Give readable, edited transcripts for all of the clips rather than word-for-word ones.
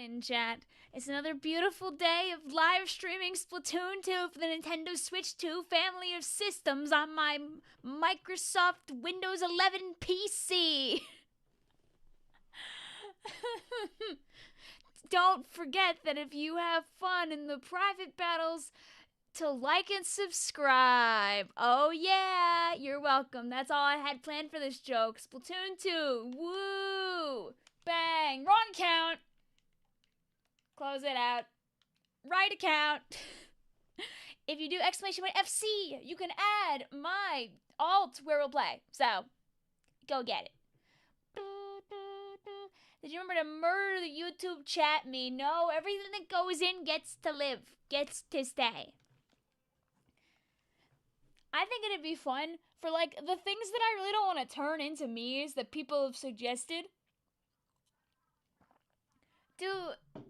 morning, chat. It's another beautiful day of live streaming Splatoon 2 for the Nintendo Switch 2 family of systems on my Microsoft Windows 11 PC. Don't forget that if you have fun in the private battles, to like and subscribe. Oh yeah, you're welcome. That's all I had planned for this joke. Splatoon 2, woo! Bang, wrong account. Close it out. Right account. If you do exclamation point FC, you can add my alt where we'll play. So, go get it. Did you remember to murder the YouTube chat me? No, everything that goes in gets to live, gets to stay. I think it'd be fun for, like, the things that I really don't want to turn into memes that people have suggested.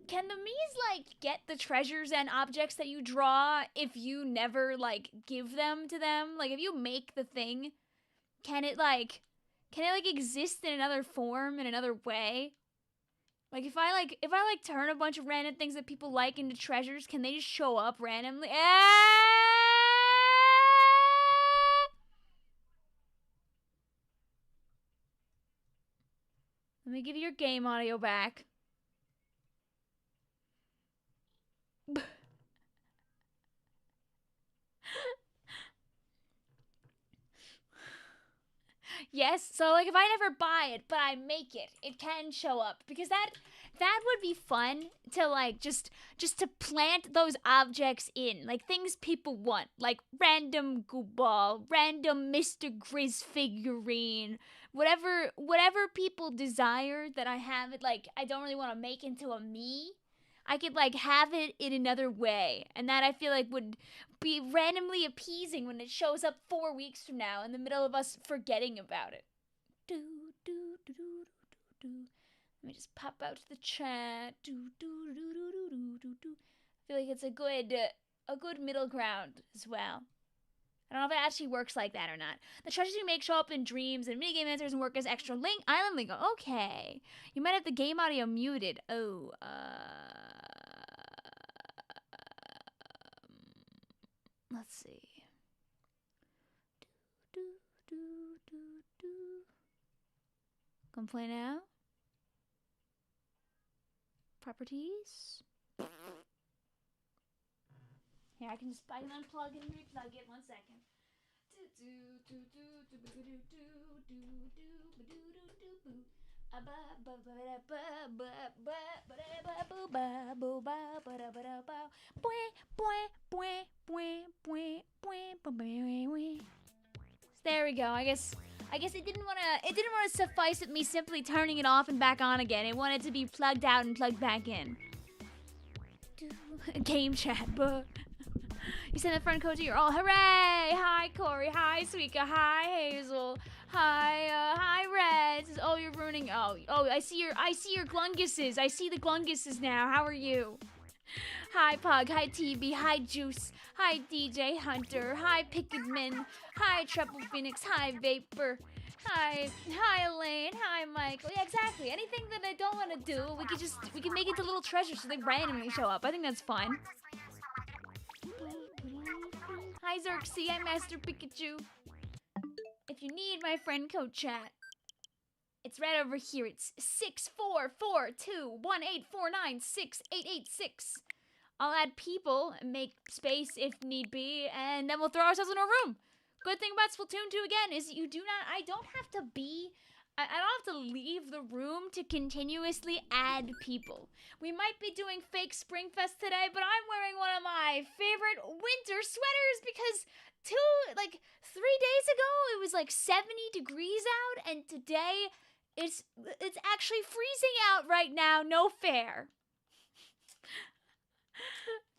Can the me's, like, get the treasures and objects that you draw if you never, like, give them to them? Like, if you make the thing, can it exist in another form, in another way? Like, if I turn a bunch of random things that people like into treasures, can they just show up randomly? Let me give you your game audio back. Yes, so like if I never buy it, but I make it, it can show up. Because that would be fun to like just to plant those objects in. Like things people want. Like random Gooball, random Mr. Grizz figurine. Whatever people desire that I have it, like I don't really want to make into a me. I could like have it in another way, and that I feel like would be randomly appeasing when it shows up 4 weeks from now in the middle of us forgetting about it. Let me just pop out to the chat. I feel like it's a good middle ground as well. I don't know if it actually works like that or not. The treasures you make show up in dreams, and minigame answers and work as extra island lingo. Okay. You might have the game audio muted. Oh, let's see. Come play now. Properties. Here, I can unplug and replug it 1 second. There we go. I guess it didn't want to suffice with me simply turning it off and back on again. It wanted to be plugged out and plugged back in. Game chat, but you send the friend code to your all. Hooray! Hi Corey. Hi Suika. Hi Hazel. Hi Red. Oh, you're ruining. Oh, I see your glunguses. I see the glunguses now. How are you? Hi Pug. Hi TB. Hi Juice. Hi DJ Hunter. Hi Picketman. Hi Triple Phoenix. Hi Vapor. Hi Elaine. Hi Michael. Yeah, exactly. Anything that I don't want to do, we can make it into little treasures so they randomly show up. I think that's fun. Hi Xerxes. Hi Master Pikachu. If you need my friend code chat, it's right over here. It's 6442184968886. I'll add people and make space if need be, and then we'll throw ourselves in a room. Good thing about Splatoon 2 again is I don't have to leave the room to continuously add people. We might be doing fake SPRINGFEST today, but I'm wearing one of my favorite winter sweaters because 3 days ago it was like 70 degrees out, and today it's actually freezing out right now. No fair.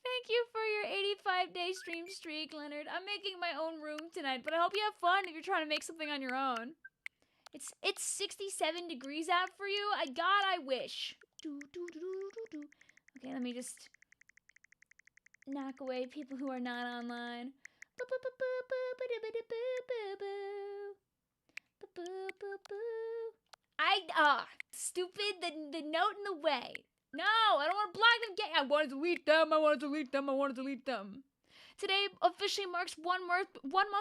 Thank you for your 85-day stream streak, Leonard. I'm making my own room tonight, but I hope you have fun if you're trying to make something on your own. It's 67 degrees out for you. I wish. Okay, let me just knock away people who are not online. Stupid, the note in the way. No, I don't want to block them. I want to delete them. I want to delete them. I want to delete them. Today officially marks 1 month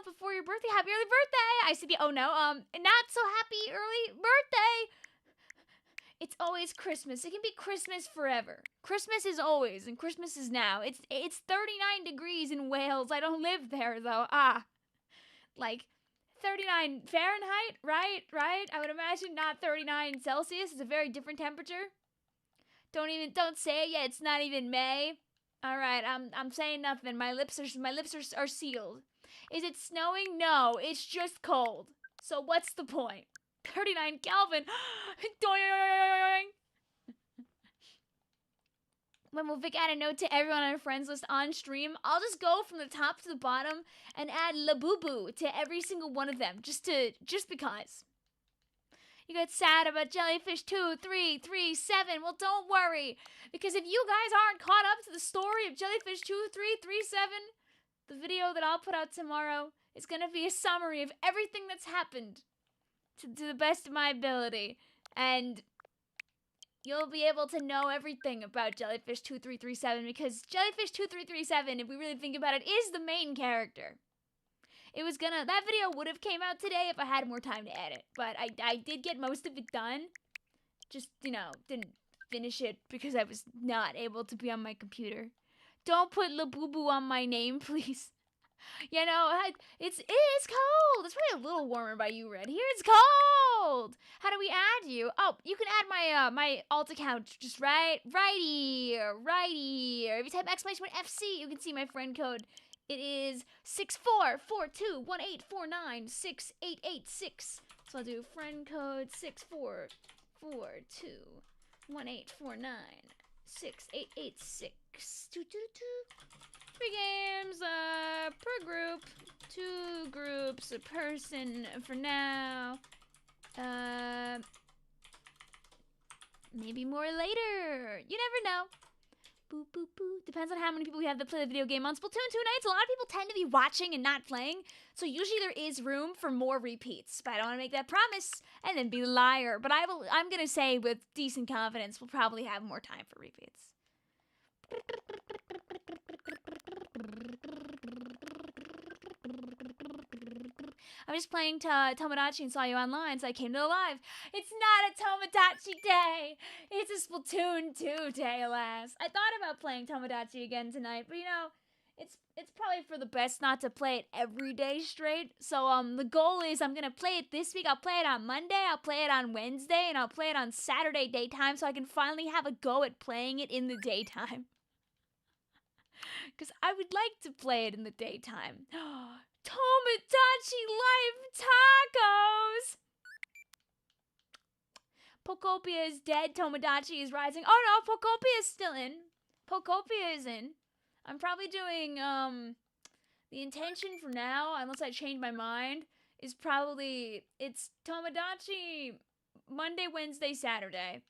before your birthday. Happy early birthday! I see the oh no, not so happy early birthday. It's always Christmas. It can be Christmas forever. Christmas is always, and Christmas is now. It's 39 degrees in Wales. I don't live there though. Like 39 Fahrenheit, right? I would imagine not 39 Celsius. It's a very different temperature. Don't say it yet. It's not even May. All right, I'm saying nothing. My lips are sealed. Is it snowing? No, it's just cold. So what's the point? 39 Kelvin. Doing. When will Vic add a note to everyone on our friends list on stream? I'll just go from the top to the bottom and add La Boo Boo to every single one of them, just because. You got sad about Jellyfish 2337. Well, don't worry, because if you guys aren't caught up to the story of Jellyfish 2337, the video that I'll put out tomorrow is going to be a summary of everything that's happened to the best of my ability, and you'll be able to know everything about Jellyfish 2337, because Jellyfish 2337, if we really think about it, is the main character. That video would have came out today if I had more time to edit, but I did get most of it done. Just, didn't finish it because I was not able to be on my computer. Don't put La Boo Boo on my name, please. It's cold. It's probably a little warmer by you, Red. Here it's cold. How do we add you? Oh, you can add my alt account just right here. If you type !FC, you can see my friend code. It is 644218496886. So I'll do friend code 644218496886. 3 games per group, 2 groups a person for now. Maybe more later. You never know. Boo, boo, boo. Depends on how many people we have that play the video game on Splatoon 2 nights. A lot of people tend to be watching and not playing, so usually there is room for more repeats. But I don't want to make that promise and then be a liar. But I'm going to say with decent confidence we'll probably have more time for repeats. I'm just playing Tomodachi and saw you online, so I came to the live. It's not a Tomodachi day. It's a Splatoon 2 day, alas. I thought about playing Tomodachi again tonight, but it's probably for the best not to play it every day straight. So the goal is I'm gonna play it this week. I'll play it on Monday, I'll play it on Wednesday, and I'll play it on Saturday daytime, so I can finally have a go at playing it in the daytime. Because I would like to play it in the daytime. Tomodachi Life Tacos! Pokopia is dead. Tomodachi is rising. Oh no, Pokopia is still in. Pokopia is in. I'm probably doing, the intention for now, unless I change my mind, is probably, it's Tomodachi Monday, Wednesday, Saturday.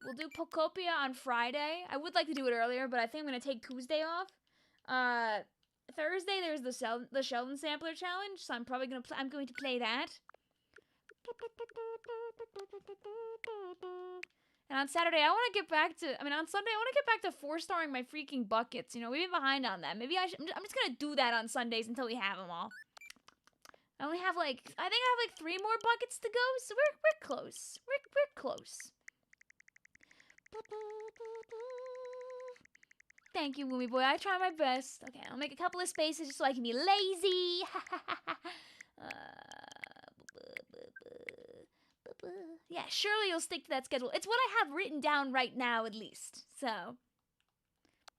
We'll do Pokopia on Friday. I would like to do it earlier, but I think I'm going to take Tuesday off. Thursday, there's the Sheldon Sampler Challenge, so I'm probably going to play that. And on Saturday, on Sunday, I want to get back to 4-starring my freaking buckets. We've been behind on that. Maybe I'm just going to do that on Sundays until we have them all. I only have, I think I have 3 more buckets to go, so we're close. We're close. Thank you, Woomy Boy. I try my best. Okay, I'll make a couple of spaces just so I can be lazy. Yeah, surely you'll stick to that schedule. It's what I have written down right now, at least. So,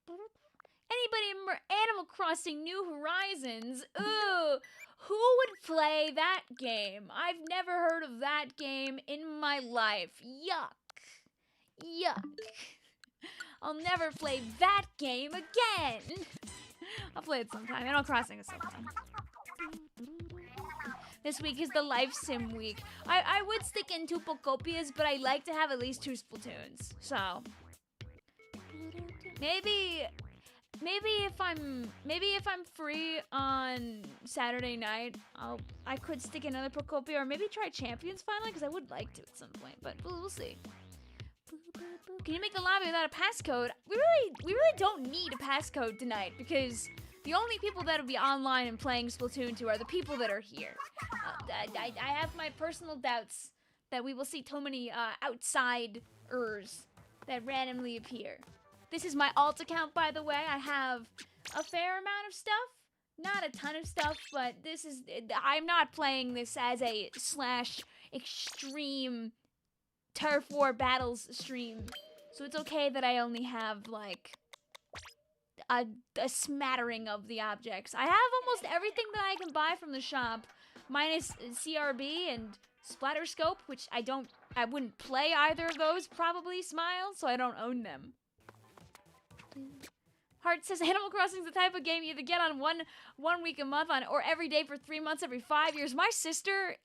anybody in Animal Crossing New Horizons? Ooh, who would play that game? I've never heard of that game in my life. Yuck. I'll never play that game again. I'll play it sometime. Animal Crossing is so fun. This week is the Life Sim week. I would stick in 2 Pokopias, but I like to have at least 2 Splatoons. So maybe if I'm free on Saturday night, I could stick another Pokopia, or maybe try Champions finally, because I would like to at some point. But we'll see. Can you make the lobby without a passcode? We really don't need a passcode tonight because the only people that will be online and playing Splatoon 2 are the people that are here. I have my personal doubts that we will see too many outsiders that randomly appear. This is my alt account, by the way. I have a fair amount of stuff. Not a ton of stuff, but this is... I'm not playing this as a /extreme Turf War Battles stream. So it's okay that I only have, like, a smattering of the objects. I have almost everything that I can buy from the shop, minus CRB and Splatterscope, which I wouldn't play either of those, probably, Smile, so I don't own them. Heart says Animal Crossing is the type of game you either get on one week a month on or every day for 3 months every 5 years. My sister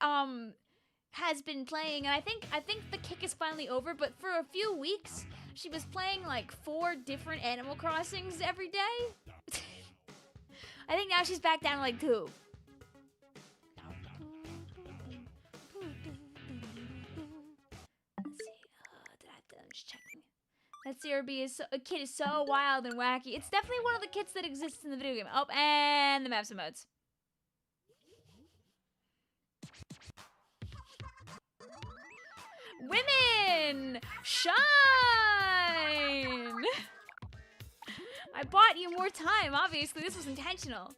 has been playing, and I think the kick is finally over, but for a few weeks she was playing like 4 different Animal Crossings every day. I think now she's back down to like 2. Let's see. I'm just checking. That CRB kit is so wild and wacky. It's definitely one of the kits that exists in the video game. Oh, and the maps and modes. Women! Shine! I bought you more time. Obviously, this was intentional.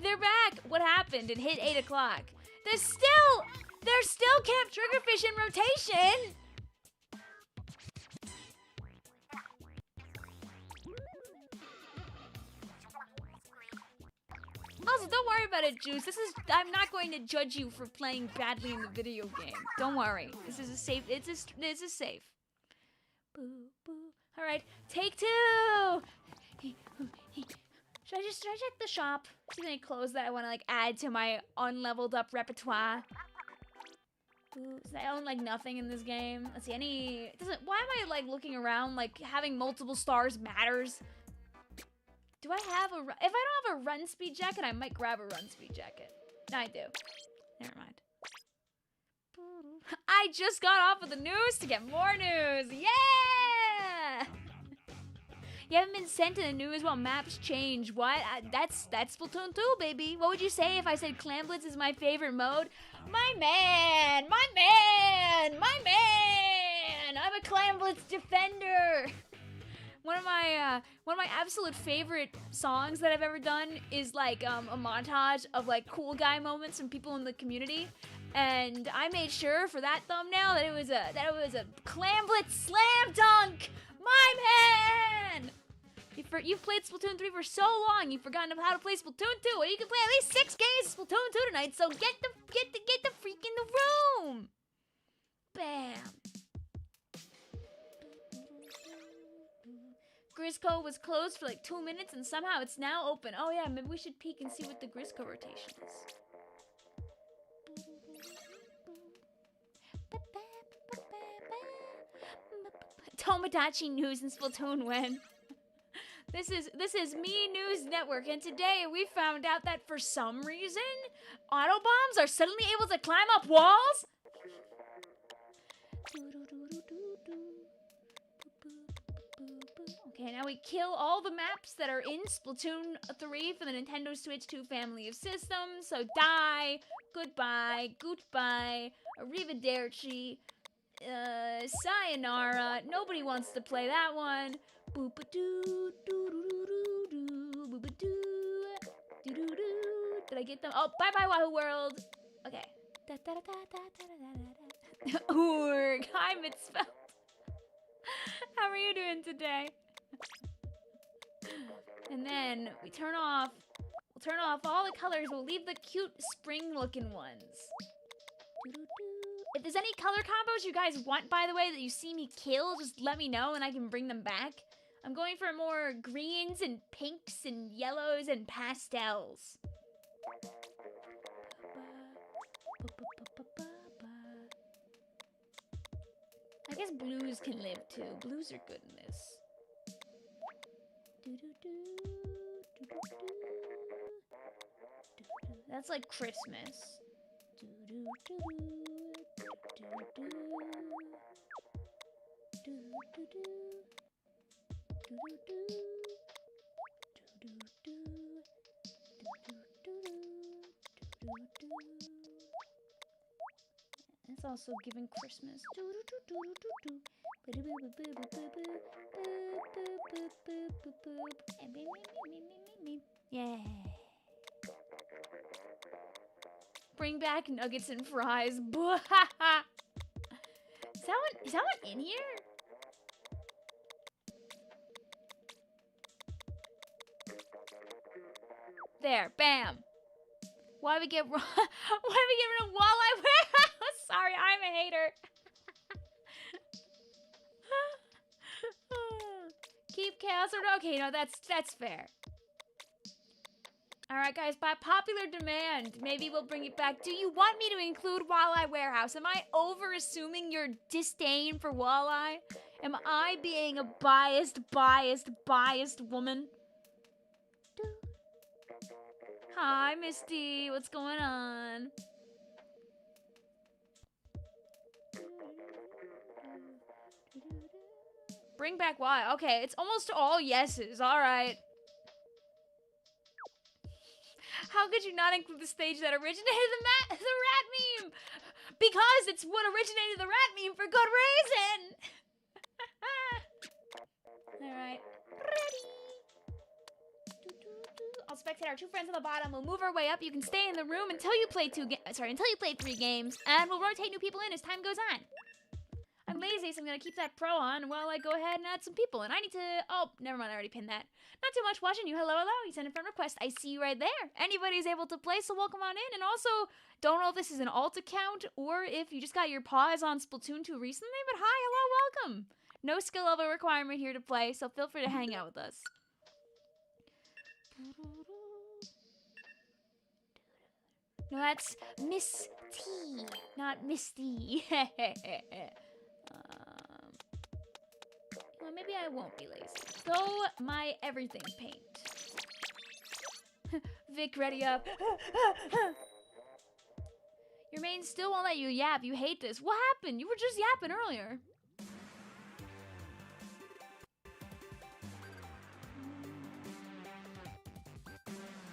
They're back. What happened? It hit 8 o'clock. There's still Camp Triggerfish in rotation. Also, don't worry about it, Juice. I'm not going to judge you for playing badly in the video game. Don't worry. This is a safe. This is safe. Boo boo. All right, take 2. Should I check the shop? See any clothes that I want to like add to my unleveled up repertoire? Ooh, I own like nothing in this game. Let's see, why am I like looking around like having multiple stars matters? Do I have if I don't have a run speed jacket, I might grab a run speed jacket. No, I do. Never mind. I just got off of the news to get more news. Yeah! You haven't been sent to the news while maps change. What? That's Splatoon 2, baby. What would you say if I said Clan Blitz is my favorite mode? My man! I'm a Clan Blitz defender. One of my absolute favorite songs that I've ever done is like a montage of like cool guy moments from people in the community, and I made sure for that thumbnail that it was a Clan Blitz slam dunk. My man! You've played Splatoon 3 for so long, you've forgotten how to play Splatoon 2. Well, you can play at least 6 games of Splatoon 2 tonight, so get the freak in the room! Bam! Grisco was closed for like 2 minutes and somehow it's now open. Oh yeah, maybe we should peek and see what the Grisco rotation is. Tomodachi News and Splatoon when? This is Me News Network, and today we found out that for some reason, Autobombs are suddenly able to climb up walls? Okay, now we kill all the maps that are in Splatoon 3 for the Nintendo Switch 2 family of systems. So die, goodbye, arrivederci, sayonara. Nobody wants to play that one. Boop-a-doo, doo-doo-doo-doo, boop-a-doo, doo-doo-doo. Did I get them? Oh, bye-bye, Wahoo World. Okay. Urgh. Hi, Mitzvelt. How are you doing today? And then we'll turn off all the colors. We'll leave the cute spring-looking ones. If there's any color combos you guys want, by the way, that you see me kill, just let me know and I can bring them back. I'm going for more greens and pinks and yellows and pastels. I guess blues can live too. Blues are good in this. That's like Christmas. It's also giving Christmas. Yeah. Bring back nuggets and fries. Is that one in here? There, bam. Why we get rid of walleye warehouse? Sorry, I'm a hater. Keep chaos or okay, no, that's fair. Alright guys, by popular demand, maybe we'll bring it back. Do you want me to include walleye warehouse? Am I over assuming your disdain for walleye? Am I being a biased woman? Hi, Misty. What's going on? Bring back why? Okay, it's almost all yeses. All right. How could you not include the stage that originated the rat meme? Because it's what originated the rat meme for good reason. All right. Ready. I'll spectate our two friends on the bottom. We'll move our way up. You can stay in the room until you play until you play 3 games, and we'll rotate new people in as time goes on. I'm lazy, so I'm gonna keep that pro on while I go ahead and add some people. And I need to. Oh, never mind. I already pinned that. Not too much watching you. Hello, hello. You sent a friend request. I see you right there. Anybody's able to play, so welcome on in. And also, don't know if this is an alt account or if you just got your paws on Splatoon 2 recently. But hi, hello, welcome. No skill level requirement here to play, so feel free to hang out with us. No, that's Miss T, not Misty. Well, maybe I won't be lazy. Though my everything paint. Vic, ready up. Your main still won't let you yap. You hate this. What happened? You were just yapping earlier.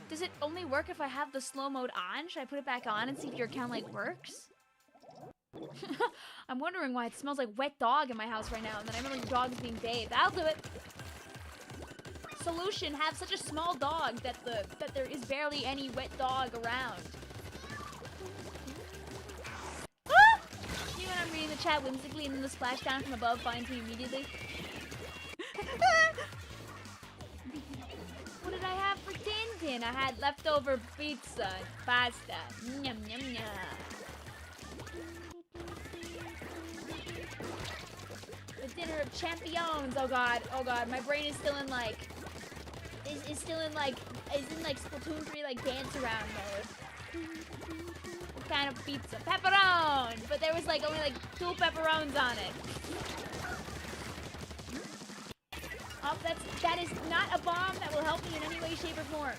Does it only work if I have the slow mode on? Should I put it back on and see if your account like works? I'm wondering why it smells like wet dog in my house right now, and then I remember your dog is being bathed. I'll do it. Solution: have such a small dog that there is barely any wet dog around. Ah! You and I'm reading the chat whimsically, and then the splashdown from above finds me immediately. What did I have for Tintin? I had leftover pizza, pasta. Yum yum yum. The dinner of champions. Oh god, my brain is still in like, is in like Splatoon 3 like dance around mode. What kind of pizza? Pepperoni, but there was like only like 2 pepperonis on it. Oh, that is not a bomb that will help me in any way, shape, or form.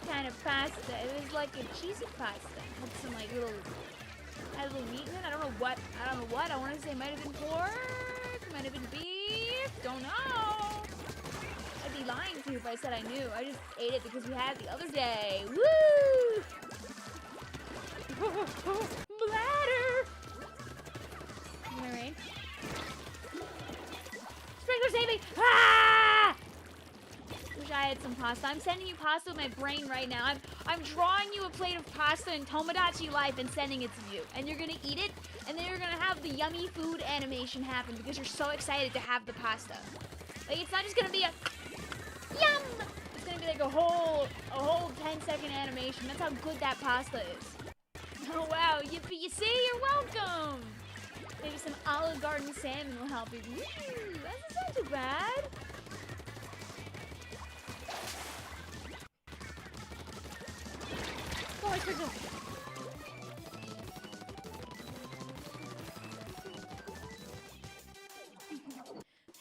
Kind of pasta. It was like a cheesy pasta. Had some like little meat in it. I don't know what. I want to say it might have been pork, might have been beef. Don't know. I'd be lying to you if I said I knew. I just ate it because we had it the other day. Woo! Bladder! Am I right? Sprinkler, save me! Ah! Wish I had some pasta. I'm sending you pasta with my brain right now. I'm drawing you a plate of pasta in Tomodachi Life and sending it to you. And you're gonna eat it, and then you're gonna have the yummy food animation happen because you're so excited to have the pasta. Like, it's not just gonna be a yum! It's gonna be like a whole 10-second animation. That's how good that pasta is. Oh wow, you see, you're welcome! Maybe some Olive Garden salmon will help you. Ooh, that's not too bad. Oh, I forgot.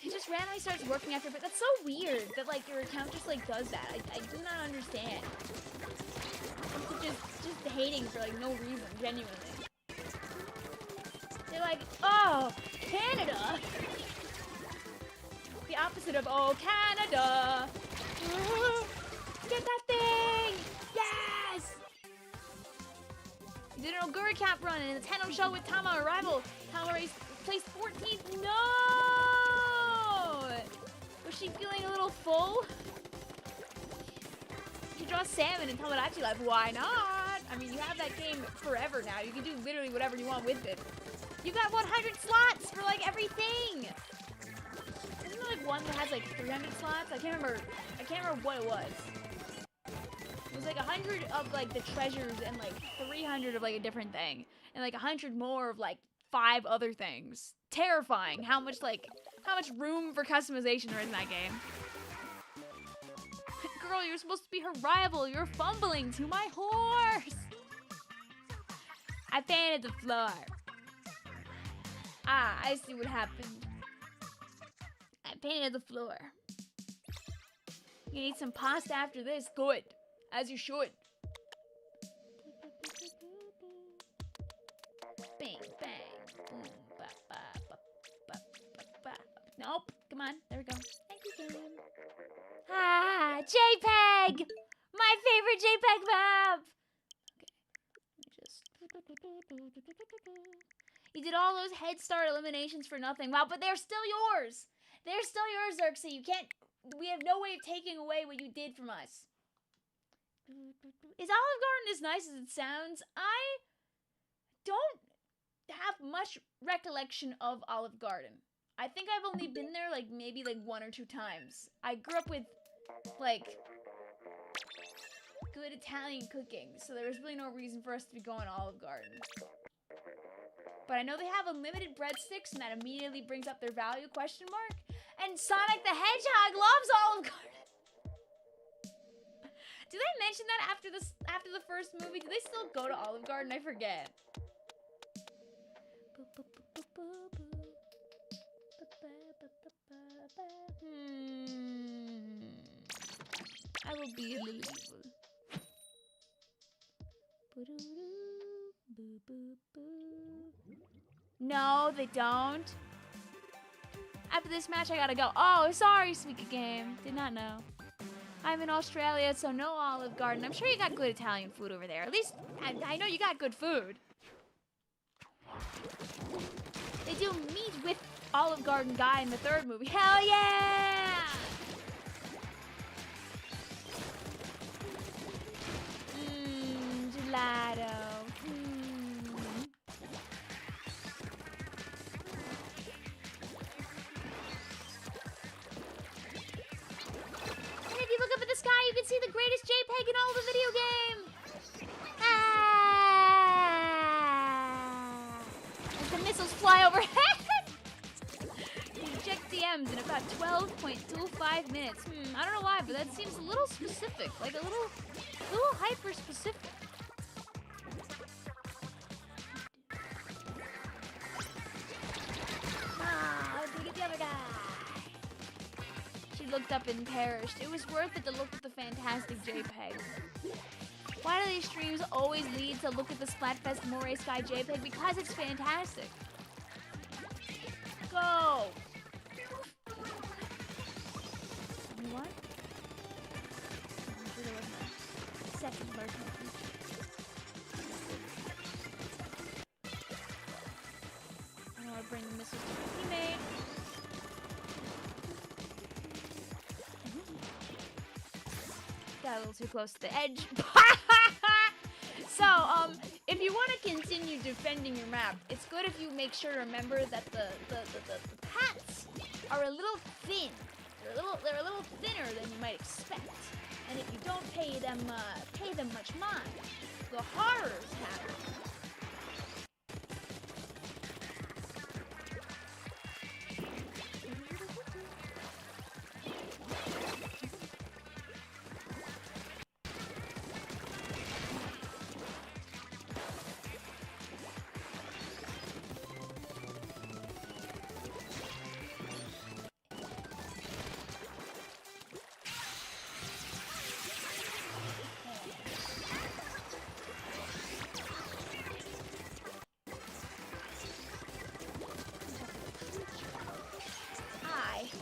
It just just randomly starts working after, but that's so weird that like your account just like does that. I do not understand. Just hating for like no reason, genuinely. They're like, oh, Canada. The opposite of oh, Canada. Get that thing! Yes! You did an Ogura Cap run in the Tandem show with Tama Arrival. Tama placed 14th. No! Was she feeling a little full? She draws salmon and Tamagotchi Life. Why not? I mean, you have that game forever now. You can do literally whatever you want with it. You got 100 slots for like everything. Isn't there like one that has like 300 slots? I can't remember what it was. It was like 100 of like the treasures and like 300 of like a different thing. And like 100 more of like 5 other things. Terrifying how much room for customization there is in that game. Girl, you're supposed to be her rival. You're fumbling to my horse. I painted the floor. Ah, I see what happened. I painted the floor. You need some pasta after this. Good. As you should. Bang, bang. Boom, ba, ba, ba, ba, ba, ba. Nope. Come on. There we go. Thank you, game. Ah, JPEG! My favorite JPEG map! Okay. You did all those Head Start eliminations for nothing. Wow, but they're still yours! They're still yours, Xerxes. You can't... We have no way of taking away what you did from us. Is Olive Garden as nice as it sounds? I don't have much recollection of Olive Garden. I think I've only been there like maybe like 1 or 2 times. I grew up with like good Italian cooking, so there was really no reason for us to be going to Olive Garden. But I know they have unlimited breadsticks, and that immediately brings up their value, question mark. And Sonic the Hedgehog loves Olive Garden. Did they mention that after the first movie? Do they still go to Olive Garden? I forget. I will be a little evil. No, they don't. After this match, I gotta go. Oh, sorry, Squeaky Game. Did not know. I'm in Australia, so no Olive Garden. I'm sure you got good Italian food over there. At least, I know you got good food. They do meet with Olive Garden guy in the 3rd movie. Hell yeah! Gelato. And if you look up at the sky, you can see the greatest JPEG in all the video game. As the missiles fly overhead. Eject DMs in about 12.25 minutes. I don't know why, but that seems a little specific. Like a little hyper specific. Look at the other guy. She looked up and perished. It was worth it to look at the fantastic JPEG. Why do these streams always lead to look at the Splatfest Moray Sky JPEG? Because it's fantastic. Go! What? I'm sure there wasn't a second version of it. I want to bring the missiles to my teammate. Got a little too close to the edge. So, if you want to continue defending your map, it's good if you make sure to remember that the paths are a little thin. They're a little thinner than you might expect. And if you don't pay them much mind, the horrors happen.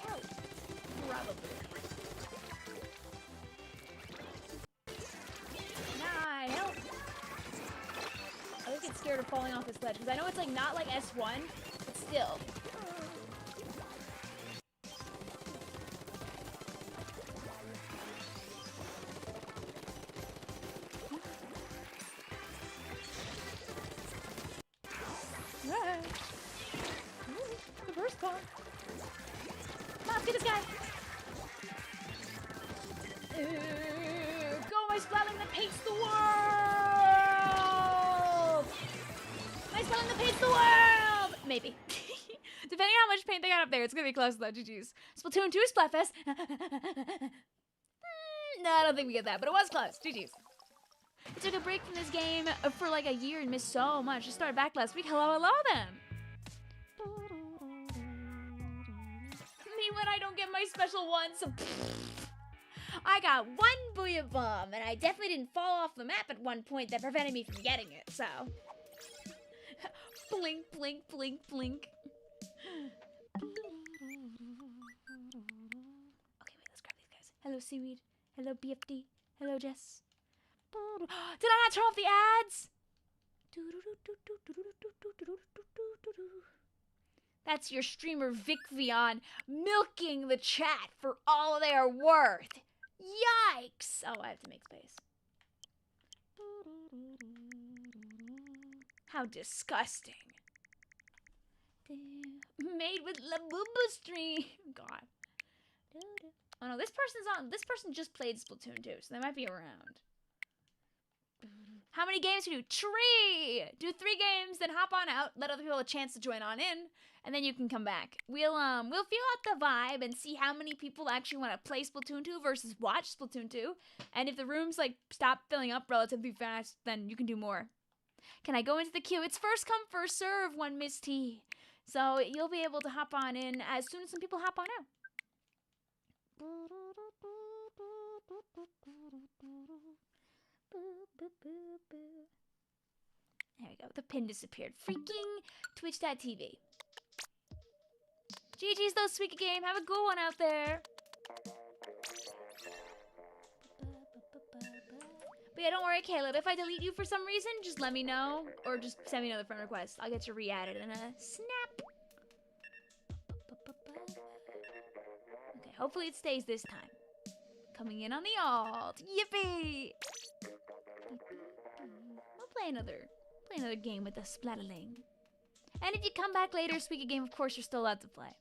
out. Probably. Nah, help. I always get scared of falling off this ledge because I know it's like not like S1, but still. The first car. Come on, get this guy. Go, my Splatling that paints the world! My Splatling that paints the world! Maybe. Depending on how much paint they got up there, it's gonna be close though, GG's. Splatoon 2 Splatfest. No, I don't think we get that, but it was close. GG's. I took a break from this game for like a year and missed so much. I started back last week. Hello, hello then. Me when I don't get my special one, so I got one Booyah Bomb, and I definitely didn't fall off the map at one point that prevented me from getting it, so. Blink, blink, blink, blink. Okay, wait, let's grab these guys. Hello, Seaweed. Hello, BFD. Hello, Jess. Did I not turn off the ads? That's your streamer Vicvillon milking the chat for all they are worth. Yikes! Oh, I have to make space. How disgusting. Made with Labubu stream. God. Oh no, this person's on. This person just played Splatoon 2, so they might be around. How many games can you do? 3! Do 3 games, then hop on out, let other people a chance to join on in, and then you can come back. We'll feel out the vibe and see how many people actually want to play Splatoon 2 versus watch Splatoon 2. And if the rooms like stop filling up relatively fast, then you can do more. Can I go into the queue? It's first come, first serve, one Miss T. So you'll be able to hop on in as soon as some people hop on out. There we go. The pin disappeared. Freaking Twitch.tv. GG's though, Sweeky Game. Have a good one out there. But yeah, don't worry, Caleb. If I delete you for some reason, just let me know. Or just send me another friend request. I'll get you re-added in a snap. Okay, hopefully it stays this time. Coming in on the alt. Yippee! We'll play another game with the Splatling. And if you come back later, Squeaky Game, of course, you're still allowed to play.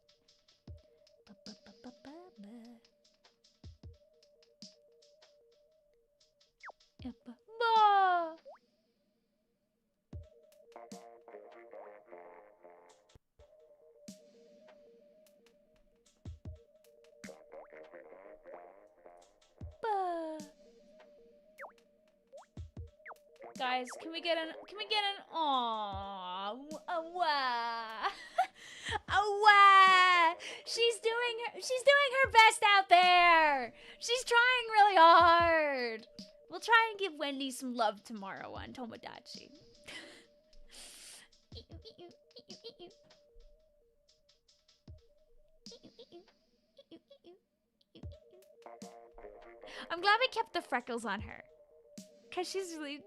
Guys, can we get an aww, awah. Awah. She's doing her best out there. She's trying really hard. We'll try and give Wendy some love tomorrow on Tomodachi. I'm glad we kept the freckles on her. Cause she's really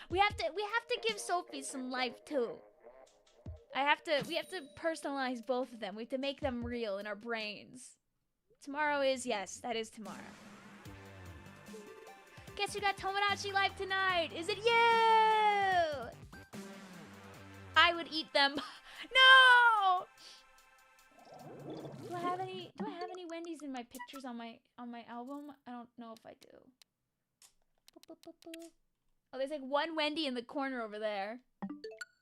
we have to give Sophie some life too. We have to personalize both of them. We have to make them real in our brains. Tomorrow is, yes, that is tomorrow. Guess who got Tomodachi live tonight? Is it you? I would eat them. No! Do I have any Wendy's in my pictures on my album? I don't know if I do. Oh, there's like one Wendy in the corner over there.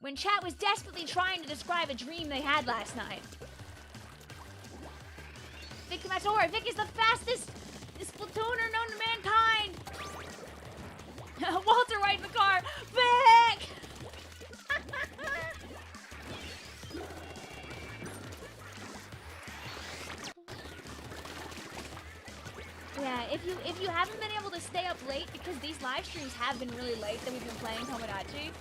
When chat was desperately trying to describe a dream they had last night. Vic Mator, Vic is the fastest Splatooner known to mankind. Walter right in the car. Vic! Yeah, if if you haven't been able to stay up late, because these live streams have been really late that we've been playing Tomodachi,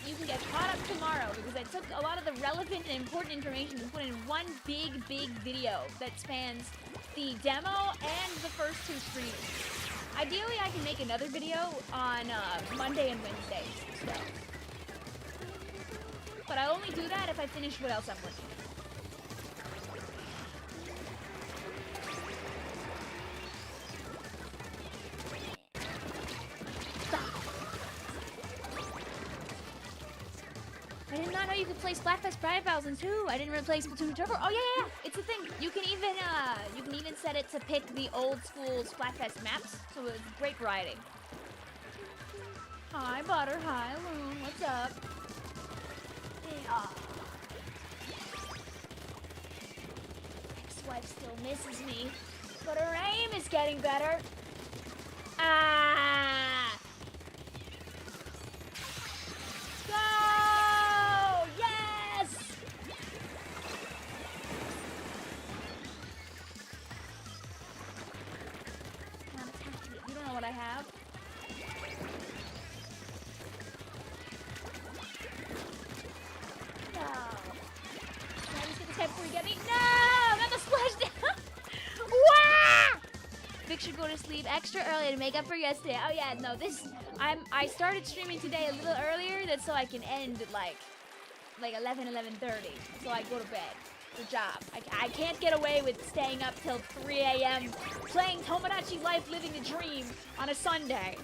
you can get caught up tomorrow because I took a lot of the relevant and important information and put in one big video that spans the demo and the first 2 streams. Ideally, I can make another video on Monday and Wednesdays, so. But I only do that if I finish what else I'm working on. I did not know you could play Splatfest Private Battles in 2. I didn't really play Splatoon Turf War. Oh yeah, it's a thing. You can even set it to pick the old school Splatfest maps, so it's great variety. Hi Butter, hi Loon, what's up? Yeah. Ex-wife still misses me, but her aim is getting better. Ah! Go! Yes! Come on, attack me. You don't know what I have. No. Can I just get the type before you get me? No! Not the splashdown! Wah! Vic should go to sleep extra early to make up for yesterday. Oh yeah, no, I started streaming today a little earlier, that's so I can end at like 11:30, so I go to bed. Good job. I can't get away with staying up till 3 a.m. playing Tomodachi Life Living the Dream on a Sunday.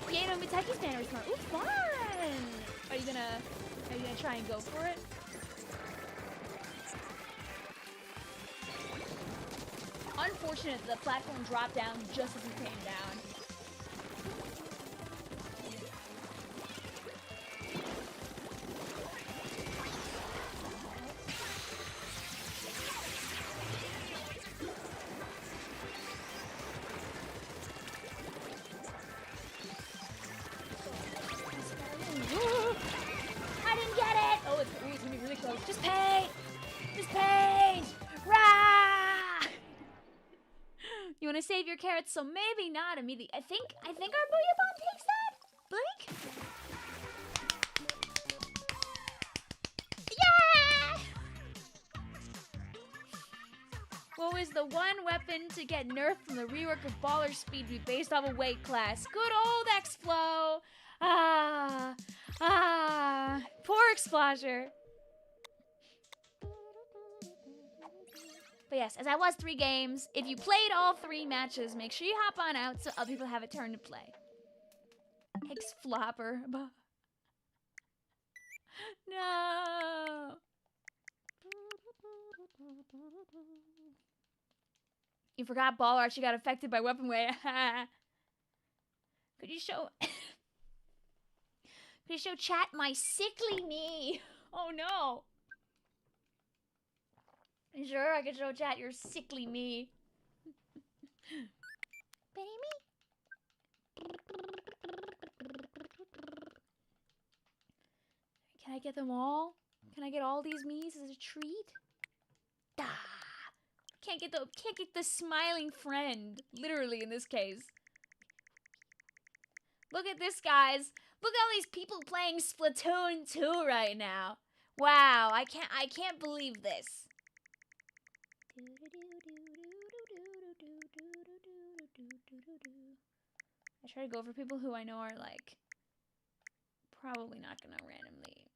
Piano Mitaki's banner is smart. Ooh, fun! Are you gonna try and go for it? Unfortunate the platform dropped down just as we came down. I didn't get it! Oh, it's gonna be really close. Just pay! Just pay! Rah! You want to save your carrots, so maybe not immediately. I think our Booyah Bomb takes that? Blink? Yeah! What was the one weapon to get nerfed from the rework of Baller Speed be based off a weight class? Good old Explo! Poor Explosion. But yes, as I was 3 games, if you played all 3 matches, make sure you hop on out so other people have a turn to play. Ex-flopper. No. You forgot Ball Archie got affected by weapon weight. Could you show... Could you show chat my sickly me? Oh no. Sure, I could show chat your sickly me. Benny me. Can I get them all? Can I get all these me's as a treat? Ah, can't get the smiling friend. Literally in this case. Look at this, guys. Look at all these people playing Splatoon 2 right now. Wow, I can't believe this. I try to go for people who I know are like probably not gonna randomly.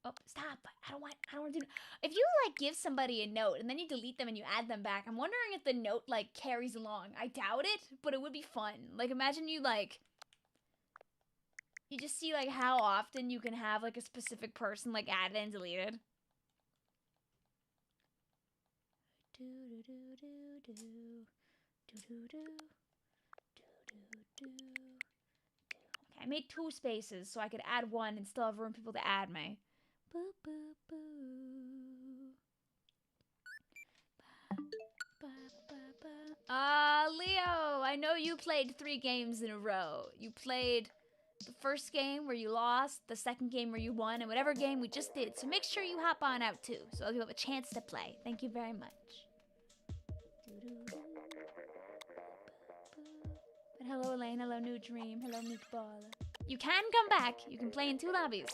Oh, stop! I don't want to do. If you like give somebody a note and then you delete them and you add them back, I'm wondering if the note like carries along. I doubt it, but it would be fun. Like imagine you like. You just see like how often you can have like a specific person like added and deleted. Okay, I made 2 spaces so I could add 1 and still have room for people to add me. Boo, boo, boo. Leo, I know you played 3 games in a row. You played the first game where you lost, the second game where you won, and whatever game we just did. So make sure you hop on out too, so you have a chance to play. Thank you very much. But hello Elaine, hello New Dream, hello Meatball. You can come back. You can play in 2 lobbies.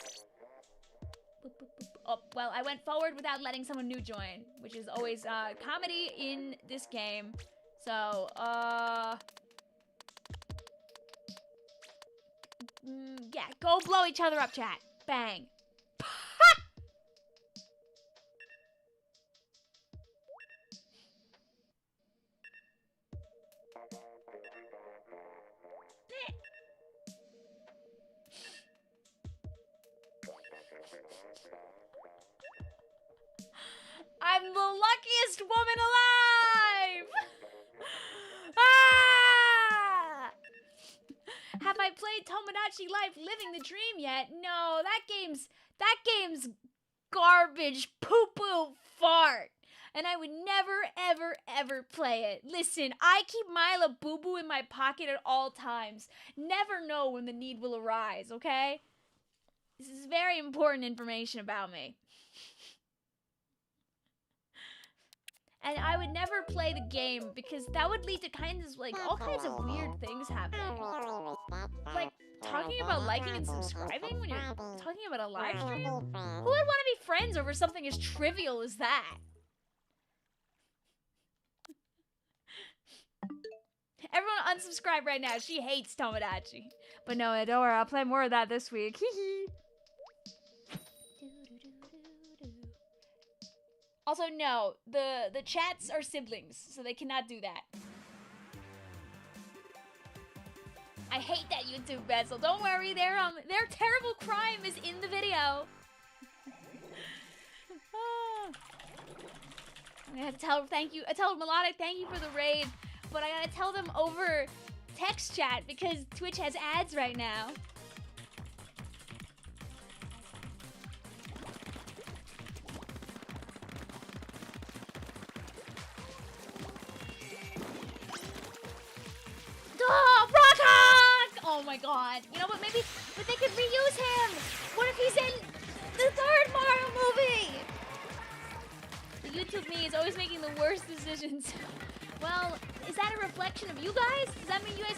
Oh, well, I went forward without letting someone new join, which is always comedy in this game. So, yeah, go blow each other up, chat. Bang. I'm the luckiest woman alive! Ah! Have I played Tomodachi Life Living the Dream yet? No, that game's garbage, poo-poo, fart. And I would never, ever, ever play it. Listen, I keep Mila Boo Boo in my pocket at all times. Never know when the need will arise, okay? This is very important information about me. And I would never play the game because that would lead to all kinds of weird things happening. Like talking about liking and subscribing when you're talking about a live stream? Who would want to be friends over something as trivial as that? Everyone unsubscribe right now. She hates Tomodachi. But no, don't worry, I'll play more of that this week. Also, no, the chats are siblings, so they cannot do that. I hate that YouTube bezel. Don't worry, their terrible crime is in the video. I'm gonna have to tell Melodic thank you for the raid, but I gotta tell them over text chat because Twitch has ads right now. Oh, Brockhawk! Oh my god. You know what, but they could reuse him! What if he's in the 3rd Mario movie? The YouTube me is always making the worst decisions. Well, is that a reflection of you guys? Does that mean you guys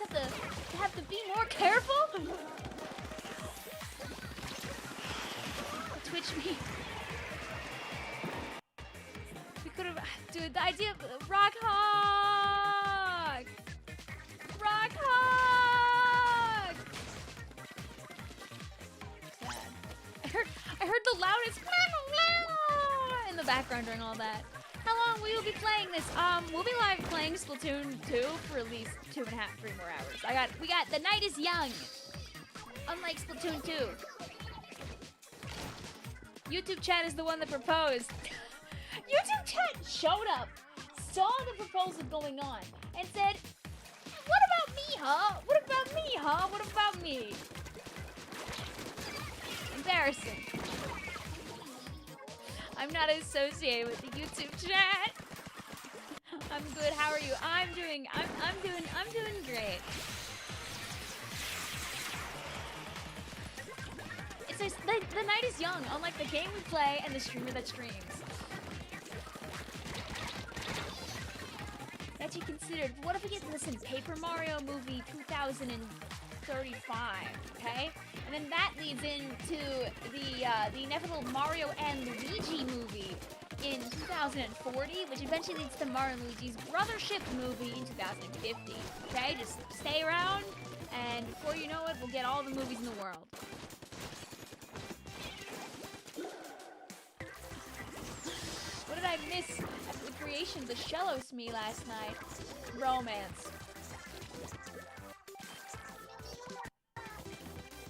have to be more careful? Twitch me. We could have, dude, the idea of Brockhawk! Brockhawk! Sad. I heard the loudest in the background during all that. How long will you be playing this? We'll be live playing Splatoon 2 for at least 2.5, 3 more hours. We got The Night is Young. Unlike Splatoon 2. YouTube chat is the one that proposed. YouTube chat showed up, saw the proposal going on, and said, what about me, huh? What about me, huh? What about me? Embarrassing. I'm not associated with the YouTube chat. I'm good. How are you? I'm doing great. It's just, the night is young, unlike the game we play and the streamer that streams. That you considered. What if we get, listen, Paper Mario movie 2035, okay? And then that leads into the inevitable Mario and Luigi movie in 2040, which eventually leads to Mario and Luigi's Brothership movie in 2050. Okay, just stay around, and before you know it, we'll get all the movies in the world. What did I miss at the creation of the Shellos me last night? Romance.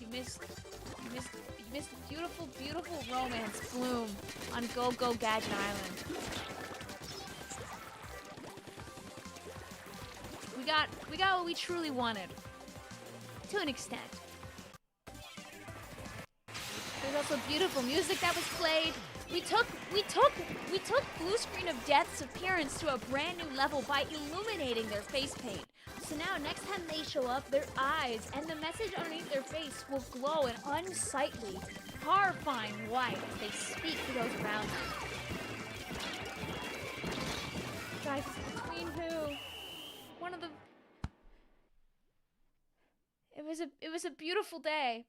You missed beautiful, beautiful romance bloom on Go Go Gadget Island. We got what we truly wanted. To an extent. There's also beautiful music that was played. We took Blue Screen of Death's appearance to a brand new level by illuminating their face paint. So now, next time they show up, their eyes and the message underneath their face will glow an unsightly, horrifying white as they speak to those around them. Guys, it's between who? One of the... It was a beautiful day.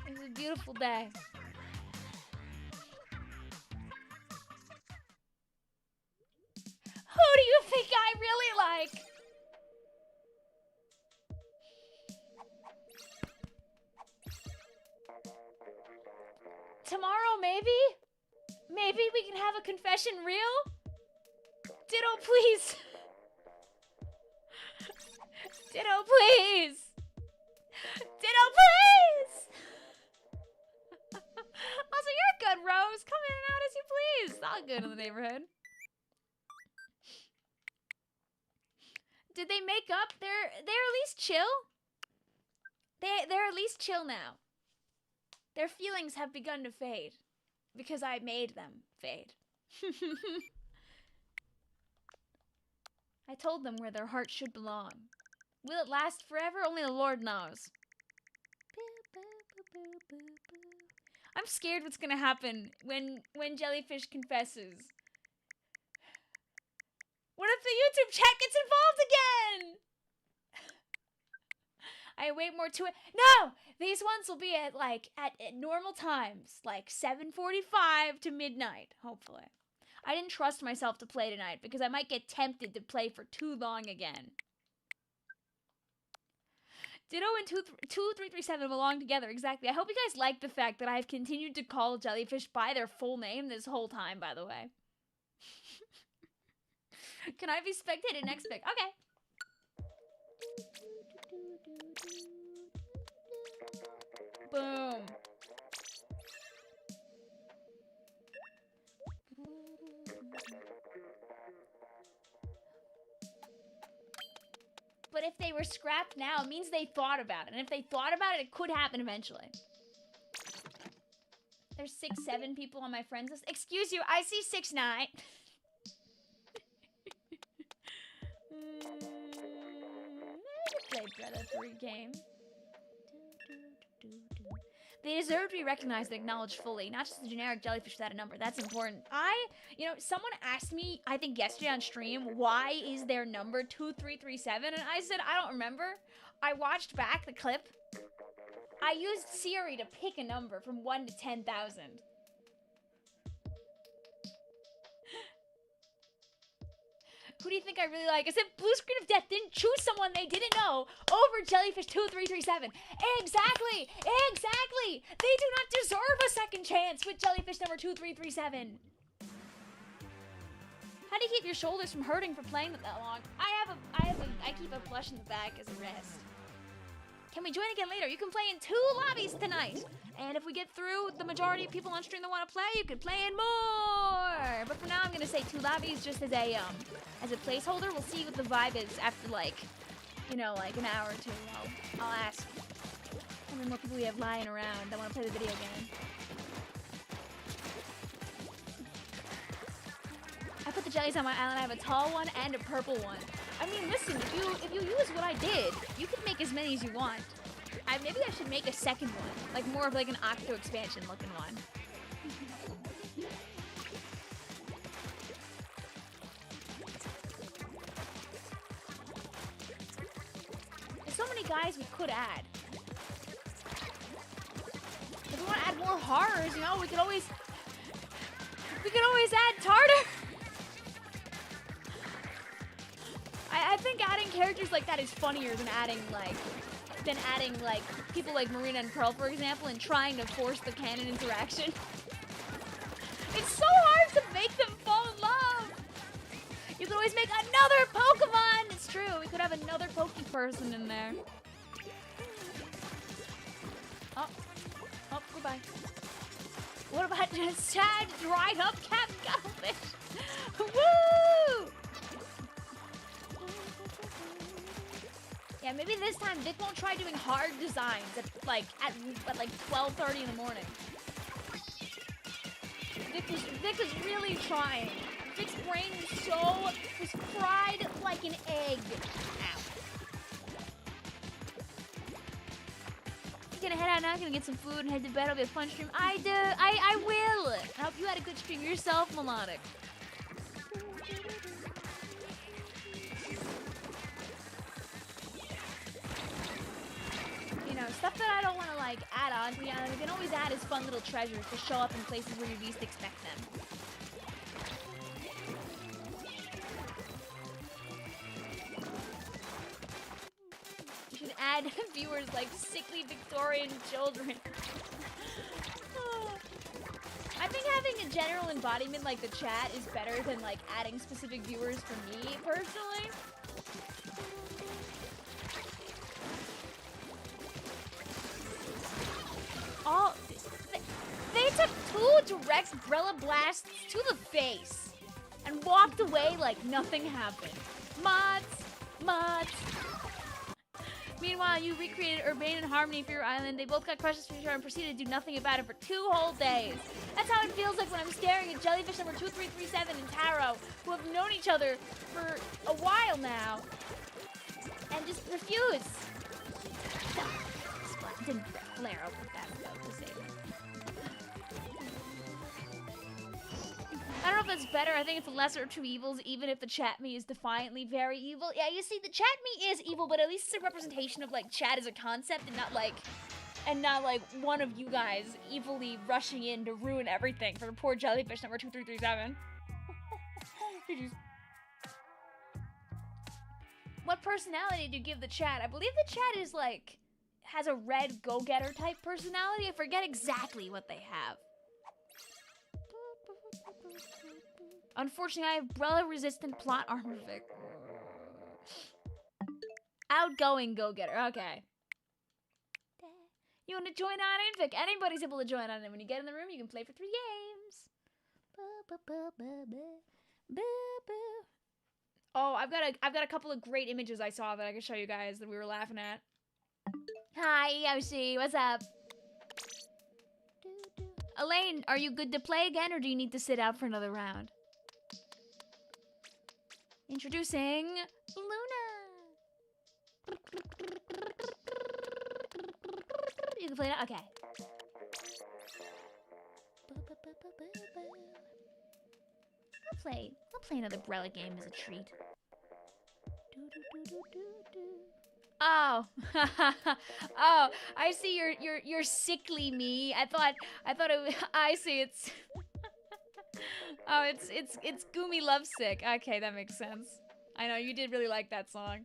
It was a beautiful day. Who do you think I really like? Tomorrow, maybe? Maybe we can have a confession reel? Ditto, please. Ditto, please. Ditto, please. Also, you're good, Rose. Come in and out as you please. It's all good in the neighborhood. Did they make up? They're at least chill. They're at least chill now. Their feelings have begun to fade because I made them fade. I told them where their heart should belong. Will it last forever? Only the Lord knows. I'm scared what's gonna happen when Jellyfish confesses. What if the YouTube chat gets involved again? I wait more to it. No! These ones will be at normal times, like 7:45 to midnight, hopefully. I didn't trust myself to play tonight because I might get tempted to play for too long again. Ditto and 2337 belong together, exactly. I hope you guys like the fact that I've continued to call Jellyfish by their full name this whole time, by the way. Can I be spectated next pick? Okay. Boom. But if they were scrapped now, it means they thought about it. And if they thought about it, it could happen eventually. There's 6, 7 people on my friends list. Excuse you, I see 6, 9. Play Brother 3 game. They deserve to be recognized and acknowledged fully, not just a generic jellyfish without a number. That's important. Someone asked me, I think yesterday on stream, why is their number 2337? And I said, I don't remember. I watched back the clip. I used Siri to pick a number from 1 to 10,000. Who do you think I really like? I said Blue Screen of Death didn't choose someone they didn't know over Jellyfish 2337. Exactly! Exactly! They do not deserve a second chance with Jellyfish number 2337. How do you keep your shoulders from hurting for playing it that long? I keep a plush in the back as a rest. Can we join again later? You can play in 2 lobbies tonight. And if we get through the majority of people on stream that want to play, you can play in more. But for now, I'm gonna say 2 lobbies just as a placeholder. We'll see what the vibe is after like an hour or 2. I'll ask how many more people we have lying around that want to play the video game. I put the jellies on my island. I have a tall one and a purple one. I mean, listen, if you use what I did, you can make as many as you want. Maybe I should make a second one, like more of like an Octo expansion looking one. There's so many guys we could add. If we want to add more horrors, we could always add Tartar. I think adding characters like that is funnier than adding people like Marina and Pearl, for example, and trying to force the canon interaction. It's so hard to make them fall in love. You could always make another Pokemon. It's true. We could have another Poke person in there. Oh, goodbye. What about just sad, dried up Captain Cuttlefish? Woo! Yeah, maybe this time Vic won't try doing hard designs at like 12:30 in the morning. Vic was really trying. Vic's brain was fried like an egg. Ow. Gonna head out now, gonna get some food and head to bed. It'll be a fun stream. I will. I hope you had a good stream yourself, Melodic. You know, stuff that I don't want to like add on to. You can always add as fun little treasures to show up in places where you least expect them. Add viewers like sickly Victorian children. I think having a general embodiment like the chat is better than like adding specific viewers for me personally. They took 2 direct Grella blasts to the face and walked away like nothing happened. Mods. Meanwhile, you recreated Urbane and Harmony for your island. They both got crushes from each other and proceeded to do nothing about it for 2 whole days. That's how it feels like when I'm staring at jellyfish number 2337 and Taro, who have known each other for a while now, and just refuse. Splat didn't flare up with that, though, to say that. I don't know if that's better. I think it's the lesser of 2 evils, even if the chat me is defiantly very evil. Yeah, you see, the chat me is evil, but at least it's a representation of like chat as a concept, and not like one of you guys evilly rushing in to ruin everything for poor jellyfish number 2337. What personality do you give the chat? I believe the chat is like has a red go-getter type personality. I forget exactly what they have. Unfortunately, I have Brella-resistant plot armor Vic. Outgoing go-getter. Okay. You want to join on in, Vic? Anybody's able to join on in. When you get in the room, you can play for 3 games. Oh, I've got a couple of great images I saw that I can show you guys that we were laughing at. Hi, Yoshi. What's up? Elaine, are you good to play again, or do you need to sit out for another round? Introducing Luna. You can play it. Okay. I'll play another Brella game as a treat. Oh, oh! I see your sickly me. I thought it. I see it's. Oh, it's Goomy Lovesick. Okay, that makes sense. I know you did really like that song.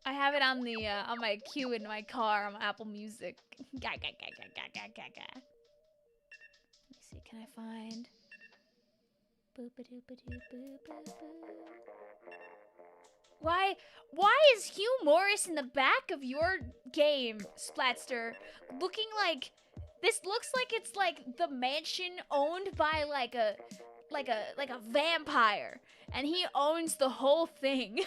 I have it on the on my queue in my car on Apple Music. Let me see. Can I find? Why is Hugh Morris in the back of your game, Splatster, looking like this? Looks like it's like the mansion owned by like a vampire, and he owns the whole thing.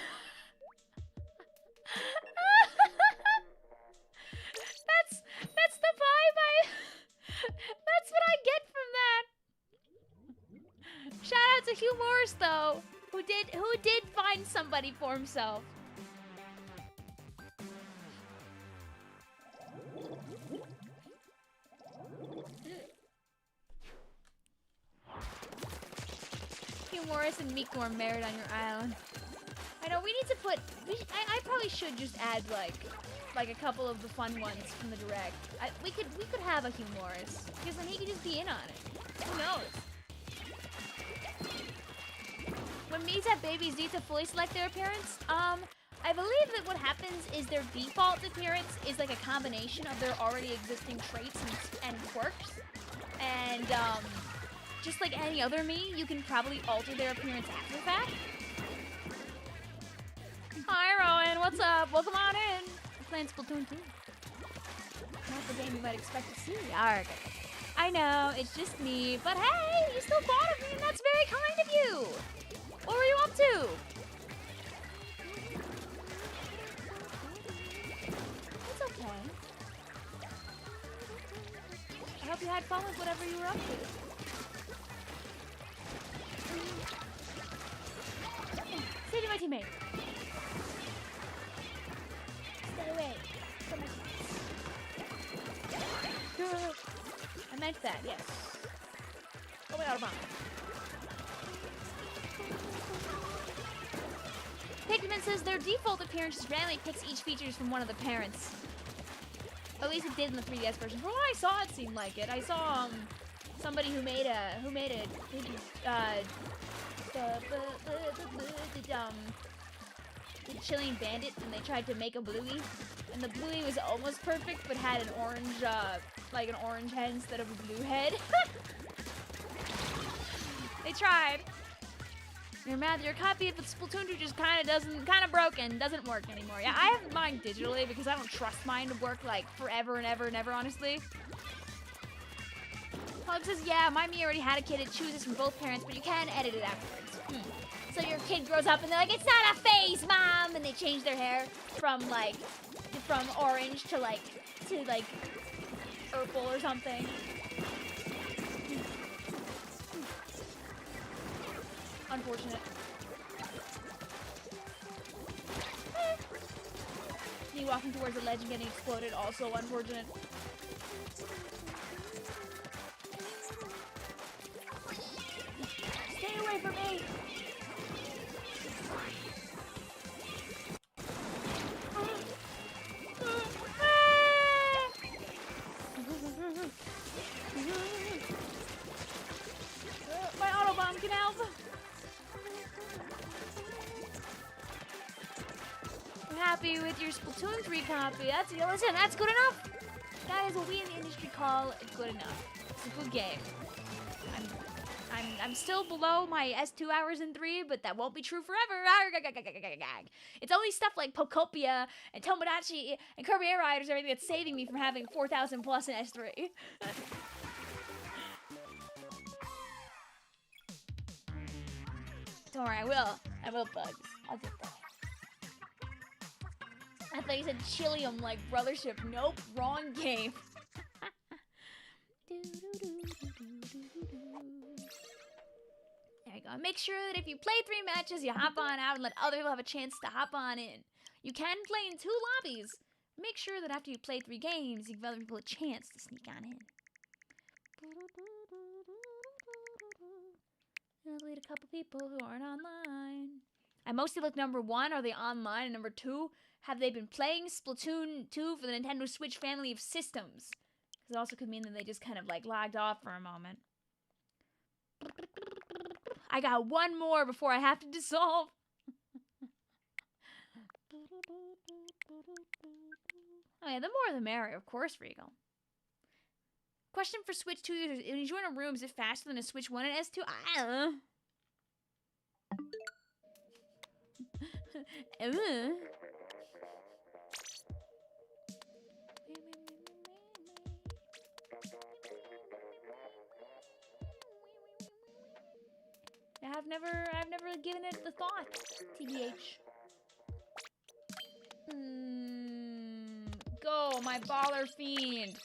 that's the vibe that's what I get from that. Shout out to Hugh Morris though, who did find somebody for himself. Hugh Morris and Miku are married on your island. I know we need to put. I probably should just add like a couple of the fun ones from the direct. We could have a Hugh Morris, because then he could just be in on it. Who knows? When Mizat babies need to fully select their appearance, I believe that what happens is their default appearance is like a combination of their already existing traits and quirks, and just like any other me, you can probably alter their appearance after that. Hi, Rowan. What's up? Welcome on in. We're playing Splatoon 2. Not the game you might expect to see. Alright. I know, it's just me, but hey, you still thought of me, and that's very kind of you. What were you up to? hope you had fun with whatever you were up to. Stay to my teammate. Stay away from my teammates. I meant that, yes. Oh my god, I'm Pikmin says their default appearance just randomly picks each features from one of the parents. At least it did in the 3DS version. From what I saw, it seemed like it. I saw somebody who made the Chilean Bandit, and they tried to make a Bluey, and the Bluey was almost perfect, but had an orange, like an orange head instead of a blue head. They tried. Your math, your copy of the Splatoon 2 just kind of broken, doesn't work anymore. Yeah, I have mine digitally because I don't trust mine to work like forever and ever and ever, honestly. Hug says, yeah, my me already had a kid. It chooses from both parents, but you can edit it afterwards. So your kid grows up and they're like, it's not a phase, mom, and they change their hair from orange to purple or something. Unfortunate. Me walking towards the ledge and getting exploded, also unfortunate. Stay away from me! My autobomb can help! Happy with your Splatoon 3 copy. Listen, that's good enough. That is what we in the industry call good enough. It's a good game. I'm still below my S2 hours in 3, but that won't be true forever. It's only stuff like Pokopia and Tomodachi and Kirby Air Riders everything that's saving me from having 4,000 plus in S3. Don't worry, I will, Bugs. I'll get that. I thought you said Chilium like Brothership. Nope, wrong game. There you go. Make sure that if you play 3 matches, you hop on out and let other people have a chance to hop on in. You can play in 2 lobbies. Make sure that after you play 3 games, you give other people a chance to sneak on in. I'll lead a couple people who aren't online. I mostly look number 1, are they online? And number 2, have they been playing Splatoon 2 for the Nintendo Switch family of systems? Because it also could mean that they just kind of like logged off for a moment. I got 1 more before I have to dissolve. Oh yeah, the more the merrier, of course, Regal. Question for Switch 2 users. When you join a room, is it faster than a Switch 1 and S2? I don't know. I've never given it the thought, TBH. Go, my baller fiend.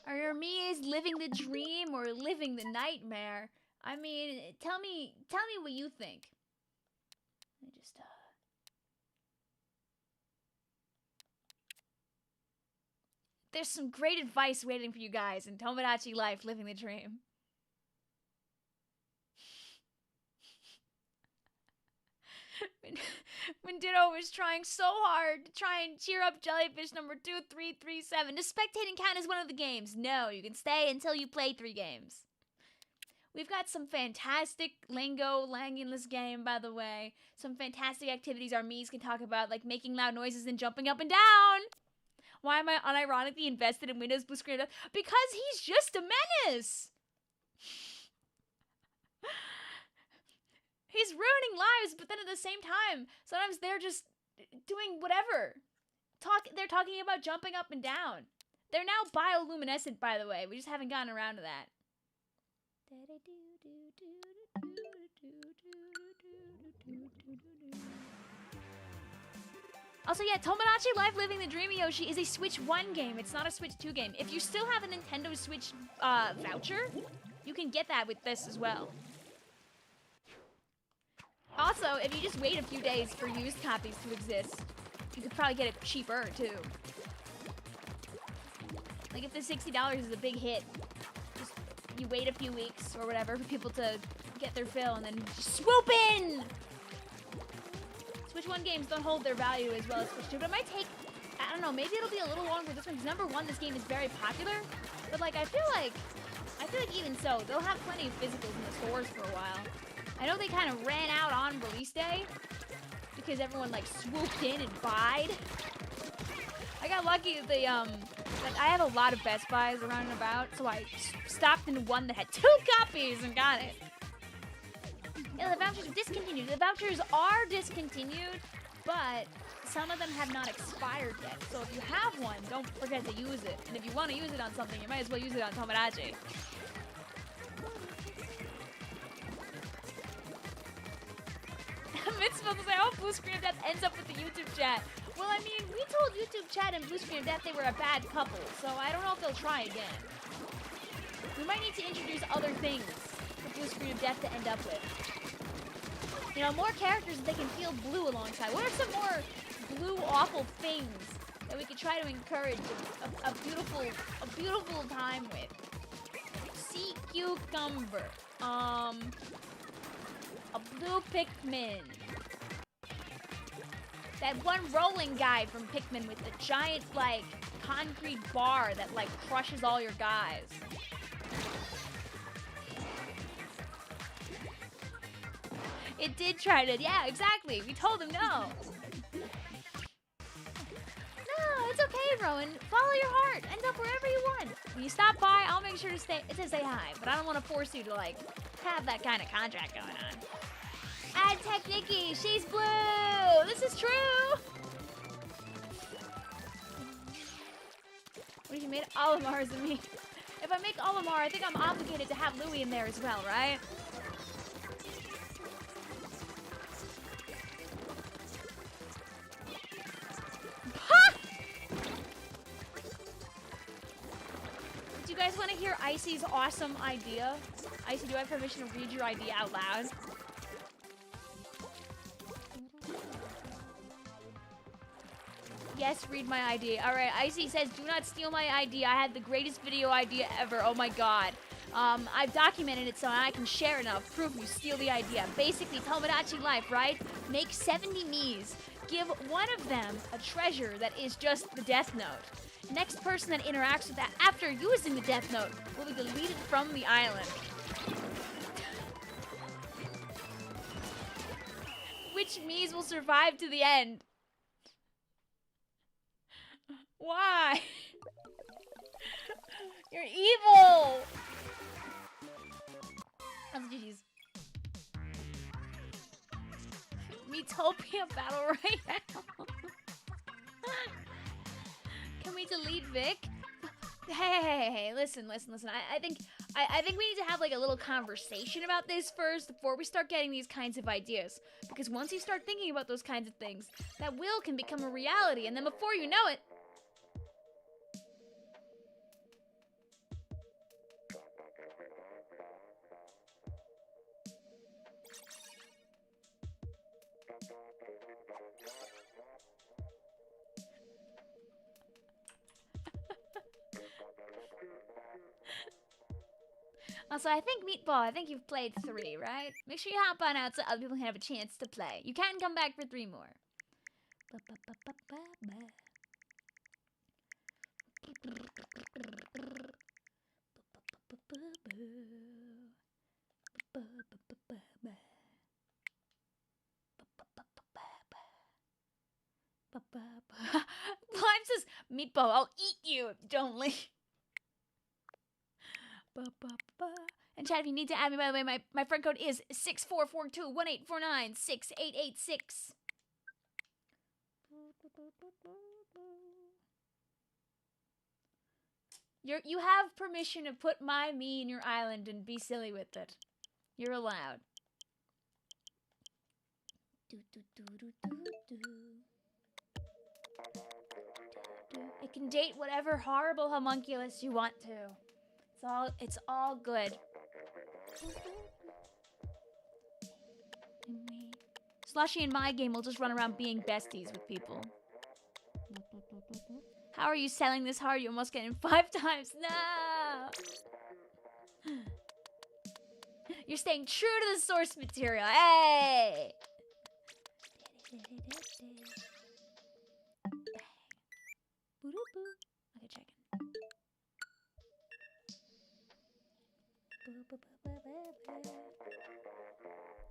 Are your Mia's living the dream or living the nightmare? I mean, tell me what you think. Let me just There's some great advice waiting for you guys in Tomodachi Life, Living the Dream. When Ditto was trying so hard to try and cheer up Jellyfish number 2337. Does spectating count as one of the games? No, you can stay until you play 3 games. We've got some fantastic lingo in this game, by the way. Some fantastic activities our Miis can talk about, like making loud noises and jumping up and down. Why am I unironically invested in Windows Blue Screen? Because he's just a menace. He's ruining lives, but then at the same time, sometimes they're just doing whatever. They're talking about jumping up and down. They're now bioluminescent, by the way. We just haven't gotten around to that. Also, yeah, Tomodachi Life Living the Dreamy Yoshi is a Switch 1 game. It's not a Switch 2 game. If you still have a Nintendo Switch voucher, you can get that with this as well. Also, if you just wait a few days for used copies to exist, you could probably get it cheaper, too. Like, if the $60 is a big hit, just you wait a few weeks or whatever for people to get their fill and then just swoop in! Switch 1 games don't hold their value as well as Switch 2, but it might take, I don't know, maybe it'll be a little longer this one, because number one, this game is very popular, but like, I feel like even so, they'll have plenty of physicals in the stores for a while. I know they kind of ran out on release day, because everyone like swooped in and buyed. I got lucky that like I have a lot of Best Buys around and about, so I stopped into one that had 2 copies and got it. Yeah, the vouchers are discontinued. The vouchers are discontinued, but some of them have not expired yet. So if you have one, don't forget to use it. And if you want to use it on something, you might as well use it on Tomodachi. Mitzvah says, I hope Blue Screen of Death ends up with the YouTube chat. Well, I mean, we told YouTube chat and Blue Screen of Death they were a bad couple, so I don't know if they'll try again. We might need to introduce other things for Blue Screen of Death to end up with. You know, more characters that they can feel blue alongside. What are some more blue awful things that we could try to encourage a beautiful time with? Sea cucumber. A blue Pikmin. That one rolling guy from Pikmin with the giant, like, concrete bar that, like, crushes all your guys. It did try to, yeah, exactly. We told him no. No, it's okay, Rowan. Follow your heart. End up wherever you want. When you stop by, I'll make sure to say hi. But I don't want to force you to, like, have that kind of contract going on. Add Technicky. She's blue. This is true. What if you made Olimars and me? If I make Olimar, I think I'm obligated to have Louie in there as well, right? Do you guys want to hear Icy's awesome idea? Icy, do I have permission to read your idea out loud? Yes, read my idea. Alright, Icy says, do not steal my idea. I had the greatest video idea ever. Oh my god. I've documented it so I can share enough proof you steal the idea. Basically, Tomodachi Life, right? Make 70 Miis. Give one of them a treasure that is just the Death Note. Next person that interacts with that after using the Death Note will be deleted from the island. Which Miis will survive to the end? Why? You're evil! Oh, jeez. Metopia battle right now. Can we delete Vic? Hey, listen. I think we need to have like a little conversation about this first before we start getting these kinds of ideas. Because once you start thinking about those kinds of things, that will can become a reality, and then before you know it, also, I think Meatball, you've played 3, right? Make sure you hop on out so other people can have a chance to play. You can come back for 3 more. Lime says, Meatball, I'll eat you if you don't leave. And chat, if you need to add me, by the way, my friend code is 644218496886. You have permission to put me in your island and be silly with it. You're allowed. I can date whatever horrible homunculus you want to. It's all good. Slushy in my game will just run around being besties with people. How are you selling this hard? You almost get in 5 times. No! You're staying true to the source material. Hey! Okay, check in.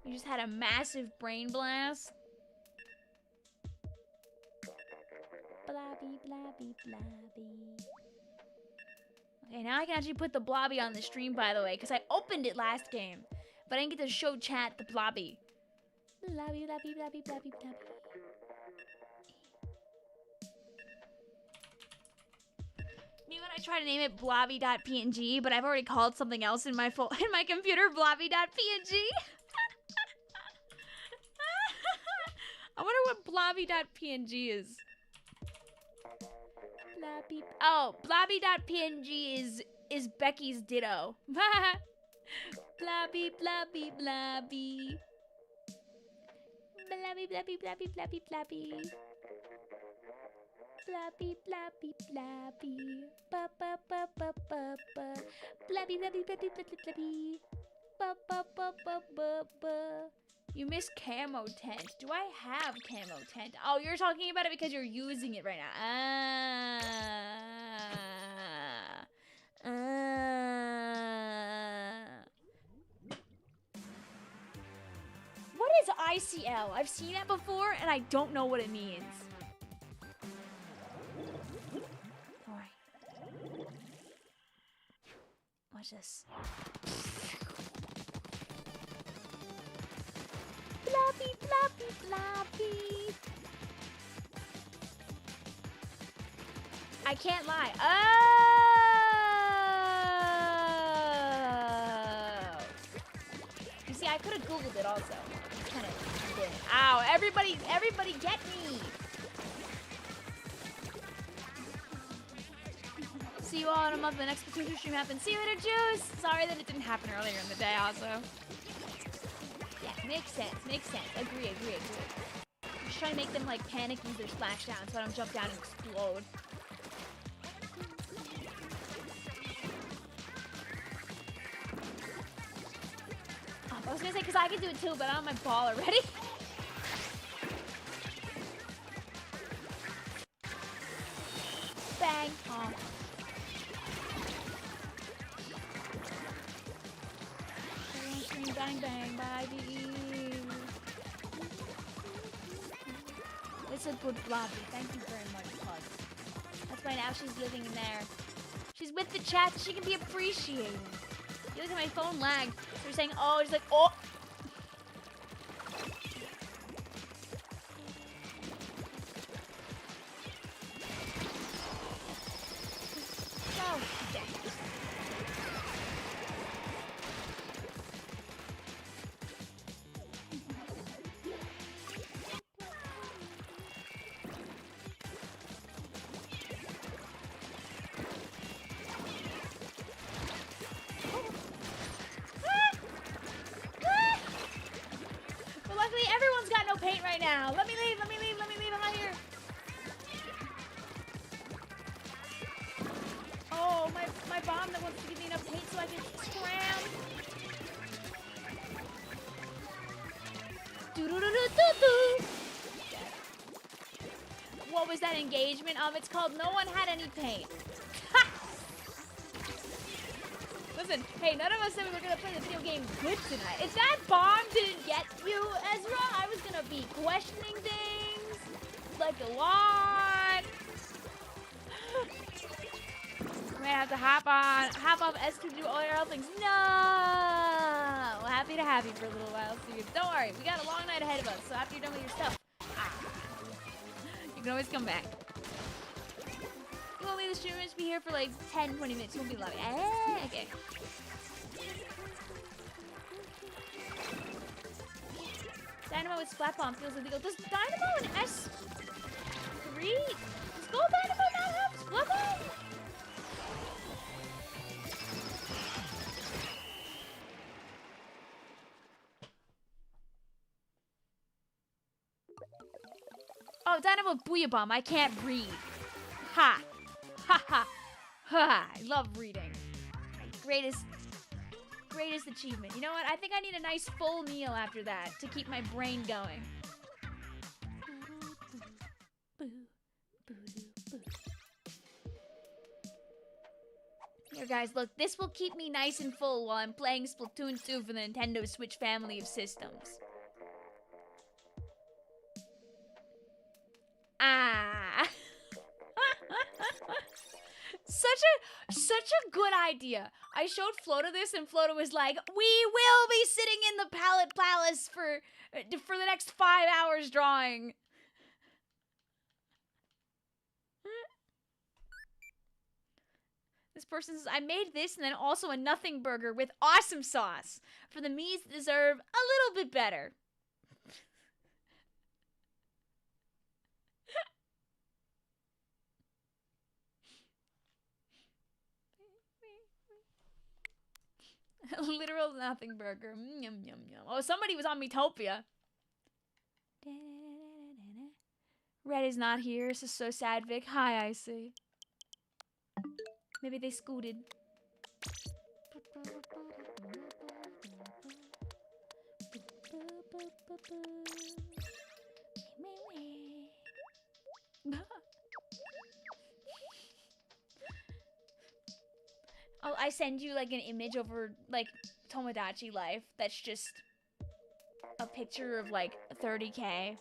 You just had a massive brain blast. Blobby, blobby, blobby. Okay, now I can actually put the blobby on the stream, by the way, because I opened it last game, but I didn't get to show chat the blobby. Blobby, blobby, blobby, blobby, blobby. Me when I try to name it blobby.png, but I've already called something else in my computer blobby.png. I wonder what blobby.png is. Blobby. Oh, blobby.png is Becky's ditto. Blobby, blobby, blobby. Blobby, blobby, blobby, blobby, blobby. Blobby, blobby, blobby. Ba, ba, ba, ba, ba, ba. Blobby, blobby, blobby, blobby, blobby. Ba, ba, ba, ba, ba, ba. You miss camo tent. Do I have camo tent? Oh, you're talking about it because you're using it right now. What is ICL? I've seen that before and I don't know what it means. Alright. Watch this. Blobby, blobby, blobby. I can't lie. Oh! You see, I could have Googled it also. Kind of did. Ow, everybody get me. See you all in a month. The next Splatoon stream happens. See you later, Juice. Sorry that it didn't happen earlier in the day also. Yeah, makes sense. Agree. I'm just trying to make them like panic and use their splash down so I don't jump down and explode. I was gonna say because I can do it too, but I'm on my ball already. Bang. Oh. Bang, bang, baby. It's a good blobby. Thank you very much, Pug. That's why now she's living in there. She's with the chat. So she can be appreciated. You look at my phone lag. So you're saying, oh, she's like, oh. Oh, dang. Paint right now. Let me leave. I'm out here. Oh, my bomb that wants to give me enough paint so I can scram. Do-do-do-do-do-do. What was that engagement? It's called No One Had Any Paint. Listen, hey, none of us said we were gonna play the video game good tonight. If that bomb didn't get you, Ezra, I was gonna be questioning things like a lot. I'm gonna have to hop off S to do all your other things. No, happy to have you for a little while. So don't worry, we got a long night ahead of us. So after you're done with your stuff, you can always come back. You want me to stream to be here for like 10, 20 minutes. You won't be loving it. Okay. Dynamo with Splat Bomb feels illegal. Does Dynamo and S3? Does Gold Dynamo not have Oh, Dynamo Booyah Bomb. I can't read. Ha. Ha ha. Ha. I love reading. Greatest achievement. You know what? I think I need a nice full meal after that to keep my brain going. Here, guys, look. This will keep me nice and full while I'm playing Splatoon 2 for the Nintendo Switch family of systems. Ah. Such a good idea. I showed Floto this, and Floto was like, "We will be sitting in the Palette Palace for the next 5 hours drawing." This person says, "I made this and then also a nothing burger with awesome sauce for the me's that deserve a little bit better." Literal nothing burger. Yum, yum, yum. Oh, somebody was on Metopia. Red is not here. This is so sad, Vic. Hi, I see. Maybe they scooted. I send you like an image over like Tomodachi Life that's just a picture of like 30K.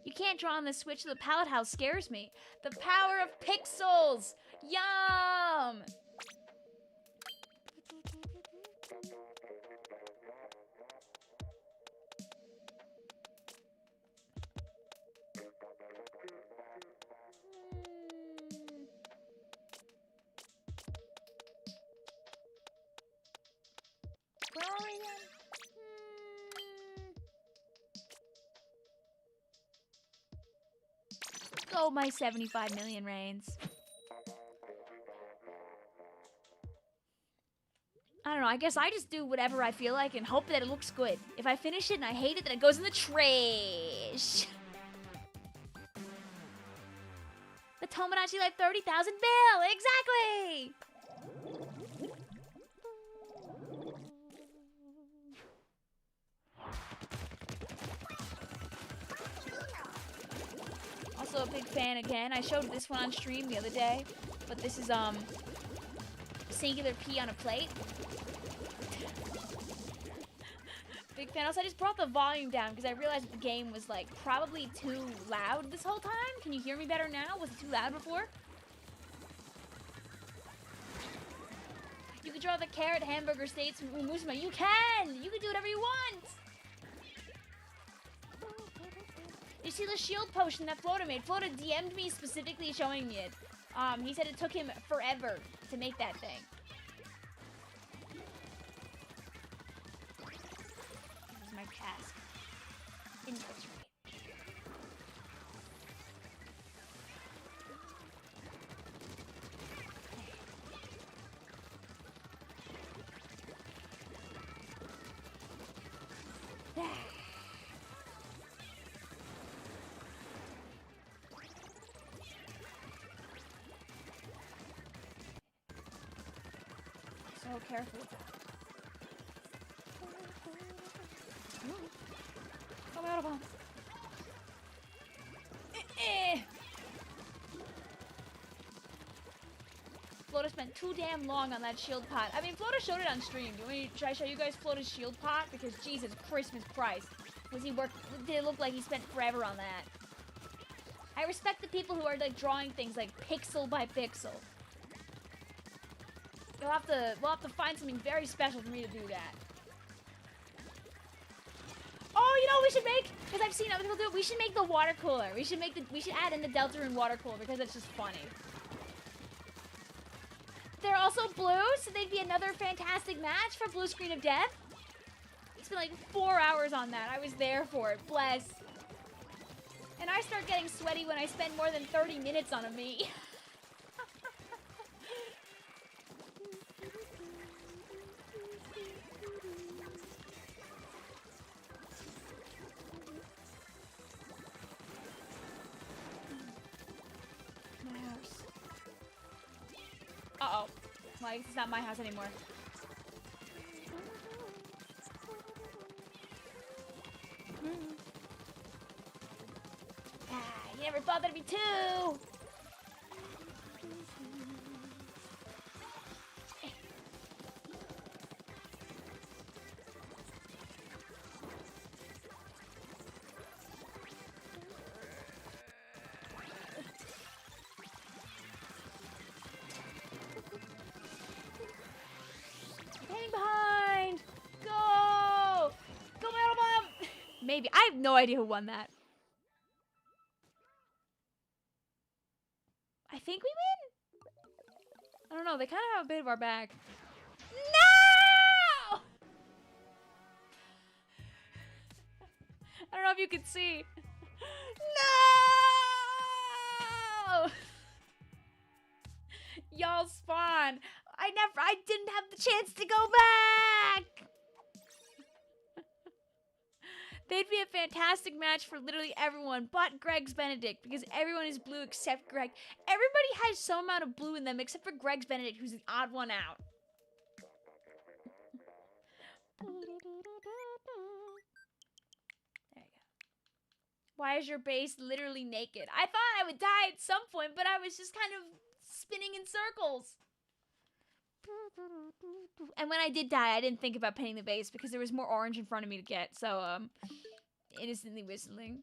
You can't draw on the Switch, so the palette house scares me. The power of pixels! Yum! Where are we again? Oh, my 75 million reigns. I don't know, I guess I just do whatever I feel like and hope that it looks good. If I finish it and I hate it, then it goes in the trash. The Tomodachi Life 30,000 bill! Exactly! Also a big fan again. I showed this one on stream the other day, but this is singular P on a plate. Big fan. Also, I just brought the volume down because I realized that the game was like probably too loud this whole time. Can you hear me better now? Was it too loud before? You can draw the carrot hamburger states from Umusuma. You can! You can do whatever you want! You see the shield potion that Floto made? Floto DM'd me specifically showing me it. He said it took him forever to make that thing. This is my task. Infiltrate. So careful. Come out of him. Floto spent too damn long on that shield pot. I mean, Floto showed it on stream. Should I show you guys Floto's shield pot? Because Jesus Christmas Christ. Did it look like he spent forever on that? I respect the people who are like drawing things like pixel by pixel. We'll have to find something very special for me to do that. Oh, you know what we should make? Because I've seen other people do it. We should make the water cooler. We should add in the Deltarune water cooler because it's just funny. They're also blue, so they'd be another fantastic match for Blue Screen of Death. It's been like 4 hours on that. I was there for it. Bless. And I start getting sweaty when I spend more than 30 minutes on a Mii. Uh-oh. Well, I guess it's not my house anymore. Ah, you never thought there'd be two! Maybe. I have no idea who won that. I think we win? I don't know. They kind of have a bit of our back. No! I don't know if you could see. No! Y'all spawn. I didn't have the chance to go back. They'd be a fantastic match for literally everyone but Greg's Benedict, because everyone is blue except Greg. Everybody has some amount of blue in them except for Greg's Benedict, who's the odd one out. There you go. Why is your base literally naked? I thought I would die at some point, but I was just kind of spinning in circles. And when I did die, I didn't think about painting the base because there was more orange in front of me to get, so, innocently whistling.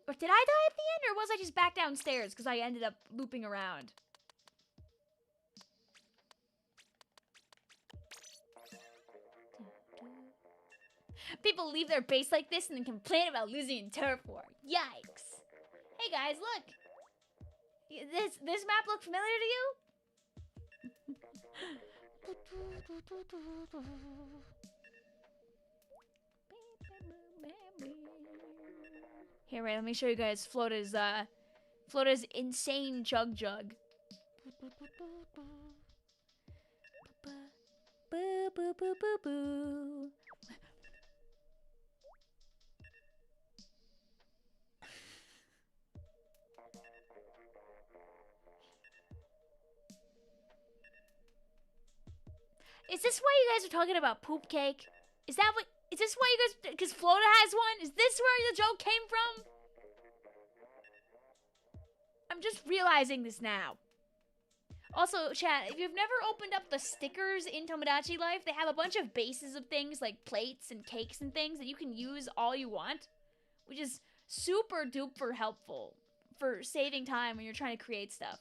Or did I die at the end, or was I just back downstairs because I ended up looping around? People leave their base like this and then complain about losing in Turf War. Yikes. Hey guys, look. This map look familiar to you? Here, wait, let me show you guys Flota's insane jug. Boo boo boo boo boo. Is this why you guys are talking about poop cake? Is this why you guys, because Flota has one? Is this where the joke came from? I'm just realizing this now. Also, chat, if you've never opened up the stickers in Tomodachi Life, they have a bunch of bases of things like plates and cakes and things that you can use all you want, which is super duper helpful for saving time when you're trying to create stuff.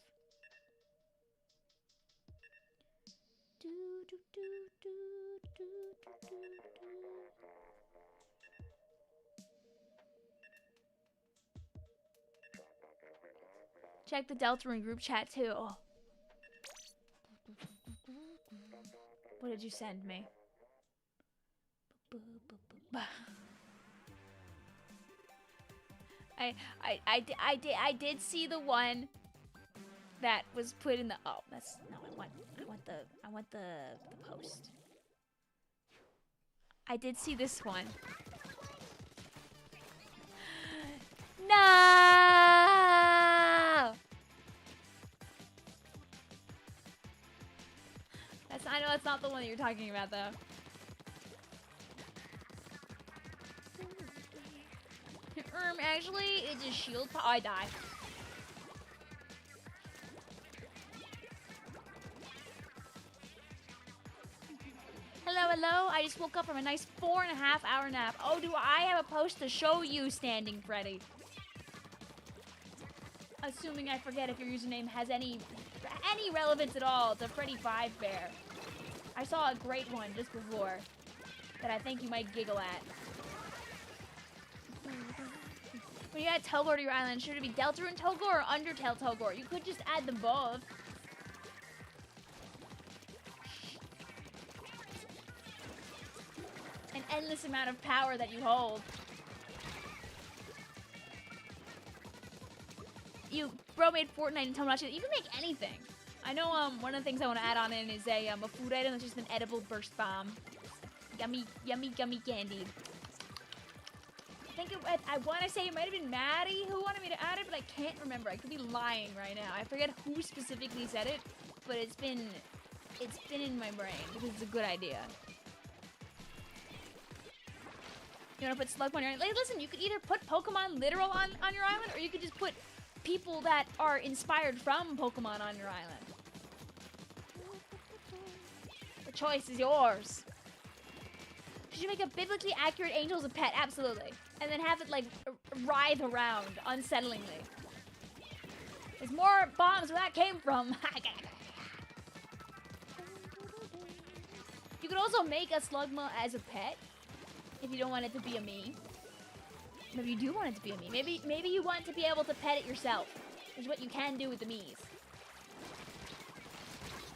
Check the Deltarune group chat too. Oh. What did you send me? I did see the one that was put in the, oh, that's, no, I want the post. I did see this one. No! I know that's not the one that you're talking about, though. Actually, it's a shield. Oh, I die. Hello, hello. I just woke up from a nice 4.5-hour nap. Oh, do I have a post to show you, Standing Freddy? Assuming I forget if your username has any relevance at all to Freddy 5 Bear. I saw a great one just before that I think you might giggle at. When you add Togor to your island, should it be Deltarune Togor or Undertale Togor? You could just add them both. An endless amount of power that you hold. Bro made Fortnite and Tomodachi. You can make anything. I know one of the things I want to add on in is a food item that's just an edible burst bomb. Yummy, yummy, yummy candy. I want to say it might have been Maddie who wanted me to add it, but I can't remember. I could be lying right now. I forget who specifically said it, but it's been in my brain because it's a good idea. You want to put Slugma on your island? Like, listen, you could either put Pokemon literal on your island, or you could just put people that are inspired from Pokemon on your island. The choice is yours. Should you make a biblically accurate angel as a pet? Absolutely. And then have it, like, writhe around unsettlingly. There's more bombs where that came from. You could also make a Slugma as a pet if you don't want it to be a me. Maybe you do want it to be a me. Maybe you want to be able to pet it yourself, which is what you can do with the Miis.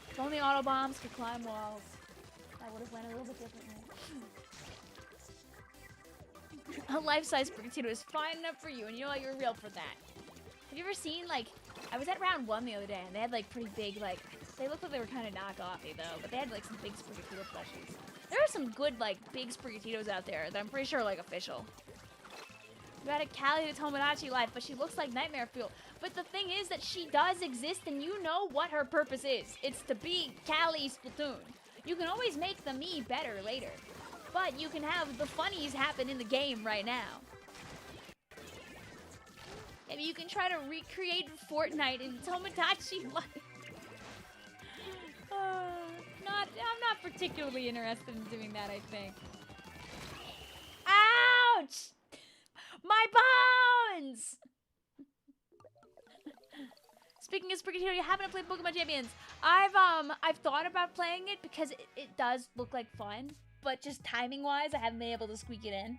If only auto bombs could climb walls. That would have went a little bit differently. A life-size Sprigatito is fine enough for you, and you know what? You're real for that. Have you ever seen, like, I was at round 1 the other day, and they had, like, pretty big, like, they looked like they were kind of knockoffy, though, but they had, like, some big Sprigatito plushies. There are some good, like, big Sprigatitos out there that I'm pretty sure are, like, official. You had a Callie to Tomodachi life, but she looks like Nightmare Fuel. But the thing is that she does exist, and you know what her purpose is. It's to be Callie Splatoon. You can always make the me better later. But you can have the funnies happen in the game right now. Maybe you can try to recreate Fortnite in Tomodachi life. I'm not particularly interested in doing that, I think. Ouch! My bones! Speaking of Sprigatito, you haven't played Pokemon Champions. I've thought about playing it because it does look like fun, but just timing-wise, I haven't been able to squeak it in.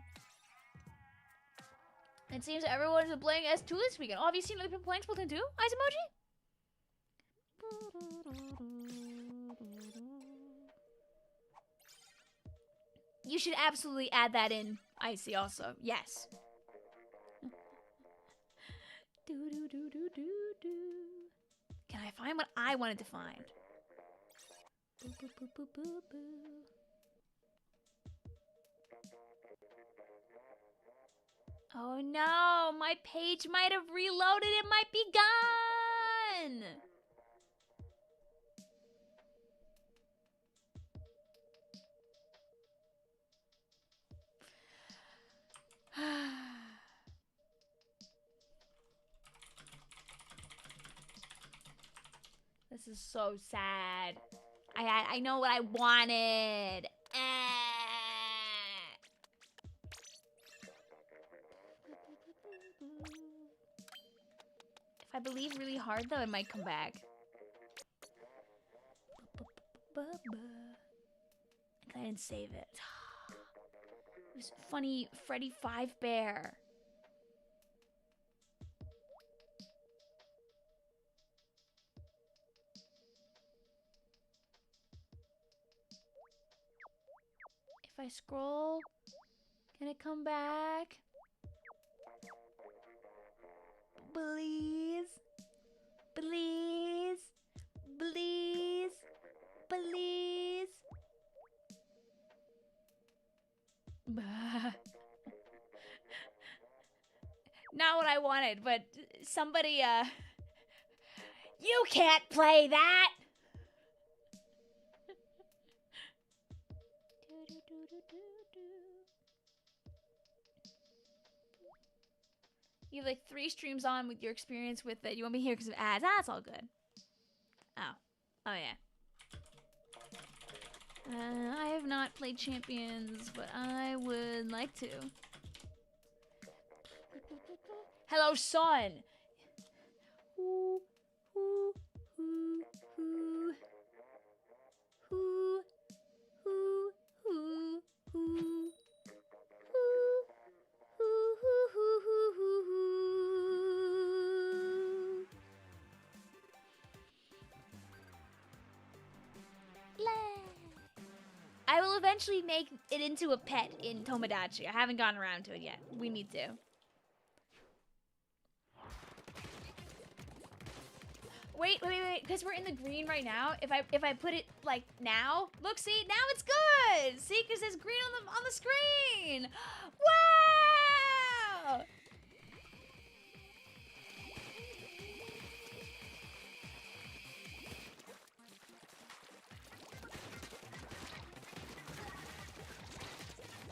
It seems everyone's been playing S2 this weekend. Oh, have you seen other people playing Splatoon 2? Eyes emoji? You should absolutely add that in, Icy, also. Yes. Can I find what I wanted to find? Oh no, my page might have reloaded. It might be gone. This is so sad. I know what I wanted. If I believe really hard, though, it might come back. I didn't save it. It was funny Freddy 5 Bear. If I scroll, can it come back? Please, please, please, please. Not what I wanted, but somebody, you can't play that! You have like 3 streams on with your experience with it. You want me here because of ads. Ah, it's all good. Oh. Oh, yeah. I have not played Champions, but I would like to. Hello, son! Ooh, ooh, ooh, ooh. Ooh, ooh, ooh, ooh. I will eventually make it into a pet in Tomodachi. I haven't gotten around to it yet. We need to. Wait, because we're in the green right now. If I put it like now, look, see, now it's good. See, because there's green on the screen.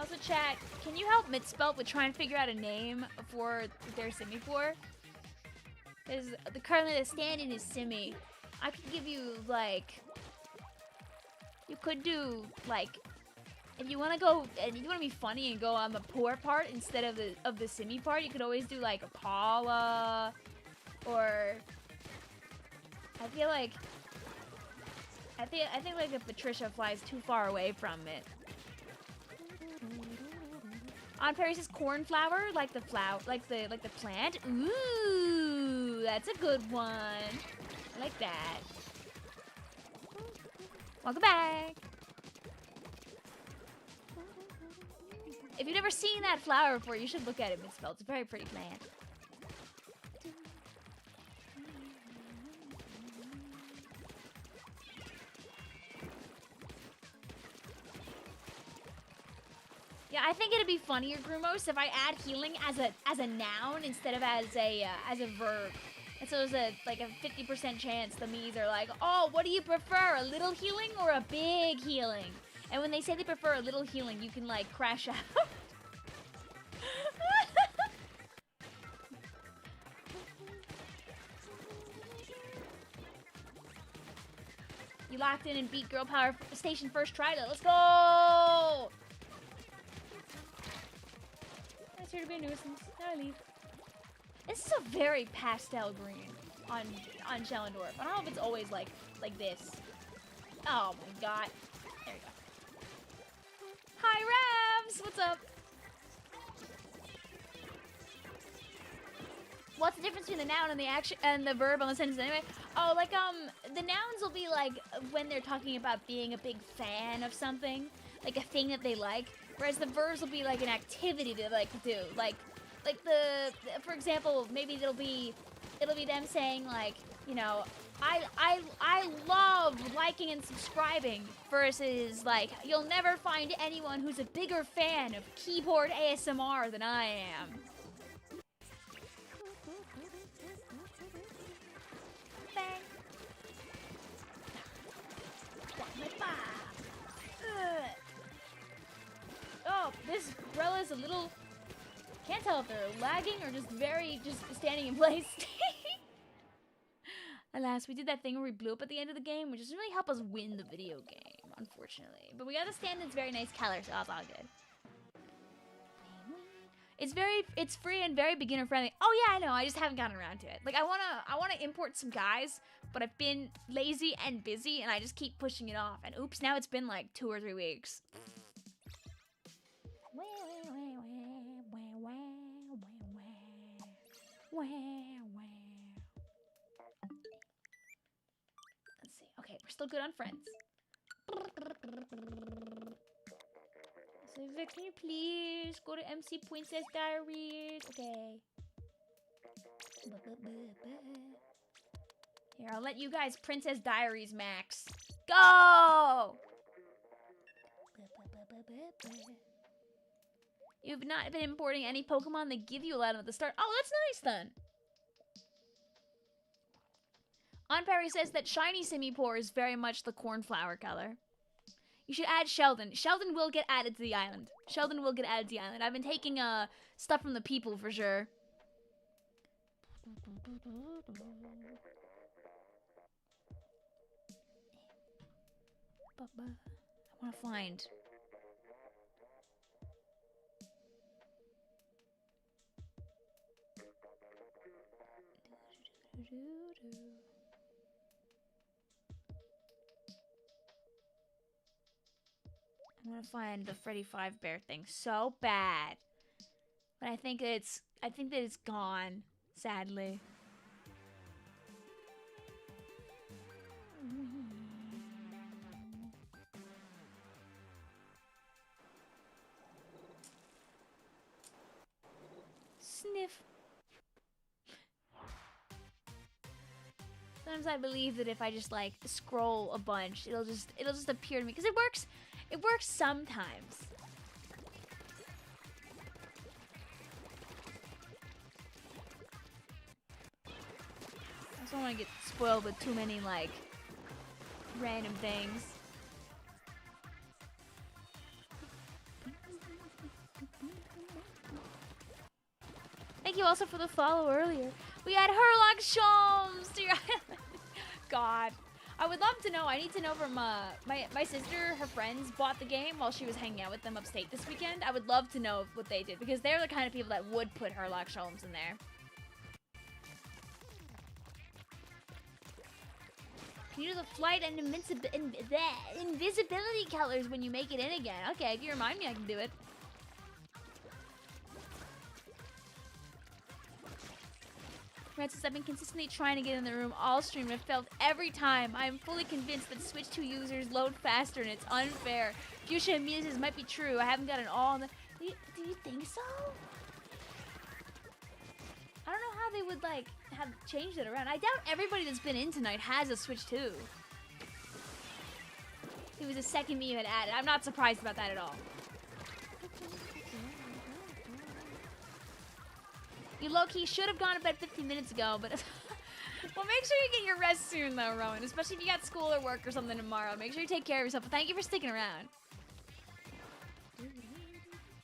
Also, chat, can you help Mitspelt with trying to figure out a name for their Simmy for? Because currently the stand-in is Simmy. I could give you, like... You could do, like... If you want to go, and you want to be funny and go on the poor part instead of the Simmy part, you could always do, like, a Paula, or... I feel like... I think like if Patricia flies too far away from it. On Perry says cornflower, like the plant. Ooh, that's a good one. I like that. Welcome back. If you've never seen that flower before, you should look at it, Misspelled. It's a very pretty plant. Yeah, I think it'd be funnier, Grumos, if I add healing as a noun instead of as a verb. And so there's like a 50% chance the me's are like, oh, what do you prefer, a little healing or a big healing? And when they say they prefer a little healing, you can like crash out. You locked in and beat Girl Power Station first try. Let's go! It's here to be a nuisance. Now I leave. This is a very pastel green on Schellendorf. I don't know if it's always like this. Oh my god. There you go. Hi, Ravs! What's up? What's the difference between the noun and the action and the verb on the sentence anyway? Oh, like the nouns will be like when they're talking about being a big fan of something, like a thing that they like, whereas the verbs will be like an activity they like to do, like the for example, maybe it'll be them saying like, you know, I love liking and subscribing, versus like you'll never find anyone who's a bigger fan of keyboard ASMR than I am. Bang. Oh, this Brella's a little... Can't tell if they're lagging or just standing in place. Alas, we did that thing where we blew up at the end of the game, which doesn't really help us win the video game, unfortunately. But we got a stand that's very nice color, so that's all good. It's free and very beginner friendly. Oh yeah, I know. I just haven't gotten around to it. Like I wanna import some guys, but I've been lazy and busy, and I just keep pushing it off. And oops, now it's been like 2 or 3 weeks. Let's see. Okay, we're still good on friends. So Vic, can you please go to MC Princess Diaries? Okay. Here, I'll let you guys Princess Diaries max. Go! You've not been importing any Pokemon that give you a lot at the start. Oh, that's nice then. On Perry says that shiny Simipour is very much the cornflower color. You should add Sheldon. Sheldon will get added to the island. Sheldon will get added to the island. I've been taking stuff from the people for sure. I want to find... I want to find the Freddy 5 Bear thing so bad, but I think that it's gone, sadly. Sniff. Sometimes I believe that if I just like scroll a bunch, it'll just appear to me, because it works. It works sometimes. just don't want to get spoiled with too many, like, random things. Thank you also for the follow earlier. We had Herlock Sholmes to your island. God. I would love to know. I need to know from my sister, her friends bought the game while she was hanging out with them upstate this weekend. I would love to know what they did because they're the kind of people that would put Herlock Sholmes in there. Can you do the flight and invisibility colors when you make it in again? Okay, if you remind me, I can do it. Francis, I've been consistently trying to get in the room all stream. I've failed every time. I am fully convinced that Switch 2 users load faster and it's unfair. Fuchsia Muses might be true. I haven't got it all in the... Do you think so? I don't know how they would, like, have changed it around. I doubt everybody that's been in tonight has a Switch 2. It was the second me you had added. I'm not surprised about that at all. You low-key should have gone to bed 15 minutes ago, but... Well, make sure you get your rest soon, though, Rowan. Especially if you got school or work or something tomorrow. Make sure you take care of yourself. But thank you for sticking around.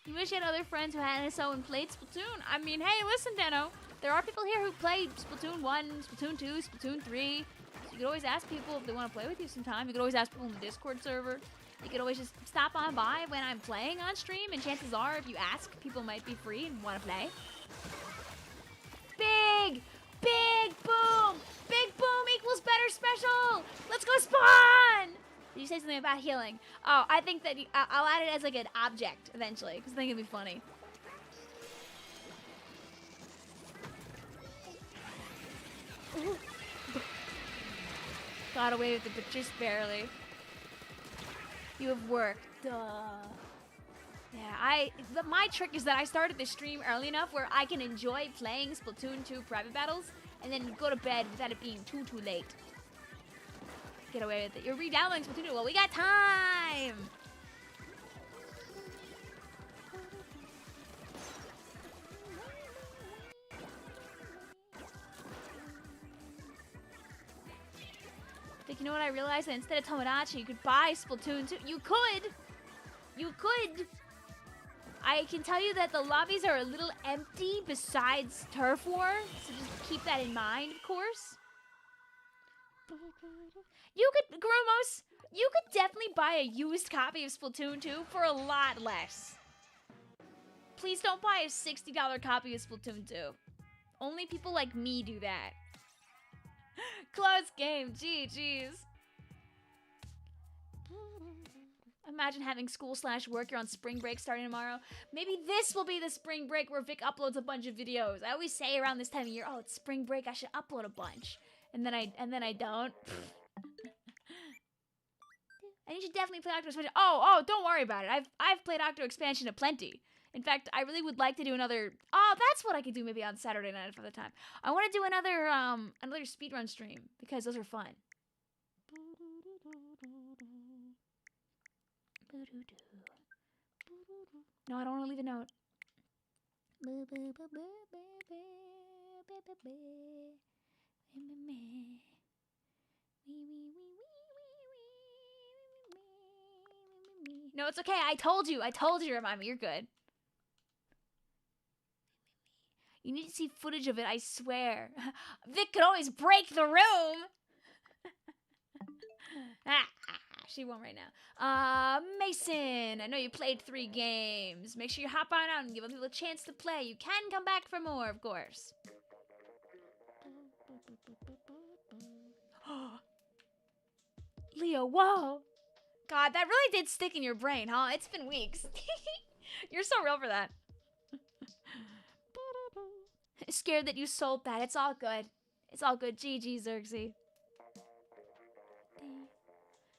You wish you had other friends who had SO and played Splatoon. I mean, hey, listen, Dano. There are people here who played Splatoon 1, Splatoon 2, Splatoon 3. So you could always ask people if they want to play with you sometime. You could always ask people in the Discord server. You could always just stop on by when I'm playing on stream. And chances are, if you ask, people might be free and want to play. Big boom! Big boom equals better special! Let's go spawn! Did you say something about healing? Oh, I think that I'll add it as like an object eventually, because I think it'd be funny. Ooh. Got away with it, but just barely. You have work. Duh. Yeah, my trick is that I started the stream early enough where I can enjoy playing Splatoon 2 private battles and then go to bed without it being too late. Get away with it. You're re-downloading Splatoon 2. Well, we got time! Like, you know what I realized? That instead of Tomodachi, you could buy Splatoon 2. You could! You could! I can tell you that the lobbies are a little empty besides Turf War, so just keep that in mind, of course. You could, Gromos, you could definitely buy a used copy of Splatoon 2 for a lot less. Please don't buy a $60 copy of Splatoon 2. Only people like me do that. Close game, GG's. Imagine having school/work. You're on spring break starting tomorrow. Maybe this will be the spring break where Vic uploads a bunch of videos. I always say around this time of year, oh, it's spring break, I should upload a bunch. And then I don't. And you should definitely play Octo Expansion. Oh, don't worry about it. I've played Octo Expansion aplenty. In fact, I really would like to do another. Oh, that's what I could do maybe on Saturday night if I have the time. I want to do another speedrun stream because those are fun. No, I don't want to leave a note. No, it's okay. I told you to remind me. You're good. You need to see footage of it, I swear. Vic could always break the room. She won't right now. Mason, I know you played 3 games. Make sure you hop on out and give people a chance to play. You can come back for more, of course. Leo, whoa. God, that really did stick in your brain, huh? It's been weeks. You're so real for that. Scared that you sold that. It's all good. It's all good. GG, Xerxes.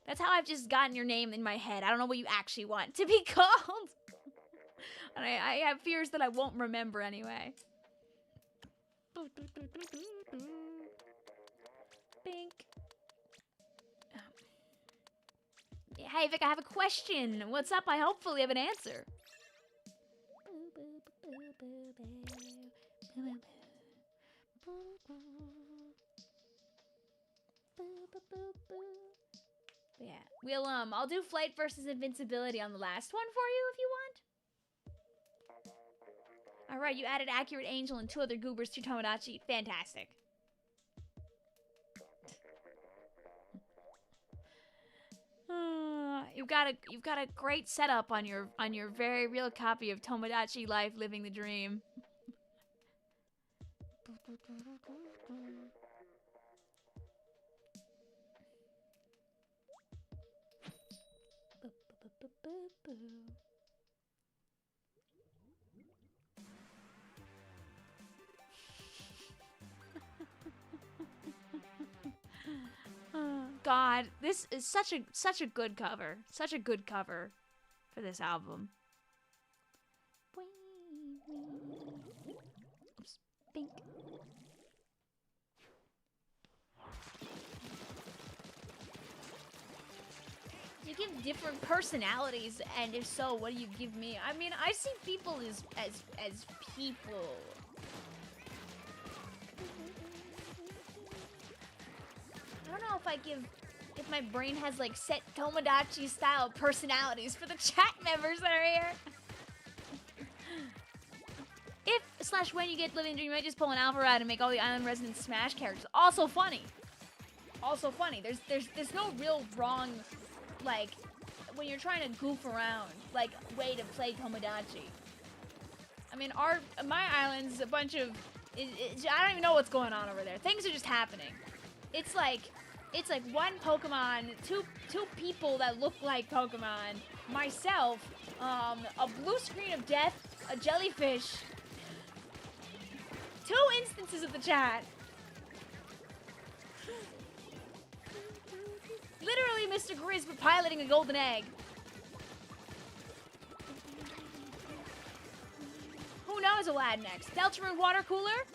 That's how I've just gotten your name in my head. I don't know what you actually want to be called. And I have fears that I won't remember anyway. Bink. Hey, Vic, I have a question. What's up? I hopefully have an answer. But yeah, I'll do flight versus invincibility on the last one for you if you want. All right, you added accurate angel and 2 other goobers to Tomodachi. Fantastic. You've got a great setup on your very real copy of Tomodachi Life Living the Dream. God, this is such a good cover. Such a good cover for this album. Oops. Bink. You give different personalities, and if so, what do you give me? I mean, I see people as people. I don't know if my brain has like set Tomodachi style personalities for the chat members that are here. If/when you get Living Dream, you might just pull an alpha out and make all the island resident Smash characters. Also funny. Also funny. There's no real wrong, like, when you're trying to goof around, like, way to play Tomodachi. I mean, my island's a bunch of, I don't even know what's going on over there. Things are just happening. It's like one Pokemon, two people that look like Pokemon, myself, a blue screen of death, a jellyfish, 2 instances of the chat. Literally Mr. Grizz piloting a golden egg. Who knows what'll add next? Deltarune water cooler?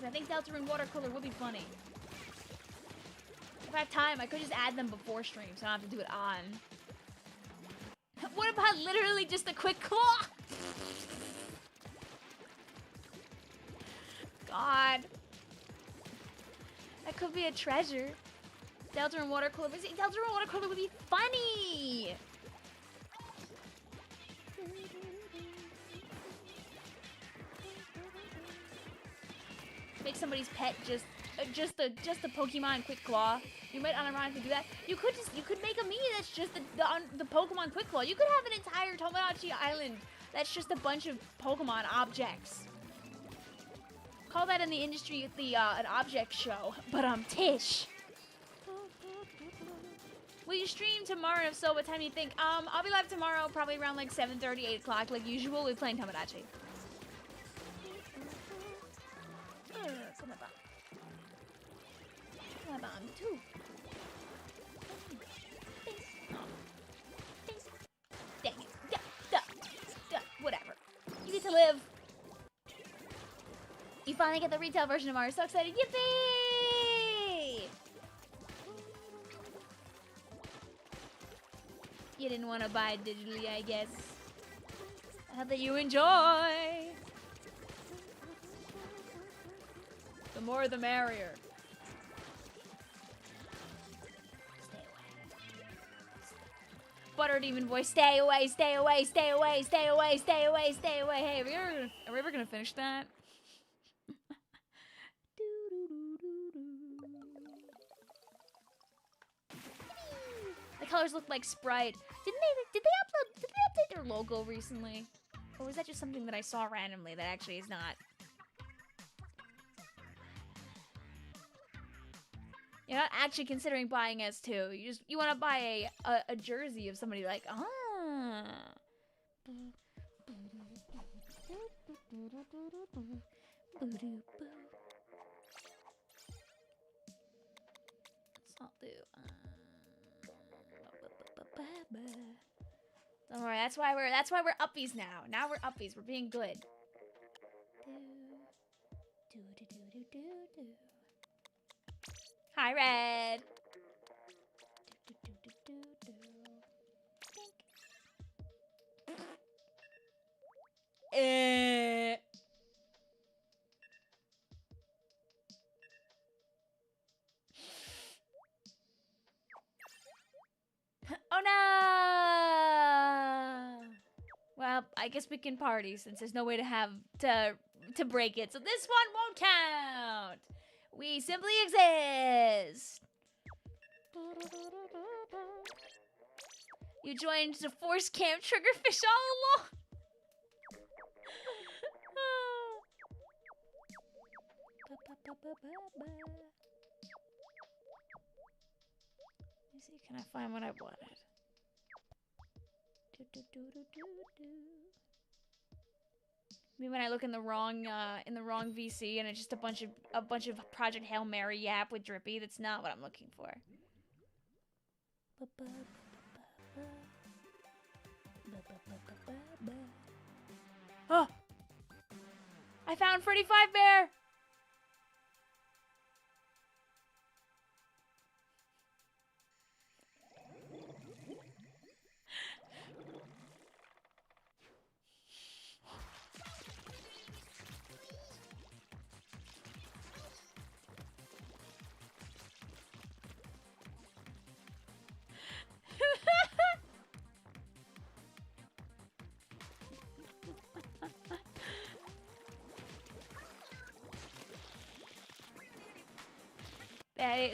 I think Deltarune water cooler will be funny. If I have time, I could just add them before stream, so I don't have to do it on. What about literally just a quick claw? God. That could be a treasure. Deltarune water cooler. Deltarune water cooler would be funny. Make somebody's pet just the Pokemon Quick Claw. You might unironically do that. You could make a Mii that's just the Pokemon Quick Claw. You could have an entire Tomodachi Island that's just a bunch of Pokemon objects. Call that in the industry an object show. But Tish. Will you stream tomorrow? If so, what time do you think? I'll be live tomorrow, probably around like 7:30, 8 o'clock, like usual. We're playing Tomodachi. Dang it. Whatever. You get to live. You finally get the retail version of Mario. So excited. Yippee! You didn't want to buy it digitally, I guess. I hope that you enjoy. The more the merrier. Butter Demon Boy, stay away, stay away, stay away, stay away, stay away, stay away. Hey, are we ever gonna finish that? The colors look like Sprite. Did they update their logo recently? Or was that just something that I saw randomly that actually is not? You're not actually considering buying S2. You want to buy a jersey of somebody like, ah. Let's not do. Don't worry. That's why we're uppies now. Now we're uppies. We're being good. Hi, Red. I guess we can party since there's no way to have to break it. So this one won't count. We simply exist. You joined the force camp triggerfish all along. Let me see, can I find what I wanted? Maybe when I look in the wrong VC and it's just a bunch of Project Hail Mary yap with Drippy, that's not what I'm looking for. Oh! I found Freddy Five Bear!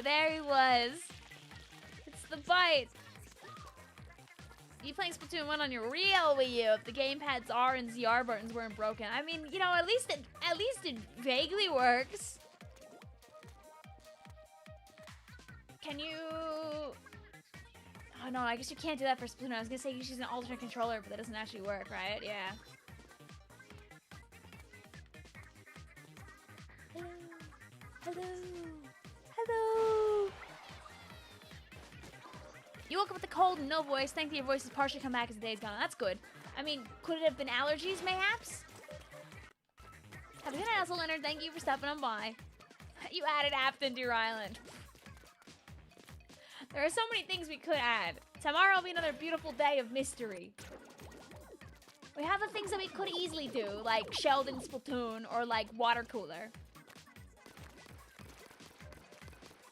There he was. It's the bite. You playing Splatoon 1 on your real Wii U if the gamepad's R and ZR buttons weren't broken. I mean, you know, at least it vaguely works. Can you... Oh no, I guess you can't do that for Splatoon. I was gonna say you use an alternate controller, but that doesn't actually work, right? Yeah. Hello. Hello. Hello. You woke up with a cold and no voice. Thankfully, your voice has partially come back as the day's gone. That's good. I mean, could it have been allergies, mayhaps? Have a good night, also, Leonard. Thank you for stepping on by. You added Afton to your island. There are so many things we could add. Tomorrow will be another beautiful day of mystery. We have the things that we could easily do, like Sheldon Splatoon or like water cooler.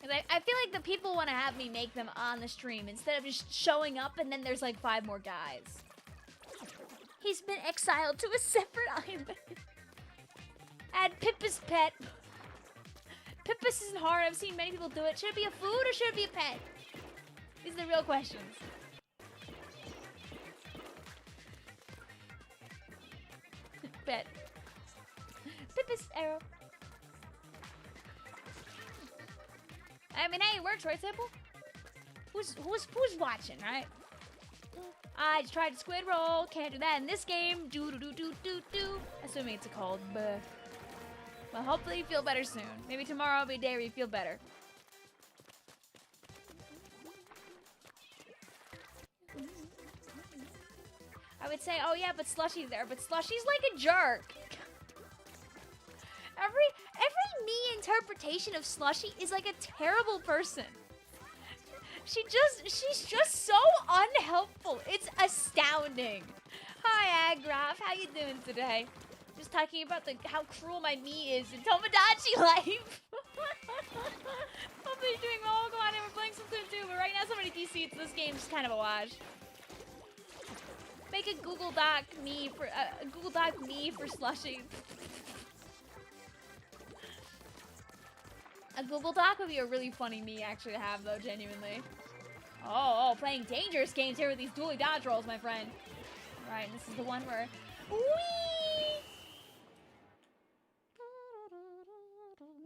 I feel like the people want to have me make them on the stream instead of just showing up and then there's like 5 more guys. He's been exiled to a separate island. Add Pippa's pet. Pippa's isn't hard. I've seen many people do it. Should it be a food or should it be a pet? These are the real questions. Pet. Pippa's arrow. I mean, hey, it works, right, Simple? Who's watching, right? I just tried to squid roll. Can't do that in this game. Do. Assuming it's a cold, but... Well, hopefully you feel better soon. Maybe tomorrow will be a day where you feel better. I would say, oh yeah, but Slushy's there. But Slushy's like a jerk. Every me interpretation of Slushy is like a terrible person. She's just so unhelpful. It's astounding. Hi, Agraf. How you doing today? Just talking about how cruel my me is in Tomodachi life. Hopefully you're doing well. Come on in, we're playing Splatoon 2, but right now so many DCs, this game's kind of a wash. Make a Google Doc me for Slushy. A Google Doc would be a really funny me actually to have though, genuinely. Oh, playing dangerous games here with these dually dodge rolls, my friend. Right, this is the one where... Whee!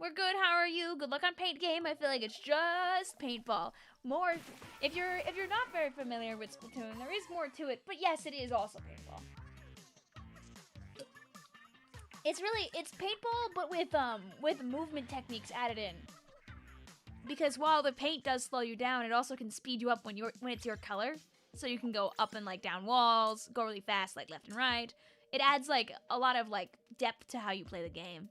We're good, how are you? Good luck on paint game. I feel like it's just paintball. More, if you're not very familiar with Splatoon, there is more to it, but yes, it is also paintball. It's paintball, but with movement techniques added in. Because while the paint does slow you down, it also can speed you up when it's your color. So you can go up and like down walls, go really fast like left and right. It adds like a lot of like depth to how you play the game.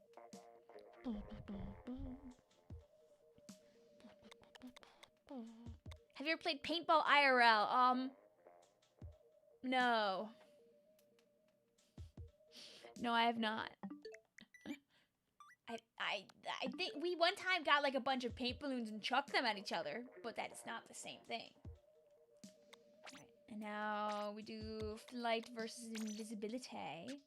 Have you ever played paintball IRL? No. No, I have not. I think we one time got like a bunch of paint balloons and chucked them at each other, but that is not the same thing. And now we do flight versus invisibility.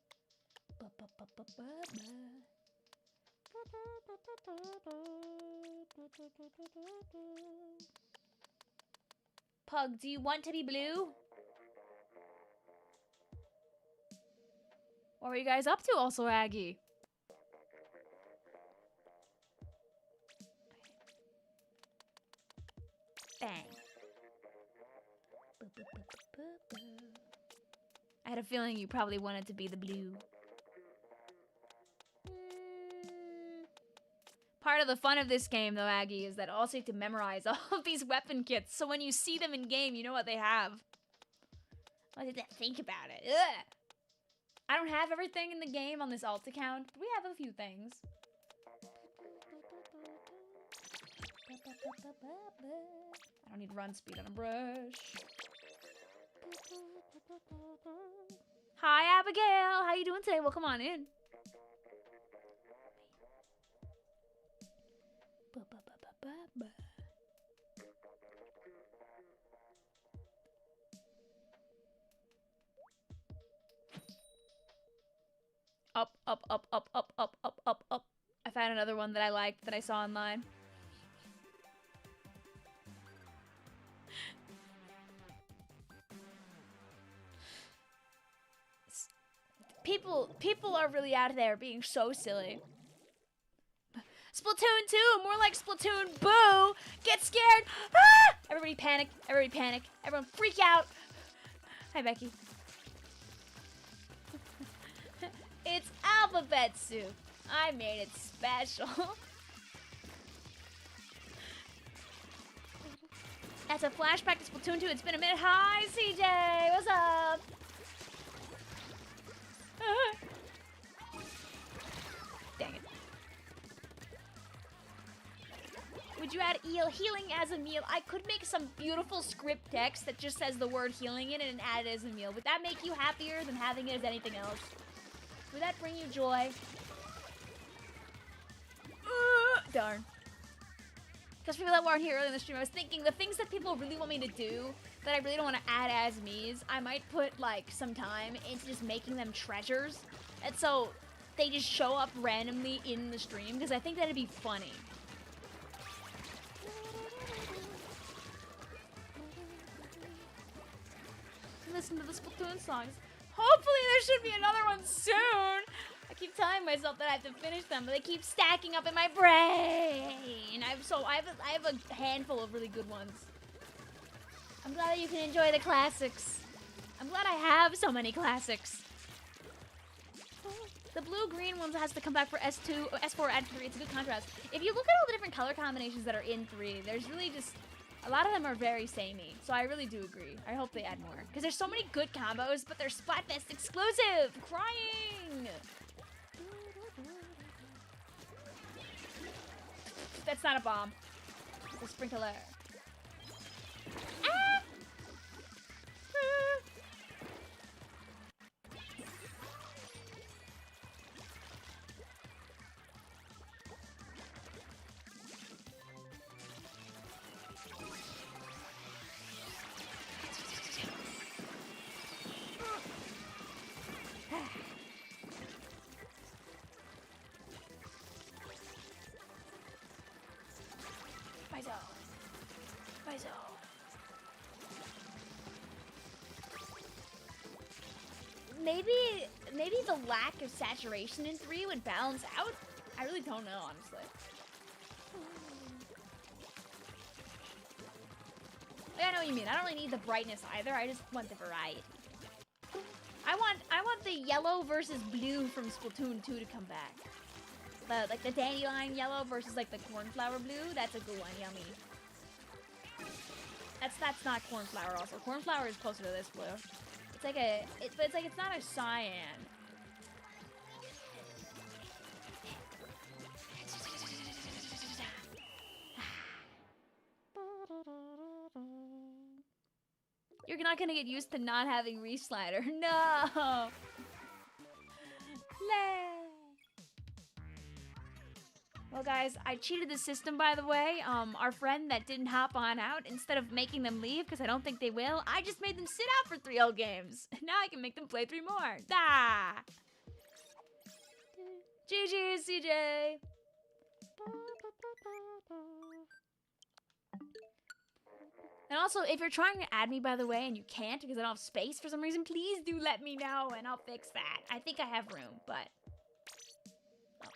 Pug, do you want to be blue? What were you guys up to also, Aggie? Bang. I had a feeling you probably wanted to be the blue. Part of the fun of this game, though, Aggie, is that also you have to memorize all of these weapon kits, so when you see them in game, you know what they have. I didn't think about it. Ugh. I don't have everything in the game on this alt account, but we have a few things. I don't need run speed on a brush. Hi, Abigail. How you doing today? Well, come on in. Up, up, up, up, up, up, up, up, up. I found another one that I liked that I saw online. People are really out there being so silly. Splatoon 2, more like Splatoon, boo! Get scared! Ah! Everybody panic, everyone freak out! Hi, Becky. It's alphabet soup. I made it special. That's a flashback to Splatoon 2. It's been a minute. Hi, CJ. What's up? Dang it. Would you add eel healing as a meal? I could make some beautiful script text that just says the word healing in it and add it as a meal. Would that make you happier than having it as anything else? Would that bring you joy? Darn. Because people that weren't here earlier in the stream, I was thinking the things that people really want me to do that I really don't want to add as me's, I might put like some time into just making them treasures. And so they just show up randomly in the stream because I think that'd be funny. Listen to the Splatoon songs. Hopefully there should be another one soon. I keep telling myself that I have to finish them, but they keep stacking up in my brain. I have a handful of really good ones. I'm glad that you can enjoy the classics. I'm glad I have so many classics. The blue-green ones has to come back for S2, S4, and 3. It's a good contrast. If you look at all the different color combinations that are in 3, there's really just... a lot of them are very samey, so I really do agree. I hope they add more. Because there's so many good combos, but they're Splatfest exclusive! Crying! That's not a bomb. It's a sprinkler. Ah! Maybe the lack of saturation in 3 would balance out. I really don't know, honestly. I know what you mean. I don't really need the brightness either. I just want the variety. I want the yellow versus blue from Splatoon 2 to come back. Like the dandelion yellow versus like the cornflower blue. That's a good one. Yummy. That's not cornflower. Also, cornflower is closer to this blue. It's like it's not a cyan. You're not gonna get used to not having reslider. No. Well, guys, I cheated the system, by the way. Our friend that didn't hop on out, instead of making them leave, because I don't think they will, I just made them sit out for 3 whole games. Now I can make them play 3 more. Da! GG's, CJ! And also, if you're trying to add me, by the way, and you can't because I don't have space for some reason, please do let me know, and I'll fix that. I think I have room, but... Oh.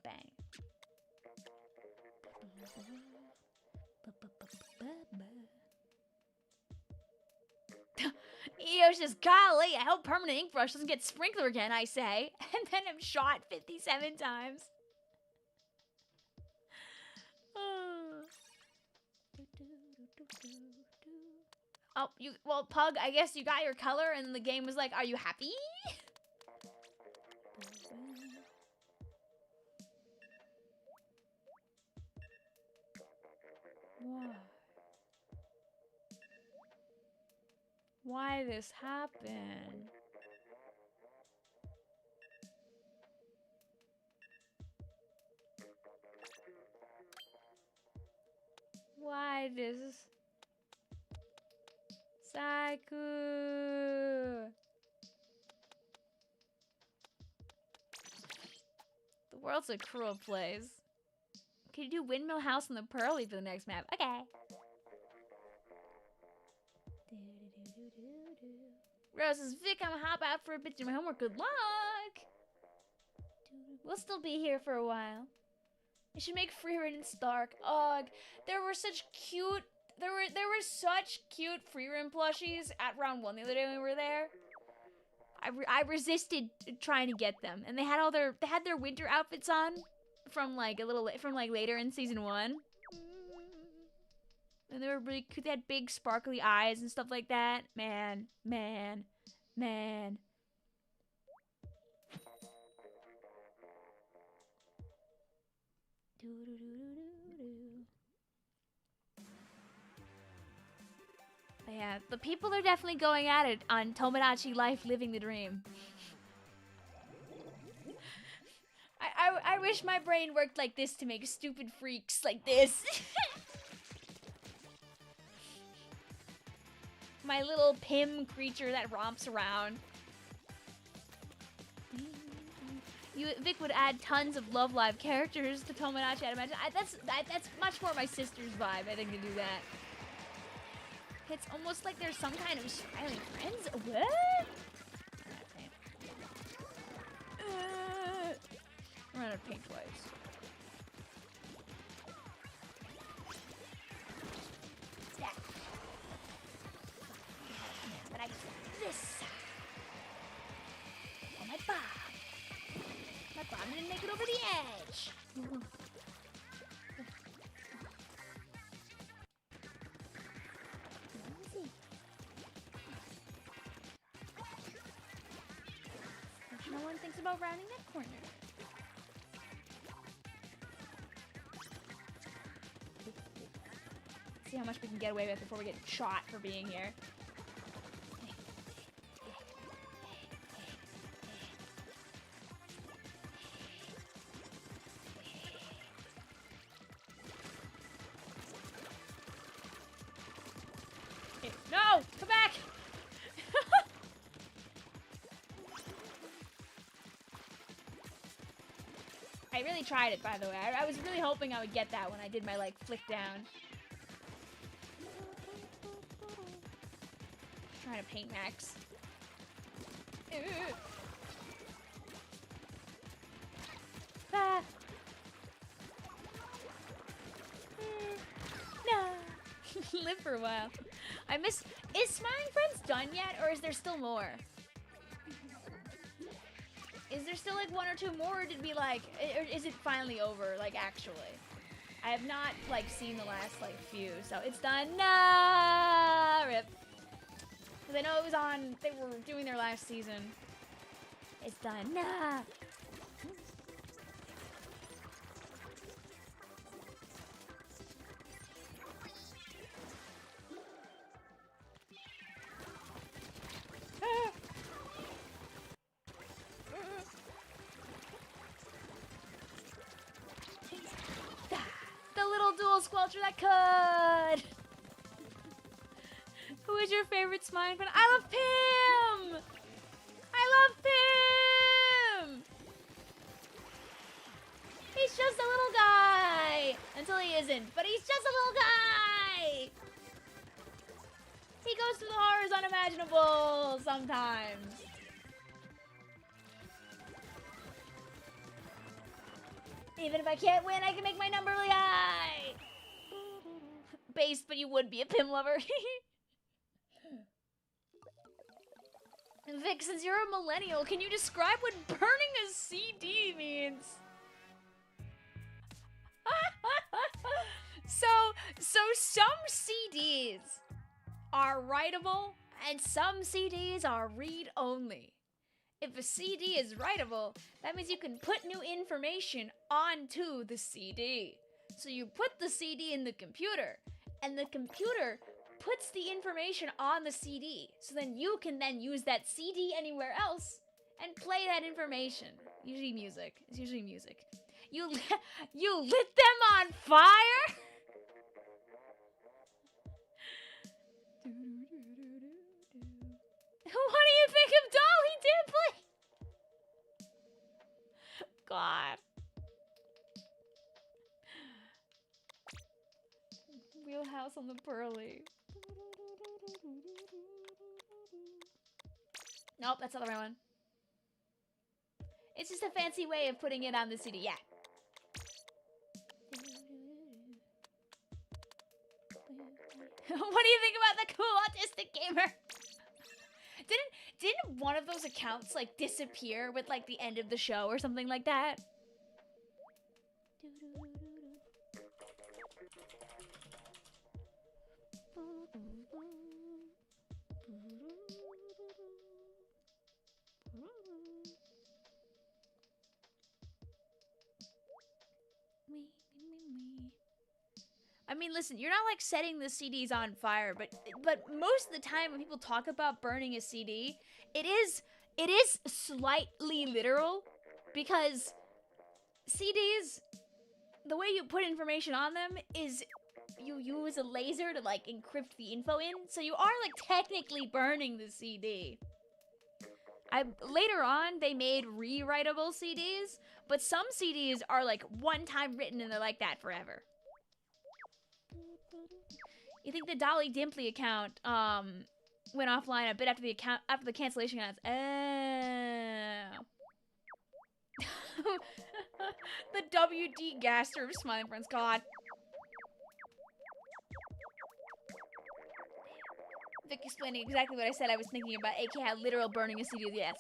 Bang. Eo's just, golly, I hope permanent ink brush doesn't get sprinkler again, I say. And then I'm shot 57 times. Oh, well, Pug, I guess you got your color and the game was like, are you happy? Why this happened? Why this? Saiku. The world's a cruel place. Can you do Windmill House on the Pearly for the next map? Okay. Rose says, Vic, I'm gonna hop out for a bit to do my homework. Good luck. We'll still be here for a while. I should make free roam in Stark. Ugh, there were such cute free roam plushies at round 1 the other day when we were there. I resisted trying to get them, and they had their winter outfits on from like later in season 1. And they were really cute. They had big sparkly eyes and stuff like that. Man. But yeah, the people are definitely going at it on Tomodachi Life, living the dream. I wish my brain worked like this to make stupid freaks like this. My little Pim creature that romps around. Vic would add tons of Love Live characters to Tomodachi, I'd imagine. That's much more my sister's vibe, I think, to do that. It's almost like there's some kind of smiling friends. What? I'm out of paint twice. Yeah. But I got this. Oh, my bomb. My bomb didn't make it over the edge. No one thinks about rounding that corner. See how much we can get away with before we get shot for being here. No! Come back! I really tried it, by the way. I was really hoping I would get that when I did my, like, flick down. Trying to paint Max. Ah. No. Live for a while. I miss... Is Smiling Friends done yet, or is there still more? Is there still like 1 or 2 more, or did we like... Or is it finally over, like, actually? I have not, like, seen the last, like, few, so it's done. Nah, rip. Because I know it was on... They were doing their last season. It's done. Nah. little squelcher that could. Who is your favorite Smiley friend? I love Pim! I love Pim! He's just a little guy! Until he isn't, but he's just a little guy! He goes through the horrors unimaginable sometimes. Even if I can't win, I can make my number really high! Based, but you would be a Pim lover. Vic, since you're a millennial, can you describe what burning a CD means? So some CDs are writable and some CDs are read-only. If a CD is writable, that means you can put new information onto the CD. So you put the CD in the computer, and the computer puts the information on the CD. So then you can then use that CD anywhere else and play that information. Usually music. It's usually music. You lit them on fire? What do you think of Dolly Dimpley? God. Wheelhouse on the Pearly. Nope, that's not the right one. It's just a fancy way of putting it on the CD. Yeah. What do you think about the cool autistic gamer? Didn't one of those accounts like disappear with like the end of the show or something like that? I mean, listen, you're not like setting the CDs on fire, but most of the time when people talk about burning a CD, it is slightly literal, because CDs, the way you put information on them is you use a laser to like encrypt the info in, so you are like technically burning the CD. Later on, they made rewritable CDs, but some CDs are like one time written and they're like that forever. You think the Dolly Dimpley account went offline a bit after the cancellation announced? Oh. The WD Gaster of Smiling Friends. God. Vic explaining exactly what I said I was thinking about, aka literal burning a CD. Yes.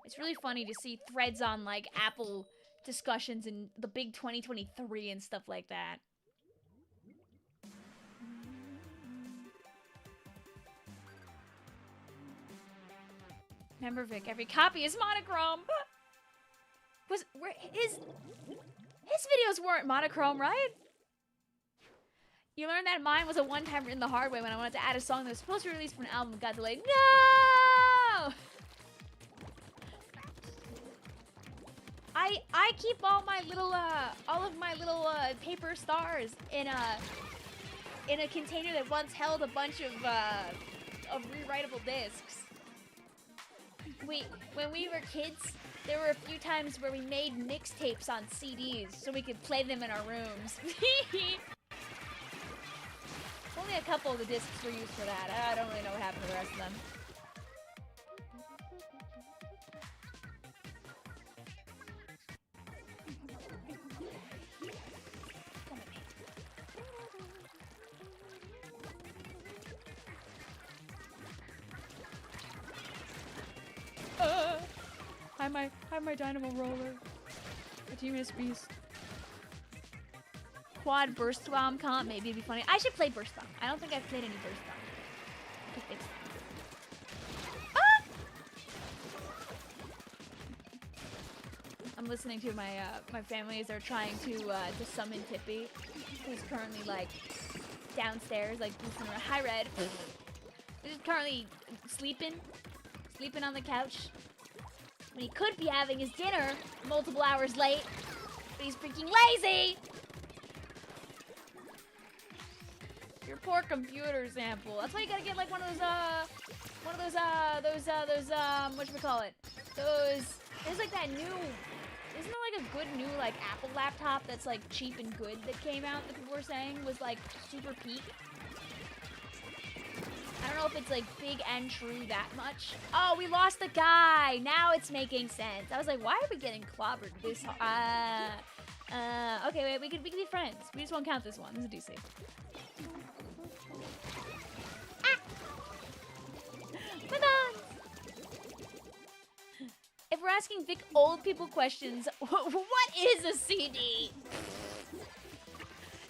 It's really funny to see threads on like Apple discussions in the big 2023 and stuff like that. Remember, Vic, every copy is monochrome. His videos weren't monochrome, right? You learned that mine was a one-time written the hard way when I wanted to add a song that was supposed to be released from an album and got delayed. No! I keep all of my little paper stars in a container that once held a bunch of rewritable discs. When we were kids, there were a few times where we made mixtapes on CDs so we could play them in our rooms. Only a couple of the discs were used for that. I don't really know what happened to the rest of them. Hi, my dynamo roller. A Genius Beast. Quad Burst Bomb comp, maybe it'd be funny. I should play Burst Bomb. I don't think I've played any Burst Bomb. Ah! I'm listening to my my family as they're trying to summon Tippy, who's currently like downstairs, like listening around. Hi, Red. He's currently sleeping on the couch. When he could be having his dinner multiple hours late, but he's freaking lazy. Your poor computer sample. That's why you gotta get like one of those whatchamacallit? There's like that new, isn't there like a good new like Apple laptop that's like cheap and good that came out that people were saying was like super peak? I don't know if it's like big and true that much. Oh, we lost the guy. Now it's making sense. I was like, why are we getting clobbered this hard? Okay, wait, we could be friends. We just won't count this one. This is a DC. My guns! If we're asking Vic old people questions, what is a CD?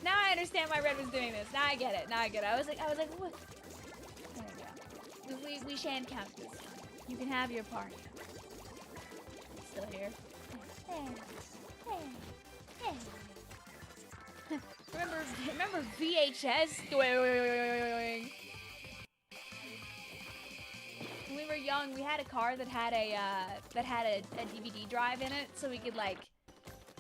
Now I understand why Red was doing this. Now I get it. I was like, what? There we go. We shan't count this one. You can have your party. Still here. Remember VHS? When we were young, we had a car that had a DVD drive in it, so we could like.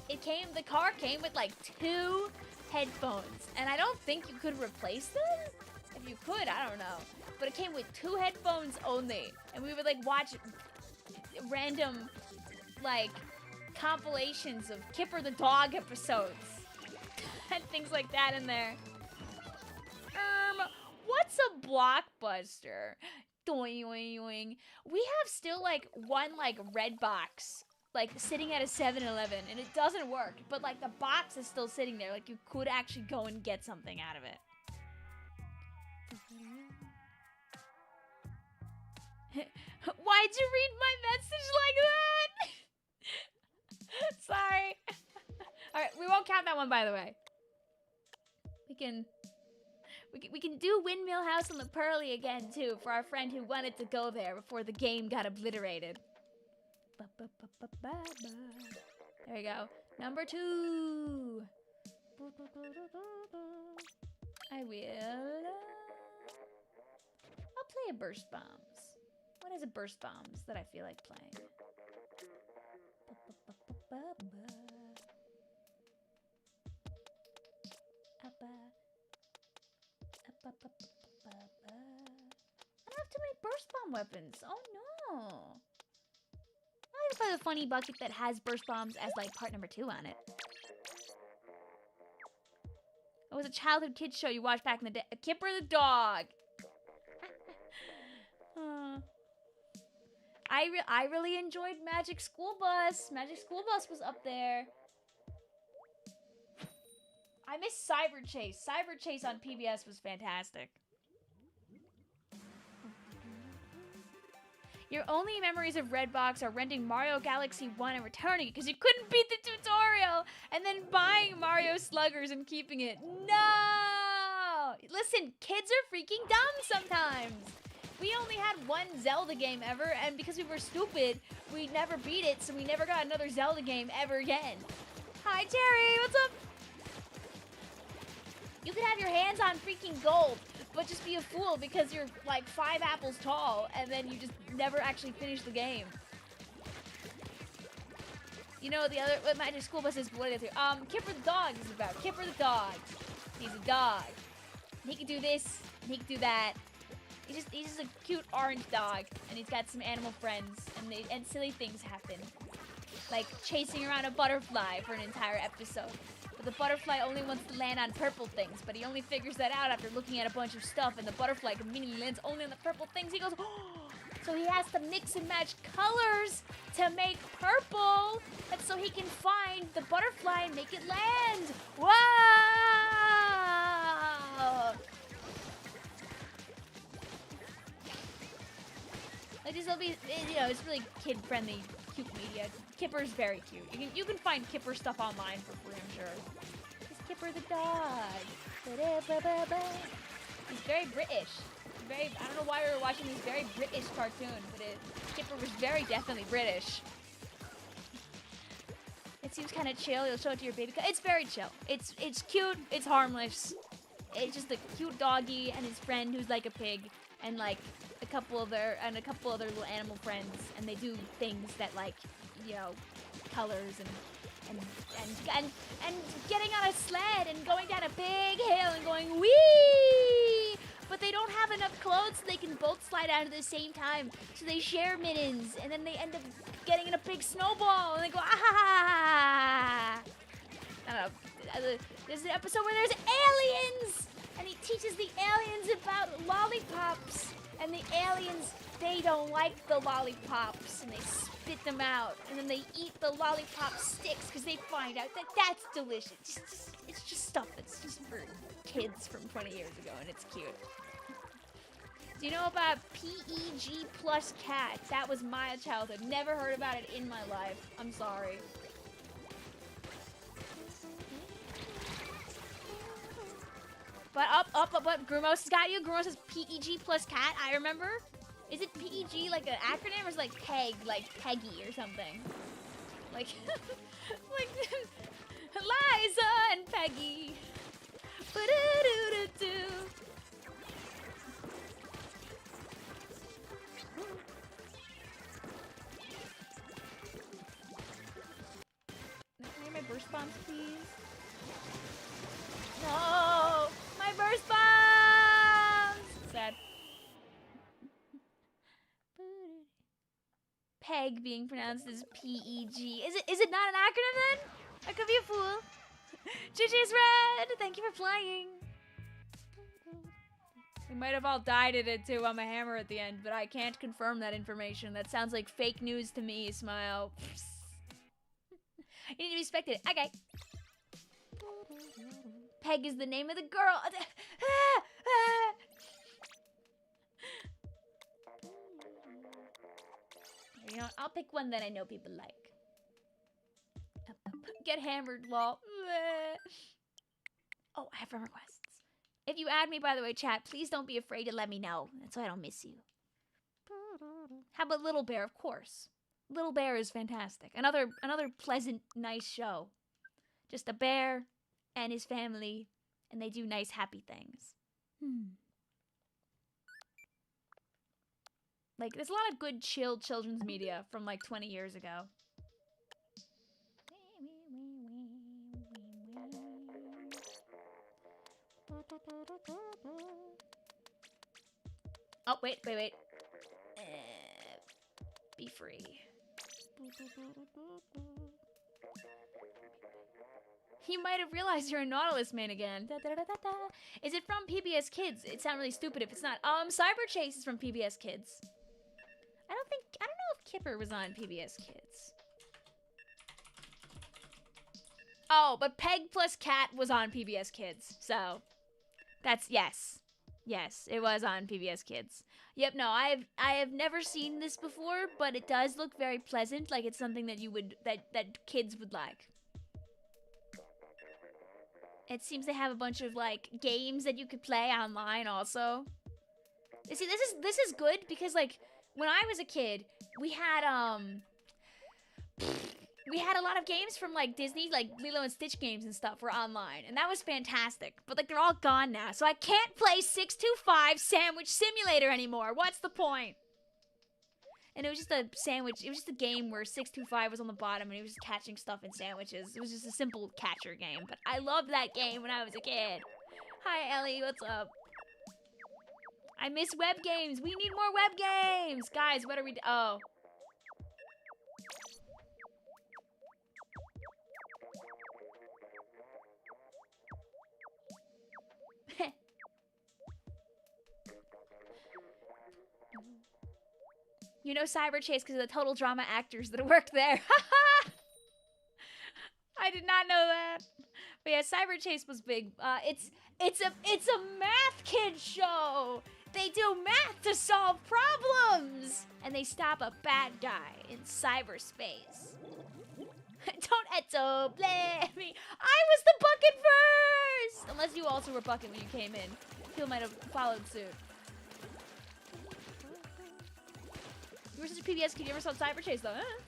The car came with like 2 headphones, and I don't think you could replace them. If you could, I don't know. But it came with 2 headphones only, and we would like watch random like compilations of Kipper the Dog episodes and things like that in there. What's a blockbuster? Doing. We have still like one like red box like sitting at a 7-Eleven, and it doesn't work, but like the box is still sitting there. Like you could actually go and get something out of it. Why'd you read my message like that? Sorry. Alright, we won't count that one, by the way. We can do Windmill House on the Pearly again, too, for our friend who wanted to go there before the game got obliterated. There we go. Number 2. I will... I'll play a Burst Bombs. What is a Burst Bombs that I feel like playing? I don't have too many Burst Bomb weapons. Oh no. I can play the funny bucket that has Burst Bombs as like part number 2 on it. It was a childhood kids show you watched back in the day. Kipper the Dog. I really enjoyed Magic School Bus. Magic School Bus was up there. I miss Cyber Chase. Cyber Chase on PBS was fantastic. Your only memories of Redbox are renting Mario Galaxy 1 and returning it because you couldn't beat the tutorial, and then buying Mario Sluggers and keeping it. No! Listen, kids are freaking dumb sometimes. We only had one Zelda game ever, and because we were stupid, we never beat it, so we never got another Zelda game ever again. Hi, Terry. What's up? You could have your hands on freaking gold, but just be a fool because you're like 5 apples tall, and then you just never actually finish the game. You know what Magic School Bus is? What is it? Kipper the Dog is about. Kipper the Dog. He's a dog. And he can do this, and he can do that. He's just a cute orange dog, and he's got some animal friends, and silly things happen, like chasing around a butterfly for an entire episode. But the butterfly only wants to land on purple things, but he only figures that out after looking at a bunch of stuff, and the butterfly conveniently lands only on the purple things. He goes, oh! So he has to mix and match colors to make purple, and so he can find the butterfly and make it land. Wow! Like this will be, it's really kid-friendly, cute media. Kipper's very cute. You can find Kipper stuff online for free, I'm sure. It's Kipper the Dog. He's very British. I don't know why we were watching these very British cartoons, but Kipper was very definitely British. It seems kind of chill. You'll show it to your baby. It's very chill. It's cute. It's harmless. It's just a cute doggy and his friend who's like a pig. and like a couple other little animal friends, and they do things that like, you know, colors and getting on a sled and going down a big hill and going wee. But they don't have enough clothes so they can both slide out at the same time. So they share mittens, and then they end up getting in a big snowball, and they go ah. I don't know. There's an episode where there's aliens, and he teaches the aliens about lollipops, and the aliens, they don't like the lollipops, and they spit them out, and then they eat the lollipop sticks because they find out that that's delicious. It's just stuff that's just for kids from 20 years ago, and it's cute. Do you know about PEG plus cat? That was my childhood. Never heard about it in my life. I'm sorry. But up, Grumos has got you. Grumos says PEG plus cat. I remember. Is it PEG like an acronym, or is it like PEG, like Peggy or something? Like, like Liza and Peggy. Ba-da-doo-doo-doo. Can I hear my burst bombs, please? No! My burst bombs! Sad. Peg being pronounced as P-E-G. Is it not an acronym then? I could be a fool. GG's Red! Thank you for playing. We might have all died at it too on my hammer at the end, but I can't confirm that information. That sounds like fake news to me, Smile. You need to be spectated. Okay. Peg is the name of the girl. You know, I'll pick one that I know people like. Get hammered, lol. Oh, I have friend requests. If you add me, by the way, chat, please don't be afraid to let me know. That's why I don't miss you. How about Little Bear? Of course. Little Bear is fantastic. Another pleasant, nice show. Just a bear and his family, and they do nice, happy things. Like, there's a lot of good, chill children's media from, like, 20 years ago. Oh, wait. Be free. You might have realized you're a Nautilus man again. Is it from PBS Kids? It sounds really stupid if it's not. Cyber Chase is from PBS Kids. I don't know if Kipper was on PBS Kids. Oh, but Peg plus Cat was on PBS Kids. So, that's, yes. Yes, it was on PBS Kids. Yep, no, I have never seen this before, but it does look very pleasant. Like it's something that that kids would like. It seems they have a bunch of like games that you could play online also. You see, this is good because like when I was a kid, we had a lot of games from like Disney, like Lilo and Stitch games and stuff were online, and that was fantastic. But like they're all gone now, so I can't play 625 Sandwich Simulator anymore. What's the point? And it was just a sandwich. It was just a game where 625 was on the bottom and he was just catching stuff in sandwiches. It was just a simple catcher game, but I loved that game when I was a kid. Hi Ellie, what's up? I miss web games. We need more web games, guys. What are we? Oh. You know Cyber Chase because of the Total Drama actors that worked there. I did not know that. But yeah, Cyber Chase was big. It's a math kid show. They do math to solve problems, and they stop a bad guy in cyberspace. Don't Eto blame me. I was the bucket first. Unless you also were bucket when you came in. Phil might have followed suit. You were such a PBS kid, you never saw Cyber Chase though, huh?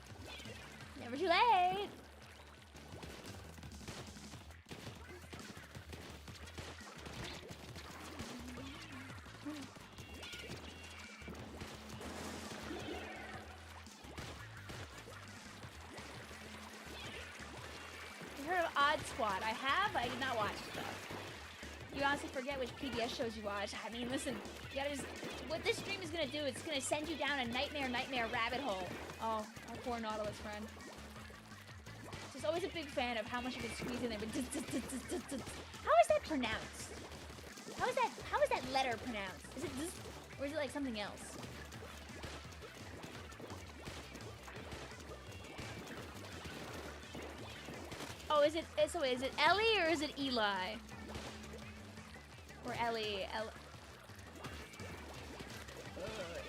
Never too late. Death Squad. I have, but I did not watch it though. You honestly forget which PBS shows you watch. I mean, listen, you gotta just, what this stream is gonna do, it's gonna send you down a nightmare rabbit hole. Oh, our poor Nautilus friend. Just always a big fan of how much you can squeeze in there, but how is that pronounced? How is that letter pronounced? Is it this, or is it like something else? Oh, is it Ellie or is it Eli? Or Ellie?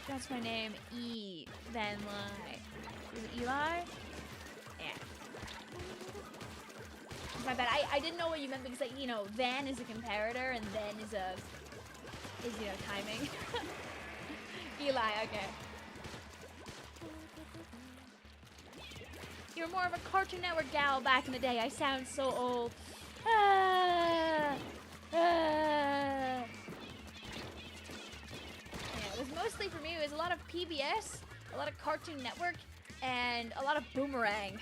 That's my name. E. Then Lie. Is it Eli? Yeah. My bad. I didn't know what you meant because, like, you know, Van is a comparator and then is you know, timing. Eli, okay. You were more of a Cartoon Network gal back in the day. I sound so old. Yeah, it was mostly for me. It was a lot of PBS, a lot of Cartoon Network, and a lot of Boomerang.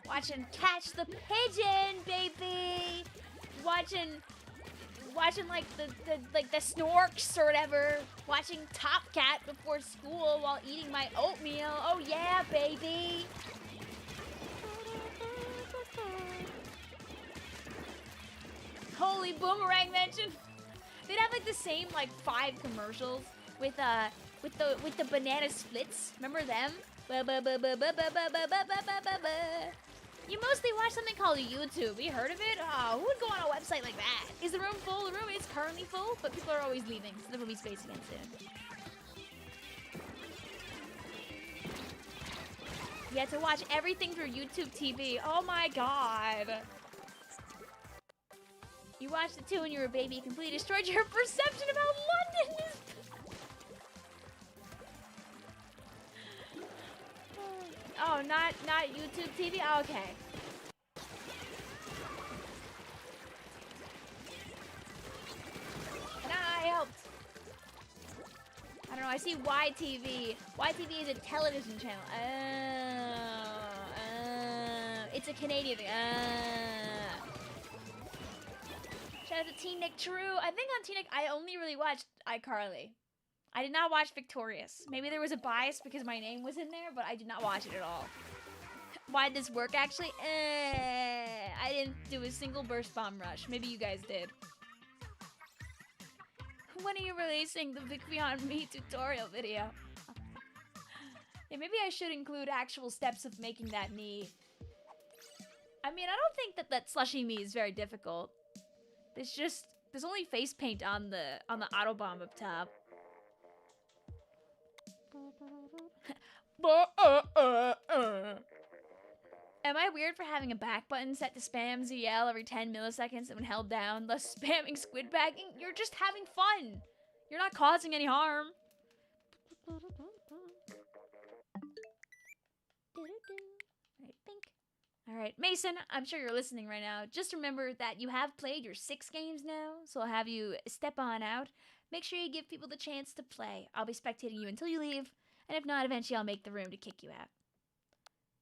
Watching Catch the Pigeon, baby. Watching like the Snorks or whatever. Watching Top Cat before school while eating my oatmeal. Oh yeah, baby. Holy Boomerang mention. They'd have like the same like 5 commercials with the banana splits. Remember them? You mostly watch something called YouTube. You heard of it? Oh, who would go on a website like that? Is the room full? The room is currently full, but people are always leaving, so there will be space again soon. You had to watch everything through YouTube TV. Oh my god. You watched it too when you were a baby. It completely destroyed your perception about London. Oh, not YouTube TV? Oh, okay. And I helped. I don't know, I see YTV. YTV is a television channel. It's a Canadian thing. Shout out to Teen Nick True. I think on Teen Nick, I only really watched iCarly. I did not watch Victorious. Maybe there was a bias because my name was in there, but I did not watch it at all. Why did this work, actually? I didn't do a single burst bomb rush. Maybe you guys did. When are you releasing the Vicvillon Me tutorial video? Yeah, maybe I should include actual steps of making that knee. I mean, I don't think that slushy me is very difficult. There's only face paint on the autobomb up top. Am I weird for having a back button set to spam ZL every 10 milliseconds and when held down, thus spamming squid bagging? You're just having fun. You're not causing any harm. Alright, Mason, I'm sure you're listening right now. Just remember that you have played your 6 games now, so I'll have you step on out. Make sure you give people the chance to play. I'll be spectating you until you leave, and if not, eventually I'll make the room to kick you out.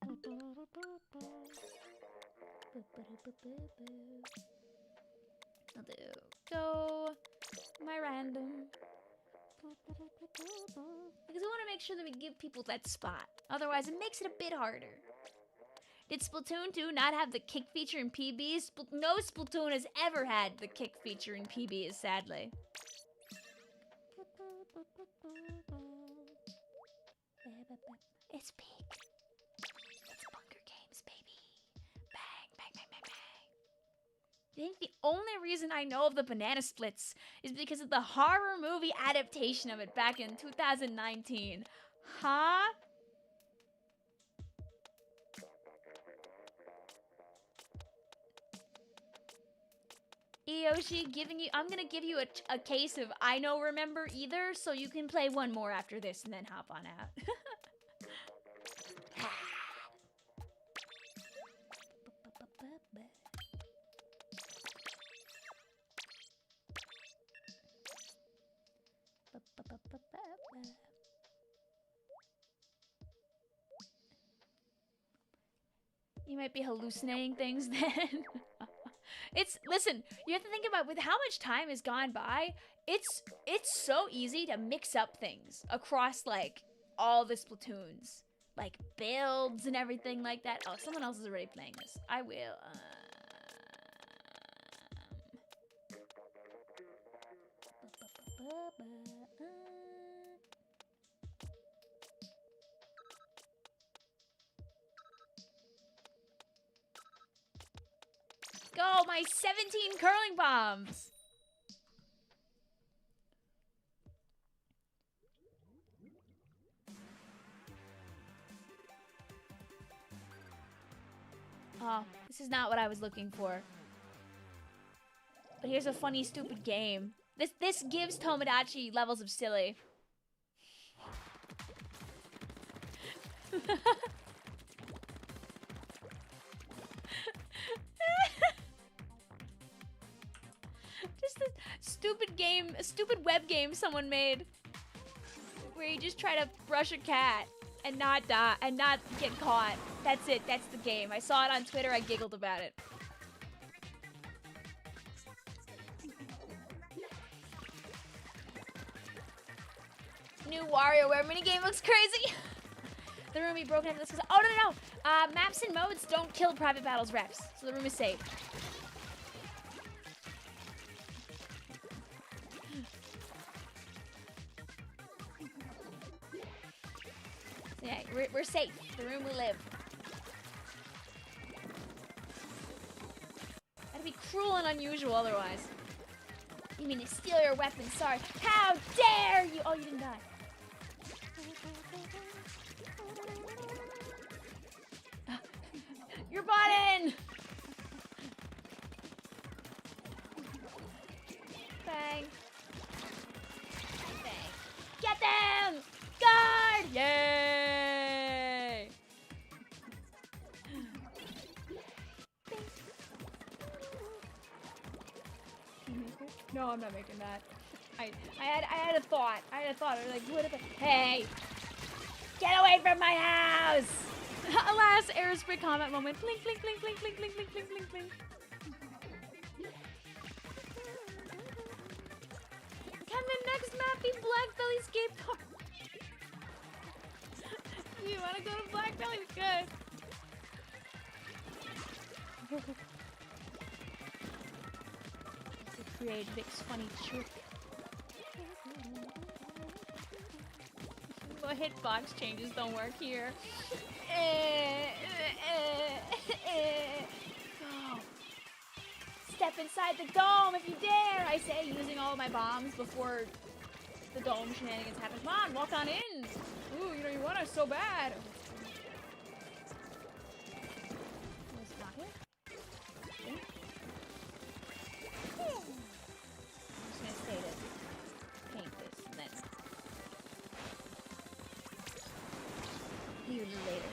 I'll do go my random. Because I want to make sure that we give people that spot. Otherwise, it makes it a bit harder. Did Splatoon 2 not have the kick feature in PBs? No Splatoon has ever had the kick feature in PBs, sadly. It's big. It's Bunker Games, baby. Bang, bang, bang, bang, bang. I think the only reason I know of the banana splits is because of the horror movie adaptation of it back in 2019. Huh? Yoshi, I'm gonna give you a case of I Know Remember Either, so you can play one more after this and then hop on out. You might be hallucinating things then. Listen, you have to think about with how much time has gone by, it's so easy to mix up things across like all the Splatoons. Like builds and everything like that. Oh, someone else is already playing this. I will. Go, my 17 curling bombs. Oh, this is not what I was looking for. But here's a funny, stupid game. This gives Tomodachi levels of silly. Just a stupid game, a stupid web game someone made. Where you just try to brush a cat and not die and not get caught. That's it, that's the game. I saw it on Twitter, I giggled about it. New WarioWare minigame looks crazy. The room be broken after this. Oh, no. Maps and modes don't kill private battles reps, so the room is safe. So yeah, we're safe. The room will live. That'd be cruel and unusual otherwise. You mean to steal your weapon? Sorry. How dare you? Oh, you didn't die. You're button! Bang. Bang. Get them! Guard! Yay! No, I'm not making that. I had a thought. I was like, what if hey! Get away from my house! Alas, aerospace combat moment. Blink, blink, blink, blink, blink, blink, blink, blink, blink, blink. Can the next map be Black Belly Skate Park? You wanna go to Black Belly? Good. To create Vic's funny trick. The hitbox changes don't work here. Go. Step inside the dome if you dare, I say, using all of my bombs before the dome shenanigans happen. Come on, walk on in. Ooh, you know you want us so bad. Let's block it. Okay. I'm just gonna stay to paint this and then hear you later.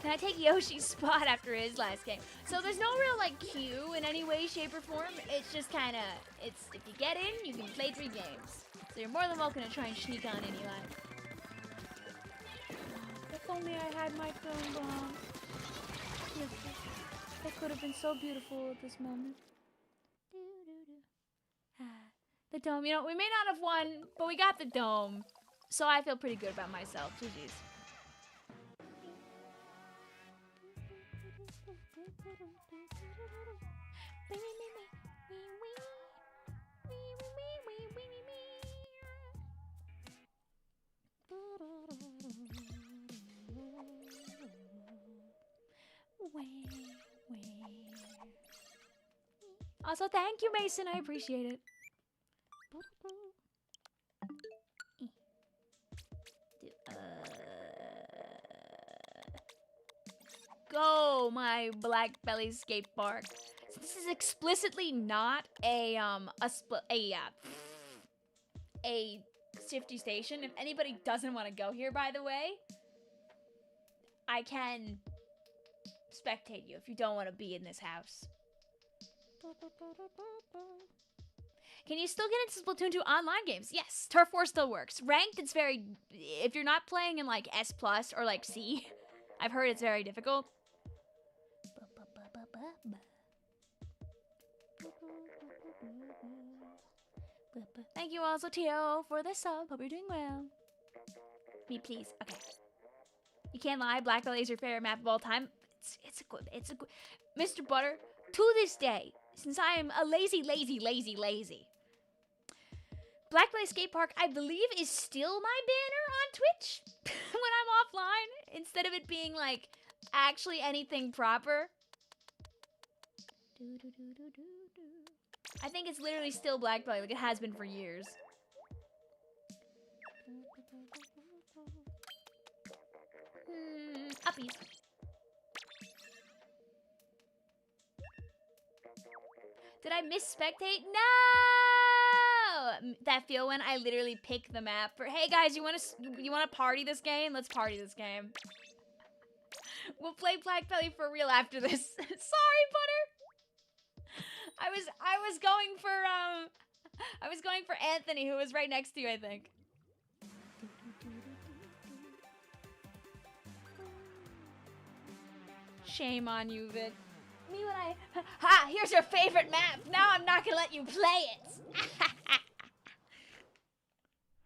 Can I take Yoshi's spot after his last game? So there's no real like queue in any way, shape, or form. It's just kind of, it's if you get in, you can play 3 games. So you're more than welcome to try and sneak on any line. If only I had my throne bomb. Yes, that could have been so beautiful at this moment. The dome, you know, we may not have won, but we got the dome. So I feel pretty good about myself. GG's. Also, thank you, Mason. I appreciate it. Go, my Black Belly skate park. So this is explicitly not a Shifty Station. If anybody doesn't want to go here, by the way, I can spectate you if you don't want to be in this house. Can you still get into Splatoon 2 online games? Yes, Turf War still works. Ranked, it's very... If you're not playing in, like, S+ or, like, C, I've heard it's very difficult. Thank you also, Tio, for the sub. Hope you're doing well. Me, please. Okay. You can't lie. Black Belly is your favorite map of all time. It's a good... Mr. Butter, to this day, since I am a lazy... Black Belly Skate Park, I believe, is still my banner on Twitch when I'm offline, instead of it being, like, actually anything proper. I think it's literally still Black Belly, like it has been for years. Uppies. Did I miss spectate? No! That feel when I literally pick the map for, hey guys, you wanna party this game? Let's party this game. We'll play Black Belly for real after this. Sorry, Butter. I was going for Anthony, who was right next to you, I think. Shame on you, Vid. Me when I... Ha! Here's your favorite map! Now I'm not gonna let you play it!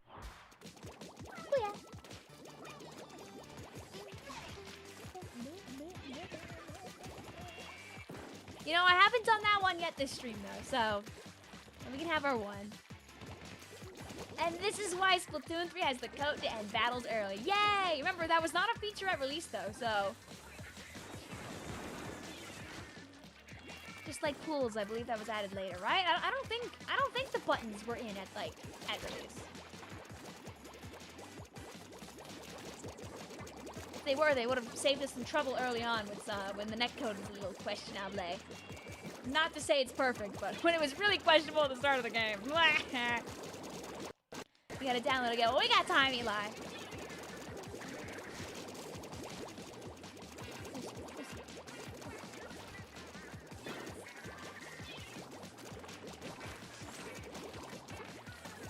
Oh, yeah. You know, I haven't done that one yet this stream, though, so... we can have our one. And this is why Splatoon 3 has the code to end battles early. Yay! Remember, that was not a feature at release, though, so... Just like pools, I believe that was added later, right? I don't think the buttons were in at release. If they were, they would have saved us some trouble early on with when the netcode was a little questionable. Not to say it's perfect, but when it was really questionable at the start of the game. We gotta download again. Well, we got time, Eli.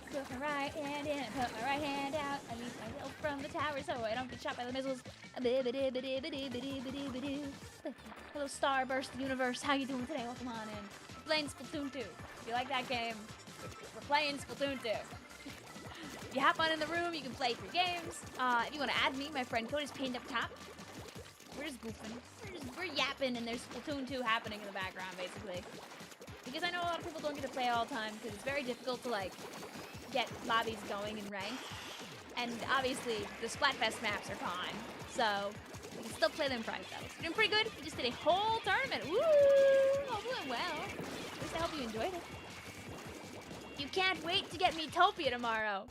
Put my right hand in, put my right hand out. I leave my will from the tower so I don't get shot by the missiles. Hello, Starburst Universe. How you doing today? Welcome on in. We're playing Splatoon 2. If you like that game, we're playing Splatoon 2. If you hop on in the room, you can play 3 games. If you want to add me, my friend code is pinned up top. We're just goofing. We're yapping, and there's Splatoon 2 happening in the background, basically. Because I know a lot of people don't get to play all the time, because it's very difficult to, like, get lobbies going and ranked. And obviously, the Splatfest maps are gone, so we can still play them private battles. We're doing pretty good. We just did a whole tournament. Woo! All doing well. At least I hope you enjoyed it. You can't wait to get Miitopia tomorrow.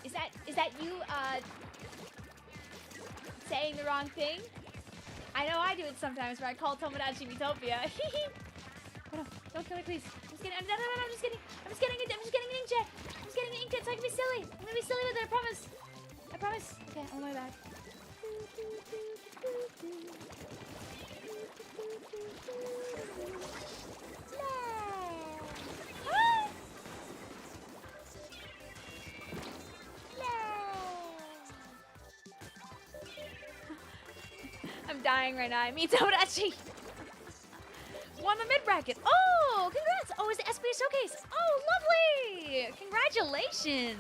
Is that you, saying the wrong thing? I know I do it sometimes where I call Tomodachi Miitopia. Oh, no, don't kill me, please. I'm just kidding. No, I'm just kidding. I'm just getting an inkjet. I'm just getting an inkjet so I can be silly. I'm gonna be silly with it, I promise. I promise. Okay, on my back. I'm dying right now. I mean Tomodachi. Won the mid bracket. Oh, congrats. Oh, it's the SBS Showcase. Oh, lovely. Congratulations.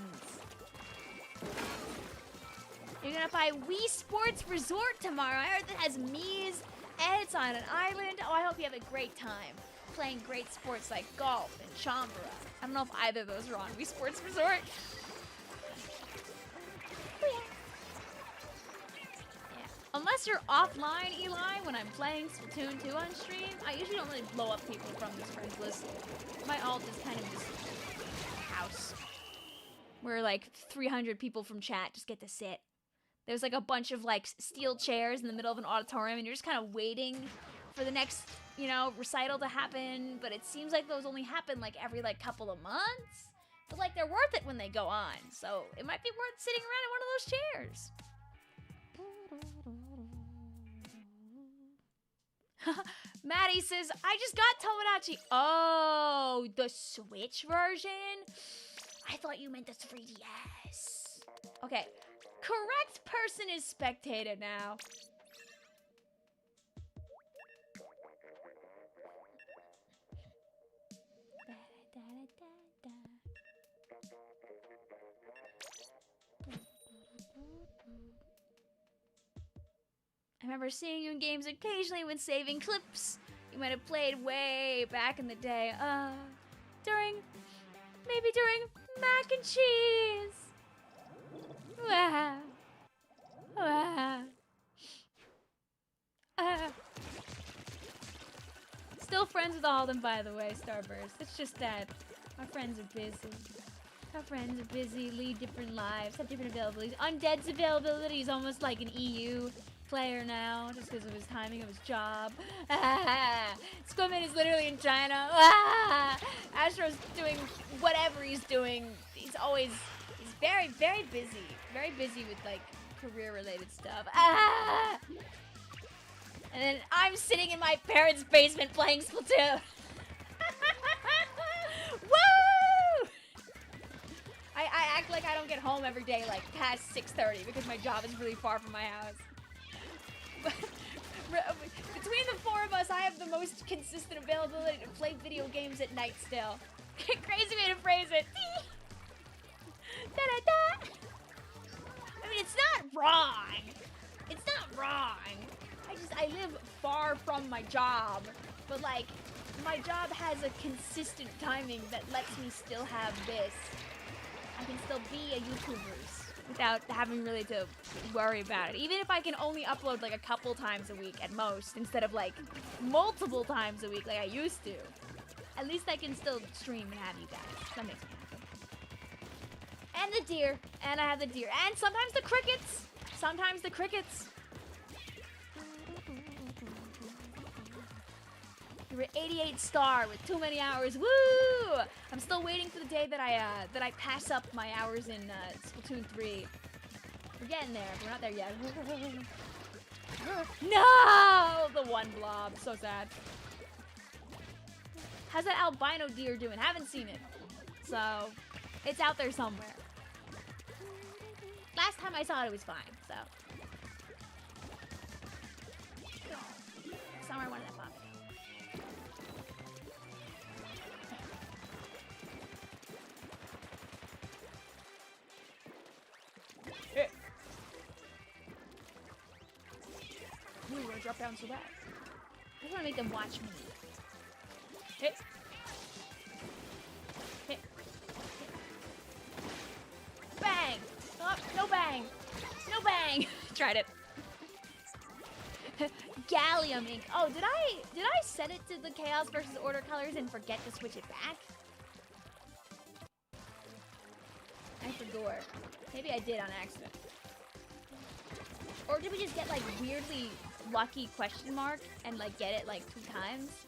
You're gonna buy Wii Sports Resort tomorrow. I heard that has Mii's and it's on an island. Oh, I hope you have a great time playing great sports like golf and Chambara. I don't know if either of those are on Wii Sports Resort. Unless you're offline, Eli, when I'm playing Splatoon 2 on stream, I usually don't really blow up people from this friends list. My alt is kind of just a house where like 300 people from chat just get to sit. There's like a bunch of like steel chairs in the middle of an auditorium and you're just kind of waiting for the next, you know, recital to happen. But it seems like those only happen like every like couple of months. But like they're worth it when they go on. So it might be worth sitting around in one of those chairs. Maddie says, I just got Tomodachi. Oh, the Switch version? I thought you meant the 3DS. Okay. Correct person is spectated now. I remember seeing you in games occasionally when saving clips. You might have played way back in the day. Maybe during mac and cheese. Wow. Wow. Still friends with all of them, by the way, Starburst. It's just that our friends are busy. Our friends are busy, lead different lives, have different availabilities. Undead's availability is almost like an EU player now, just because of his timing of his job. Squidman is literally in China. Astro's doing whatever he's doing. He's very, very busy. Very busy with, like, career-related stuff. And then I'm sitting in my parents' basement playing Splatoon. Woo! I act like I don't get home every day, like, past 6:30 because my job is really far from my house. But between the four of us, I have the most consistent availability to play video games at night still. Crazy way to phrase it. Da-da-da. I mean, it's not wrong. It's not wrong. I live far from my job, but like, my job has a consistent timing that lets me still have this. I can still be a YouTuber without having really to worry about it. Even if I can only upload like a couple times a week at most, instead of like multiple times a week like I used to. At least I can still stream and have you guys. That makes me happy. And the deer. And I have the deer. And sometimes the crickets. Sometimes the crickets. You're an 88 star with too many hours. Woo! I'm still waiting for the day that I pass up my hours in Splatoon 3. We're getting there. We're not there yet. No! The one blob. So sad. How's that albino deer doing? Haven't seen it. So, it's out there somewhere. Last time I saw it, it was fine. So. Somewhere one of that popped. Ooh, you wanna drop down so bad. I just wanna make them watch me. Hit. Hit. Hit. Bang! Oh, no bang! No bang! Tried it. Gallium ink. Oh, did I set it to the Chaos versus Order colors and forget to switch it back? I forgot. Maybe I did on accident. Or did we just get like weirdly lucky question mark and like get it like 2 times?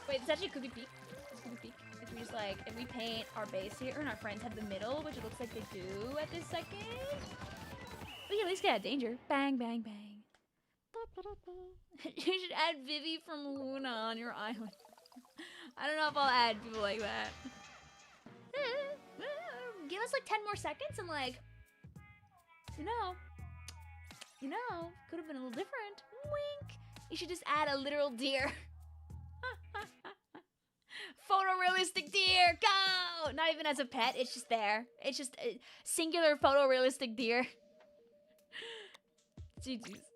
Wait, this actually could be peak. This could be peak. If we just like, if we paint our base here and our friends have the middle, which it looks like they do at this second, we can at least get out of danger. Bang, bang, bang. You should add Vivi from Luna on your island. I don't know if I'll add people like that. Give us like 10 more seconds and like, you know, could have been a little different. Wink. You should just add a literal deer. Photorealistic deer, go! Not even as a pet, it's just there. It's just a singular photorealistic deer. GG's.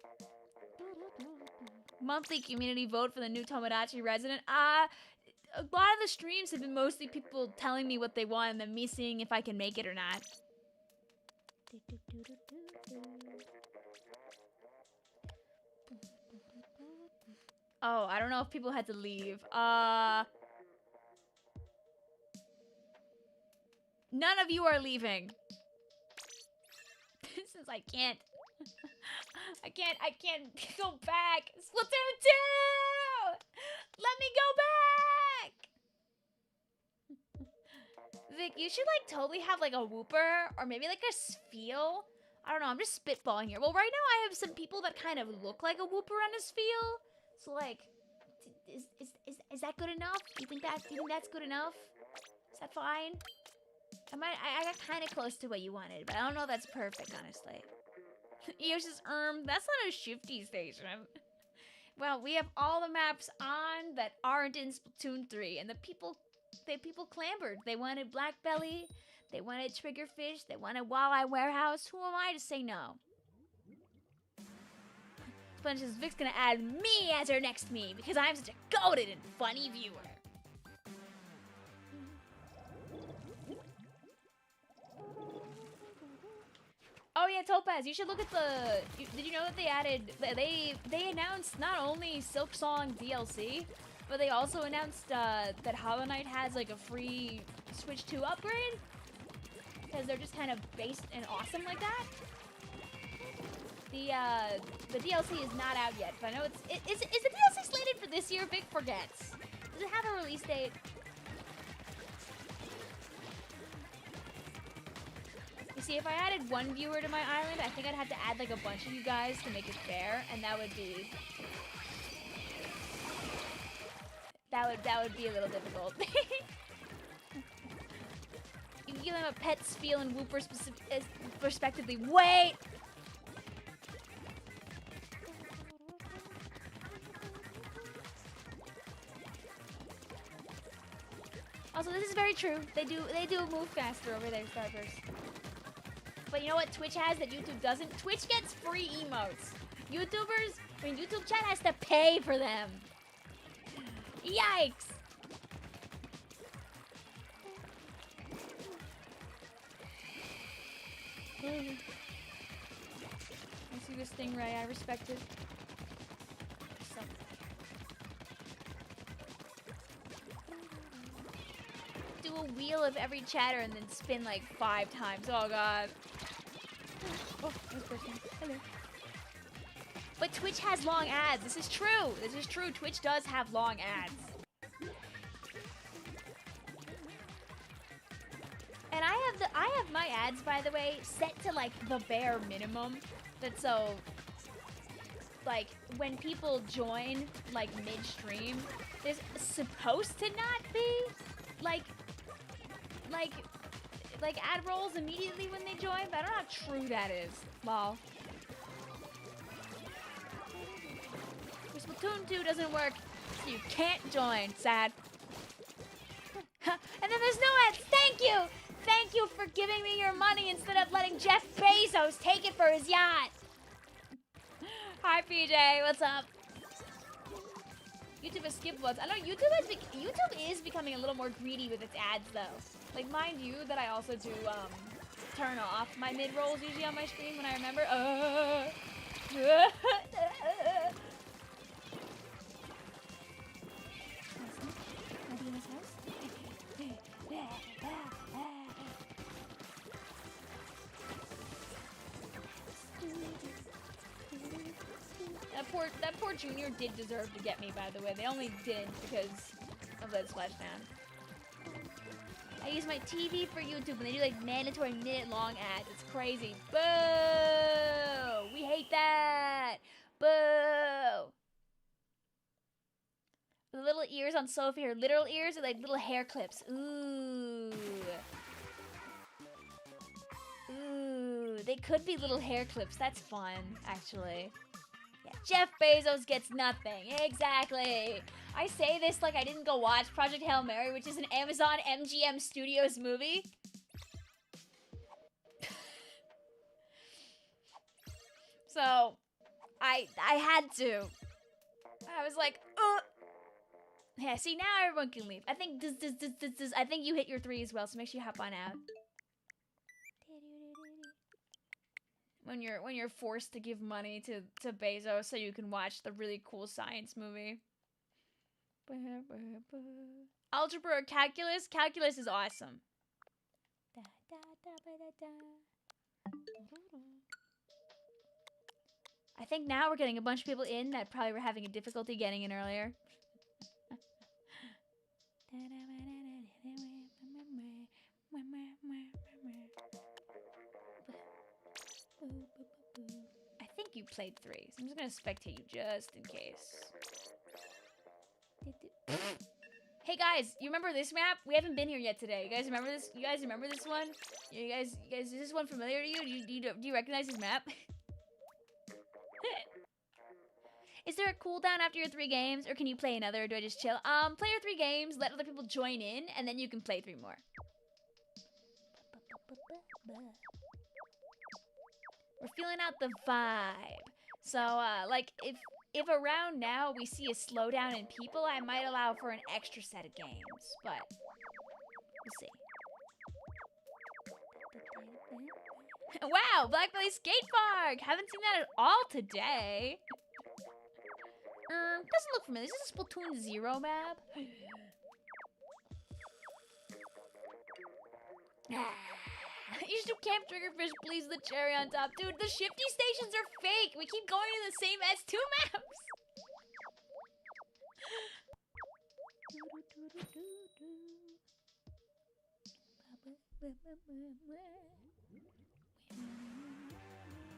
Monthly community vote for the new Tomodachi resident. A lot of the streams have been mostly people telling me what they want and then me seeing if I can make it or not. Oh, I don't know if people had to leave. None of you are leaving. Since I can't. I can't go back. Splatoon 2! Let me go back! Vic, you should like totally have like a whooper or maybe like a spiel. I don't know, I'm just spitballing here. Well, right now I have some people that kind of look like a Wooper on his feel. So like, is that good enough? Do you think that's good enough? Is that fine? I got kind of close to what you wanted, but I don't know if that's perfect, honestly. Eos's that's not a Shifty Station. Well, we have all the maps on that aren't in Splatoon 3, and the people clambered. They wanted Black Belly, they wanted Triggerfish, they wanted Walleye Warehouse. Who am I to say no? Sponge says Vic's gonna add me as her next me because I'm such a goated and funny viewer. Oh yeah, Topaz, you should look at the... did you know that they added... They announced not only Silk Song DLC, but they also announced that Hollow Knight has like a free Switch 2 upgrade? Because they're just kind of based and awesome like that. The DLC is not out yet, but I know is the DLC slated for this year? Vic forgets. Does it have a release date? You see, if I added one viewer to my island, I think I'd have to add like a bunch of you guys to make it fair, and that would be a little difficult. You can give them a pet, feel, and whooper respectively. Wait. Also, this is very true. They do move faster over there, Starburst. But you know what Twitch has that YouTube doesn't? Twitch gets free emotes. YouTube chat has to pay for them. Yikes! I see this stingray, I respect it. Do a wheel of every chatter and then spin like 5 times. Oh god. Oh, there's a person. Hello. But Twitch has long ads. This is true. This is true. Twitch does have long ads. And I have my ads, by the way, set to like the bare minimum. That's so like when people join like midstream, there's supposed to not be like ad rolls immediately when they join, but I don't know how true that is. Lol. Splatoon 2 doesn't work, so you can't join. Sad. And then there's no ads. Thank you! Thank you for giving me your money instead of letting Jeff Bezos take it for his yacht. Hi, PJ. What's up? YouTube has skipped once. I know YouTube is becoming a little more greedy with its ads, though. Like, mind you that I also do turn off my mid-rolls usually on my screen when I remember. That poor Junior did deserve to get me, by the way. They only didn't because of that splashdown. I use my TV for YouTube and they do like mandatory minute-long ads. It's crazy. Boo! We hate that! Boo! The little ears on Sophie, her literal ears are like little hair clips. Ooh. Ooh, they could be little hair clips. That's fun, actually. Yeah, Jeff Bezos gets nothing. Exactly. I say this like I didn't go watch Project Hail Mary, which is an Amazon MGM Studios movie. So, I had to. I was like, yeah, see, now everyone can leave. I think I think you hit your 3 as well, so make sure you hop on out. When you're forced to give money to Bezos so you can watch the really cool science movie. Algebra or calculus? Calculus is awesome. I think now we're getting a bunch of people in that probably were having a difficulty getting in earlier. you played 3. So I'm just gonna spectate you just in case. Hey guys, you remember this map? We haven't been here yet today. You guys remember this? You guys remember this one? You guys, is this one familiar to you? Do you recognize this map? Is there a cooldown after your 3 games, or can you play another, or do I just chill? Play your 3 games, let other people join in, and then you can play 3 more. We're feeling out the vibe. So, like, if around now we see a slowdown in people, I might allow for an extra set of games, but we'll see. Wow, Blackbelly Skate Park! Haven't seen that at all today. Doesn't look familiar. Is this a Splatoon 0 map? You should do Camp Triggerfish, please, the cherry on top. Dude, the Shifty Stations are fake. We keep going to the same S2 maps.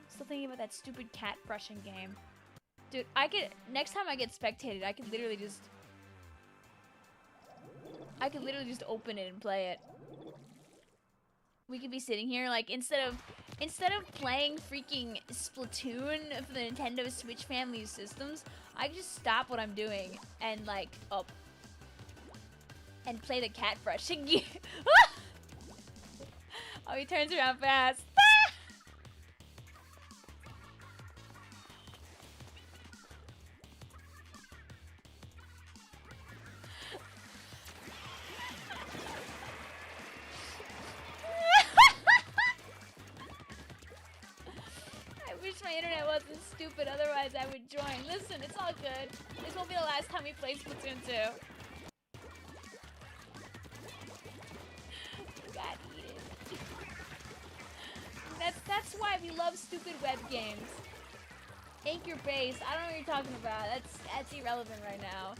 Still thinking about that stupid cat brushing game. Dude, next time I get spectated, I could literally just open it and play it. We could be sitting here, like, instead of playing freaking Splatoon for the Nintendo Switch family of systems, I could just stop what I'm doing and, like, and play the cat brushing game. Oh, he turns around fast. My internet wasn't stupid, otherwise I would join. Listen, it's all good. This won't be the last time we play Splatoon 2. God, eat it. That's why we love stupid web games. Anchor base, I don't know what you're talking about. That's irrelevant right now.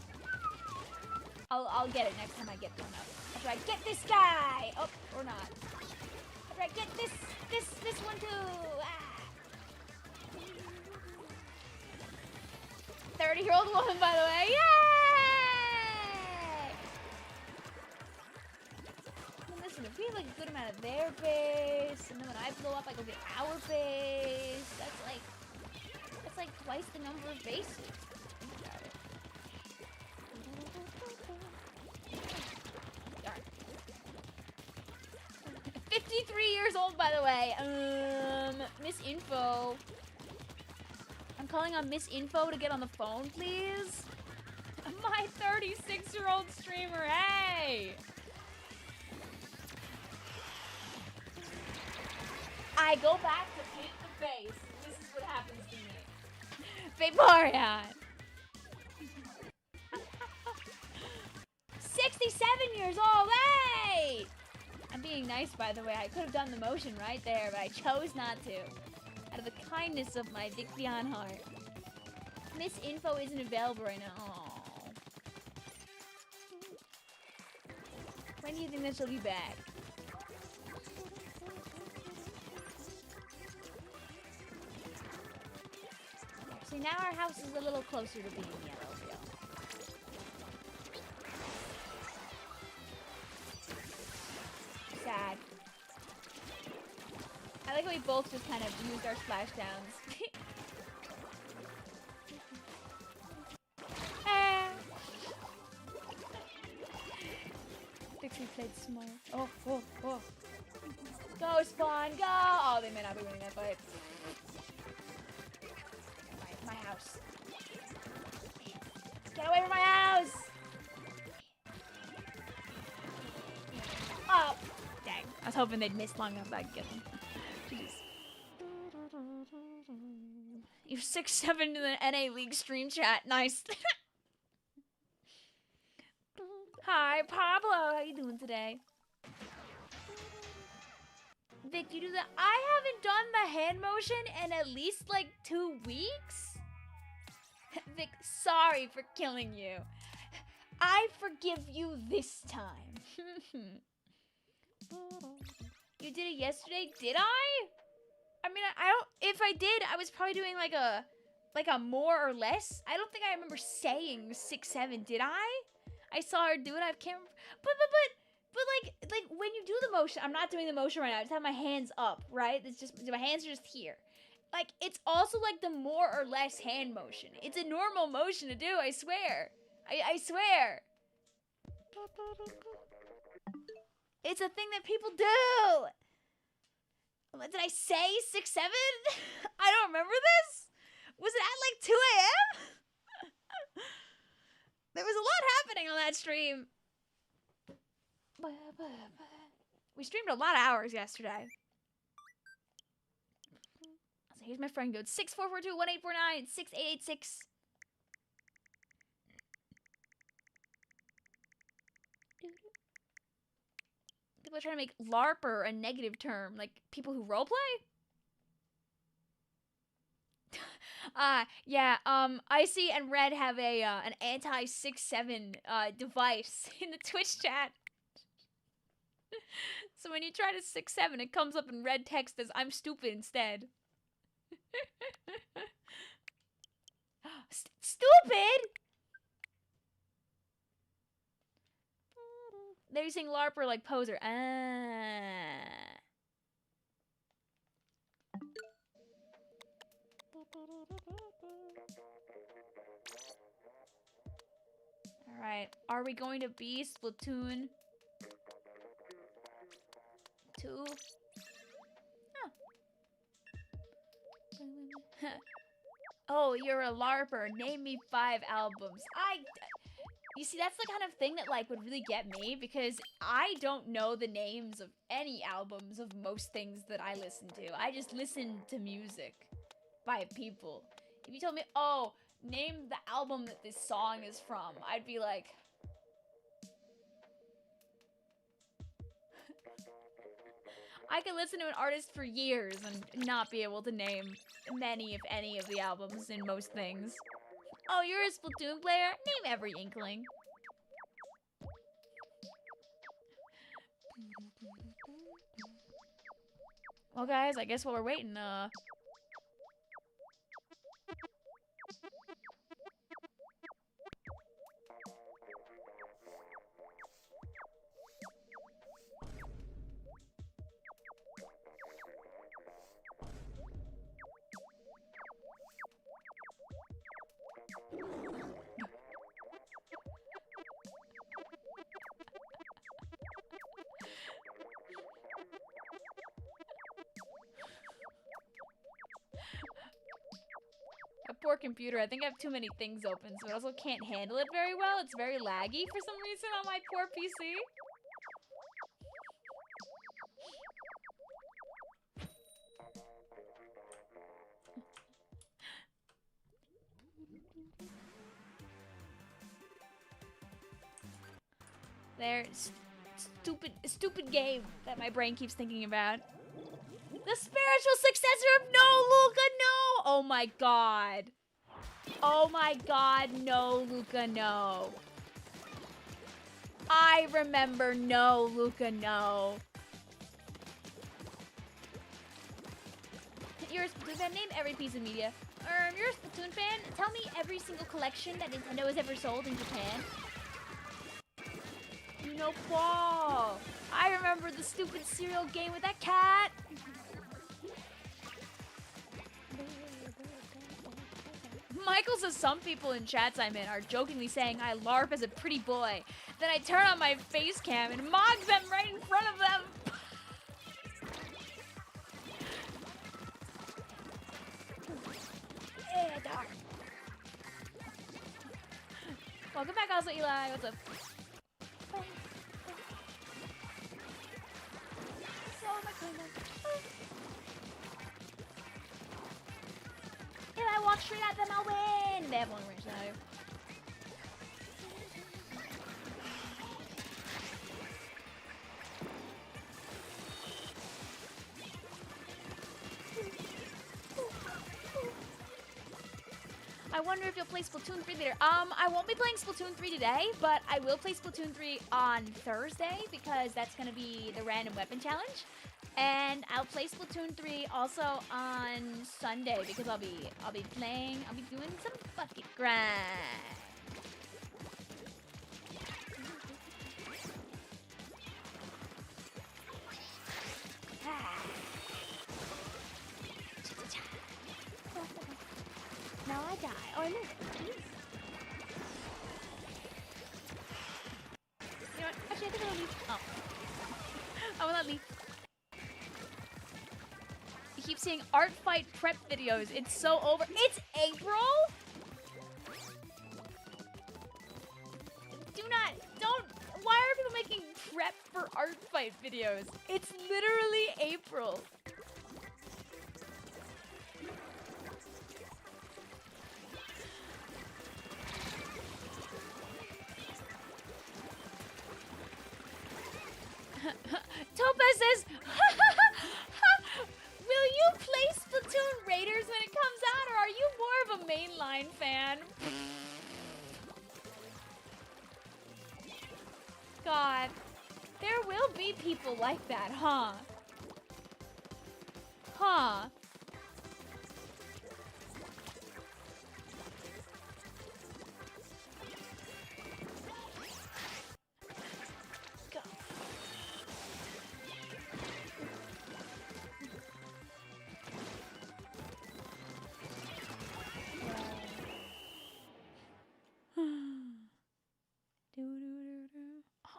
I'll get it next time I get one up. After I get this guy! Oh, or not. After I get this one too! Ah. 30-year-old woman, by the way. Yay! And listen, if we have like a good amount of their base, and then when I blow up, I go get our base. That's like twice the number of bases. Got it. Darn. 53 years old, by the way. Miss Info. I'm calling on Miss Info to get on the phone, please. My 36-year-old streamer, hey! I go back to paint the base. This is what happens to me. Vaporeon! 67 years old, hey! I'm being nice, by the way. I could have done the motion right there, but I chose not to. Out of the kindness of my Vicvillon heart. Miss Info isn't available right now. Aww. When do you think that she'll be back? See, now our house is a little closer to being yellow, I feel. Sad. I like how we both just kind of used our splashdowns. Dixie played small. Oh. Go, Spawn, go! Oh, they may not be winning that fight. My house. Get away from my house! Oh, dang. I was hoping they'd miss long enough that I could get them. Jeez. You're 6'7" to the NA League stream chat. Nice. Hi, Pablo. How you doing today? Vic, you do that? I haven't done the hand motion in at least like 2 weeks. Vic, sorry for killing you. I forgive you this time. You did it yesterday, did I? I mean, I don't. If I did, I was probably doing like a more or less. I don't think I remember saying 6-7. Did I? I saw her do it. I can't. But like when you do the motion, I'm not doing the motion right now. I just have my hands up, right? It's just my hands are just here. Like it's also like the more or less hand motion. It's a normal motion to do. I swear. I swear. It's a thing that people do. Did I say 6-7? I don't remember this. Was it at like 2 a.m.? There was a lot happening on that stream. We streamed a lot of hours yesterday. So here's my friend code 6442-1849-6886. People are trying to make LARPer a negative term, like people who roleplay. Yeah, Icy and Red have a an anti-6-7 device in the Twitch chat. So when you try to 6-7, it comes up in red text as I'm stupid instead. Stupid? They're using LARPer like poser. Alright, are we going to be Splatoon 2? Huh. Oh, you're a LARPer. Name me 5 albums. You see, that's the kind of thing that, like, would really get me, because I don't know the names of any albums of most things that I listen to. I just listen to music by people. If you told me, oh, name the album that this song is from, I'd be like... I could listen to an artist for years and not be able to name many, if any, of the albums in most things. Oh, you're a Splatoon player? Name every Inkling. Well, guys, I guess while we're waiting, a poor computer. I think I have too many things open, so it also can't handle it very well. It's very laggy for some reason on my poor PC. There's stupid game that my brain keeps thinking about. The spiritual successor of No, Luca, no! Oh my god. Oh my god, no, Luca, no. I remember No, Luca, no. You're a Splatoon fan? Name every piece of media. You're a Splatoon fan? Tell me every single collection that Nintendo has ever sold in Japan. You know, Paul. I remember the stupid cereal game with that cat. Michael says some people in chats I'm in are jokingly saying I LARP as a pretty boy. Then I turn on my face cam and mog them right in front of them. Welcome back also, Eli. What's up? If I walk straight at them, I'll win! They have long range now. I wonder if you'll play Splatoon 3 later. I won't be playing Splatoon 3 today, but I will play Splatoon 3 on Thursday because that's gonna be the random weapon challenge. And I'll play Splatoon 3 also on Sunday because I'll be doing some bucket grind. Now I die. Oh, I move. You know what? Actually, I think I'll leave. Oh. I will not leave. You keep seeing art fight prep videos. It's so over. It's April? Don't. Why are people making prep for art fight videos? It's literally April. Topaz says, will you play Splatoon Raiders when it comes out, or are you more of a mainline fan? God, there will be people like that, huh? Huh?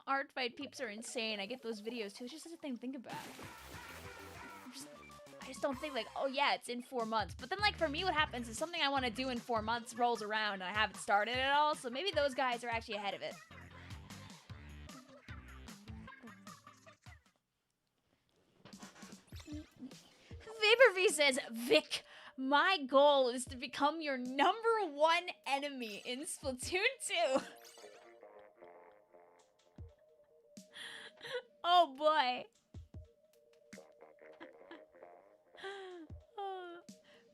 Art fight peeps are insane. I get those videos too. It's just such a thing to think about. I just don't think like, oh yeah, it's in 4 months. But then like for me, what happens is something I want to do in 4 months rolls around and I haven't started at all. So maybe those guys are actually ahead of it. Vaporv says, Vic, my goal is to become your #1 enemy in Splatoon 2. Oh boy.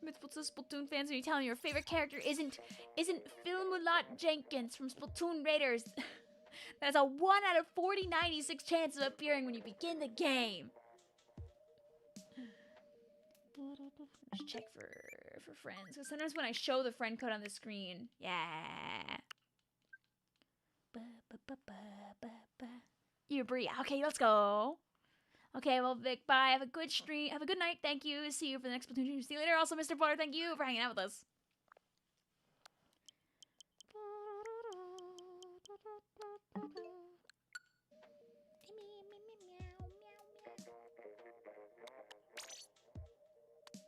Mythful Splatoon fans, are you telling me your favorite character isn't Filmulat Jenkins from Splatoon Raiders? That is a 1 out of 40/96 chance of appearing when you begin the game. Just check for friends, because sometimes when I show the friend code on the screen, yeah. You Brie. Okay, let's go. Okay, well, Vic, bye. Have a good stream. Have a good night. Thank you. See you for the next Splatoon stream. See you later. Also, Mr. Potter, thank you for hanging out with us.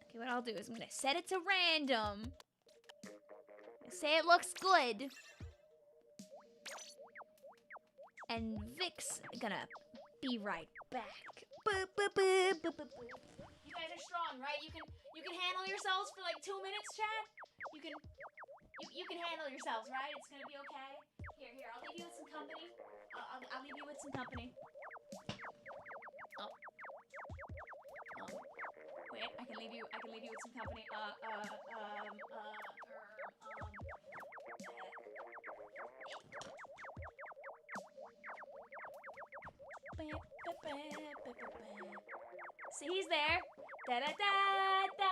Okay, what I'll do is I'm gonna set it to random. Say it looks good. And Vic's gonna be right back. You guys are strong, right? You can handle yourselves for like 2 minutes, chat? You can handle yourselves, right? It's gonna be okay. Here, I'll leave you with some company. I'll leave you with some company. Oh. Wait, I can leave you with some company. See, he's there. Da da da da.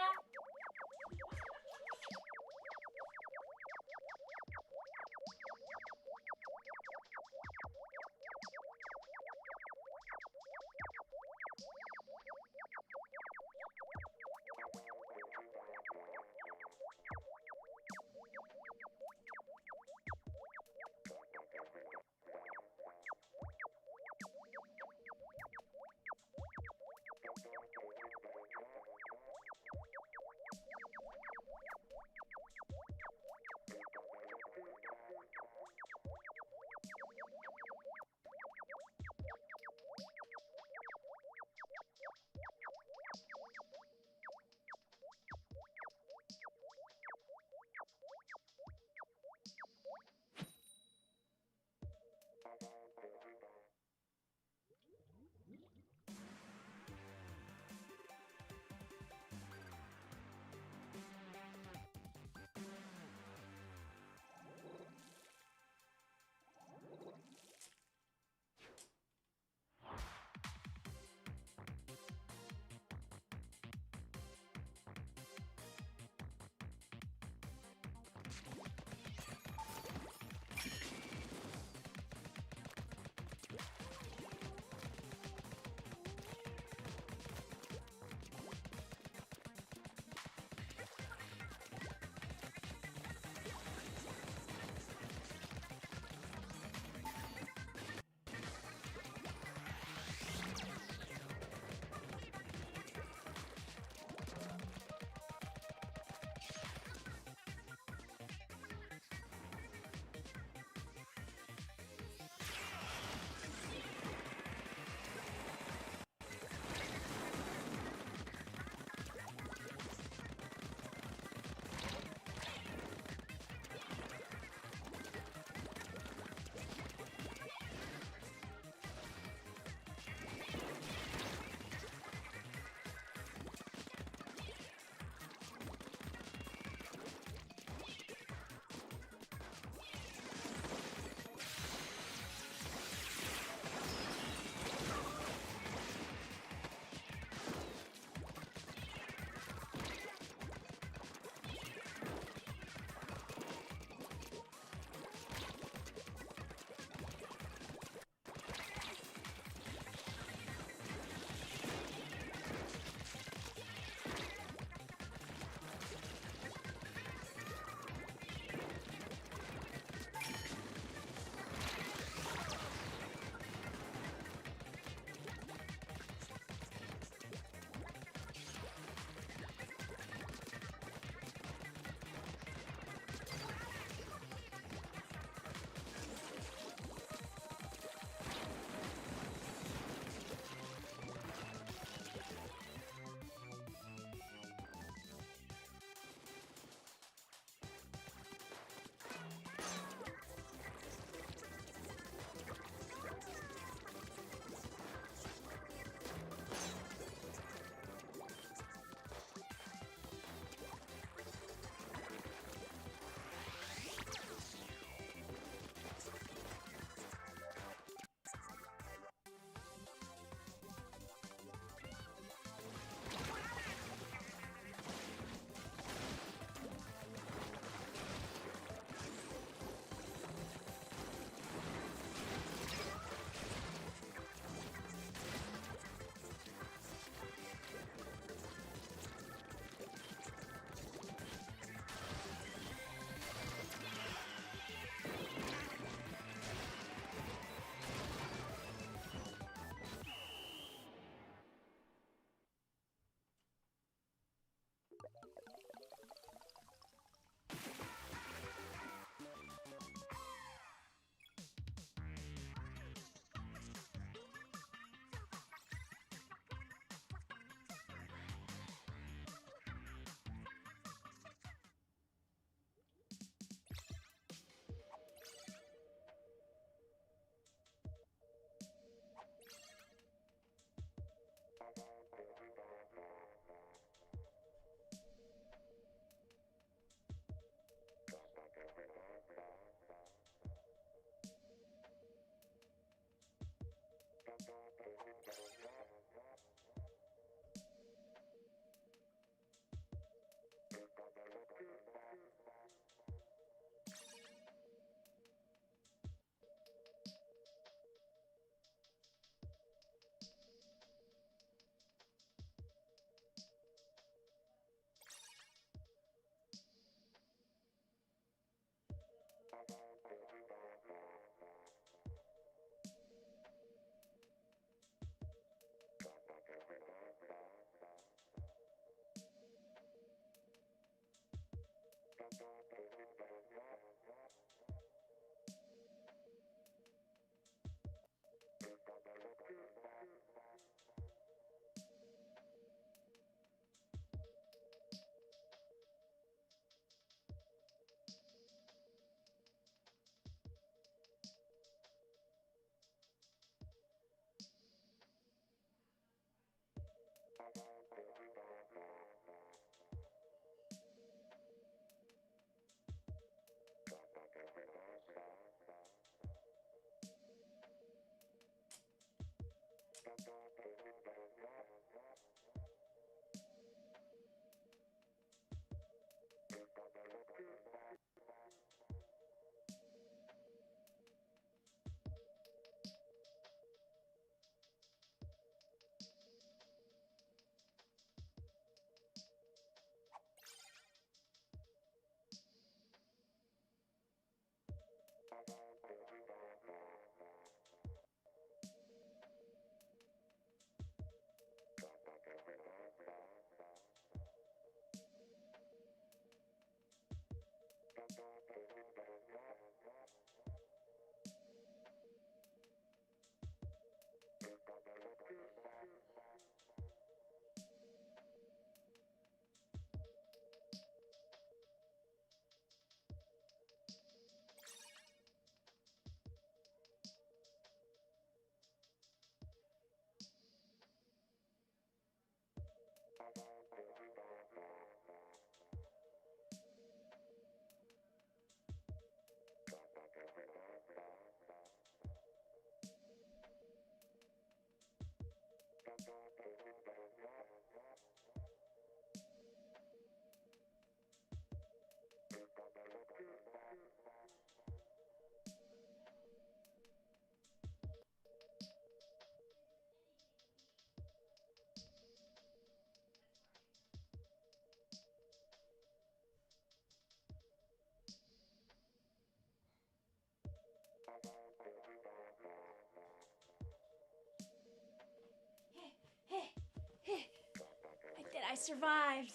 survived.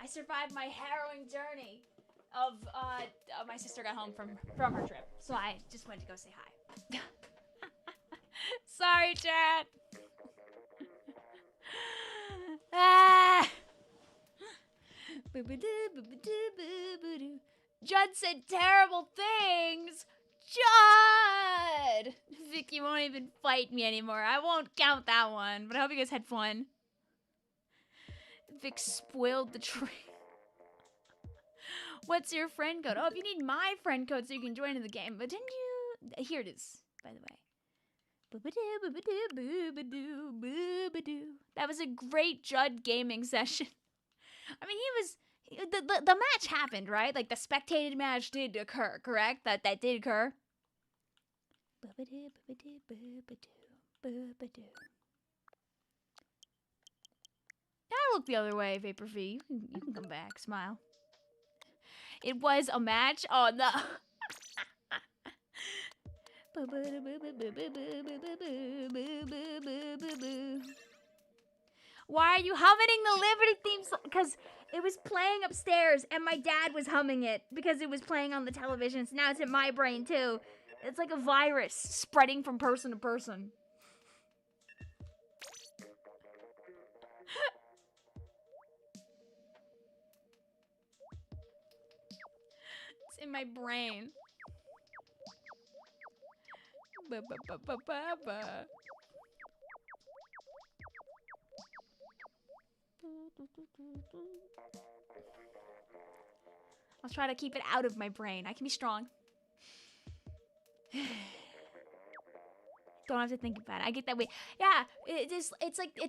I survived my harrowing journey of my sister got home from her trip. So I just went to go say hi. Sorry, chat. Ah. Judd said terrible things. Judd! Vic, you won't even fight me anymore. I won't count that one, but I hope you guys had fun. Vic spoiled the tree. What's your friend code? Oh, if you need my friend code so you can join in the game. But didn't you... Here it is, by the way. That was a great Judd gaming session. I mean, the match happened, right? Like, the spectated match did occur, correct? That did occur. I look the other way, Vapor V. You can come back. Smile. It was a match? Oh, no. Why are you humming the Liberty theme song? Because it was playing upstairs, and my dad was humming it because it was playing on the television. So now it's in my brain, too. It's like a virus spreading from person to person. It's in my brain. I'll try to keep it out of my brain. I can be strong. Don't have to think about it. I get that way. Yeah, it's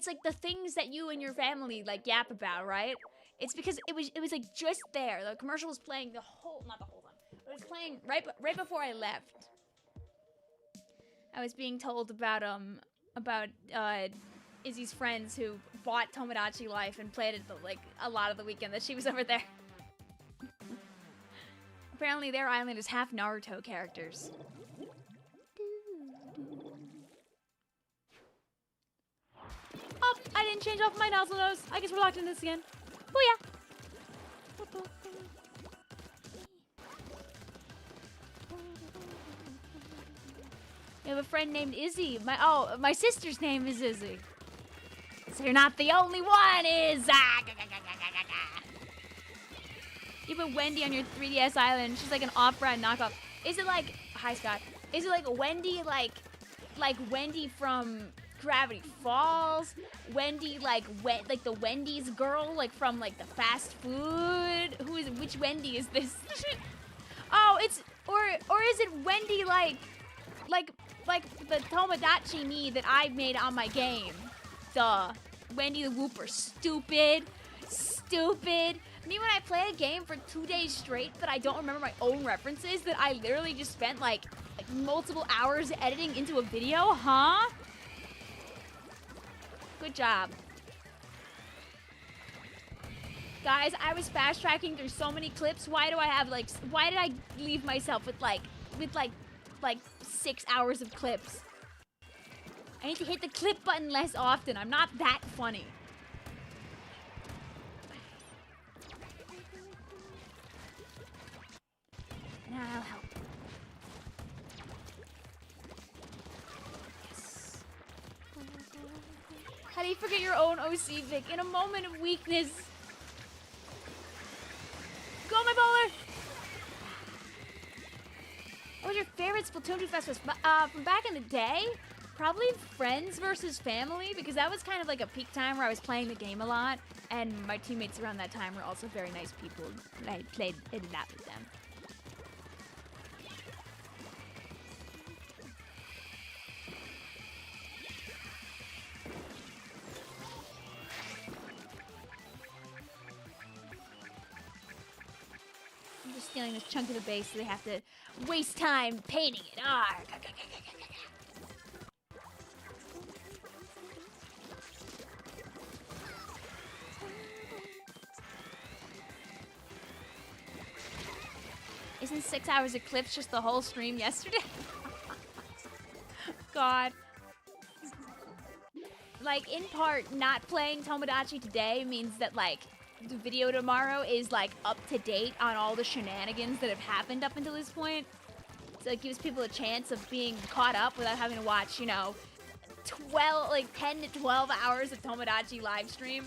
like the things that you and your family like yap about, right? It's because it was like just there. The commercial was playing not the whole time. It was playing right before I left. I was being told about Izzy's friends who bought Tomodachi Life and played it like a lot of the weekend that she was over there. Apparently their island is half Naruto characters. Oh, I didn't change off my nozzle nose. I guess we're locked in this again. Oh yeah. We have a friend named Izzy. My sister's name is Izzy. So you're not the only one, Izzy. You put Wendy on your 3DS island. She's like an off-brand knockoff. Is it like... Hi, Scott. Is it like Wendy, like Wendy from Gravity Falls? Wendy, like the Wendy's girl, like from like the fast food? Which Wendy is this? Oh, it's... Or is it Wendy, like the Tomodachi me that I made on my game? Duh. Wendy the Whooper. Stupid. Me, when I play a game for 2 days straight that I don't remember my own references, that I literally just spent like multiple hours editing into a video, huh? Good job. Guys, I was fast tracking through so many clips. Why did I leave myself with like 6 hours of clips? I need to hit the clip button less often. I'm not that funny. Now I'll help. Yes. How do you forget your own OC, Vic? In a moment of weakness. Go, my bowler! What was your favorite Splatoon 2 fest? From back in the day? Probably Friends versus Family, because that was kind of like a peak time where I was playing the game a lot, and my teammates around that time were also very nice people. I played it a lot with them. I'm just stealing this chunk of the base, so they have to waste time painting it. Isn't 6 hours of clips just the whole stream yesterday? God. like, in part, not playing Tomodachi today means that, like, the video tomorrow is, like, up to date on all the shenanigans that have happened up until this point. So it gives people a chance of being caught up without having to watch, you know, 10 to 12 hours of Tomodachi live stream.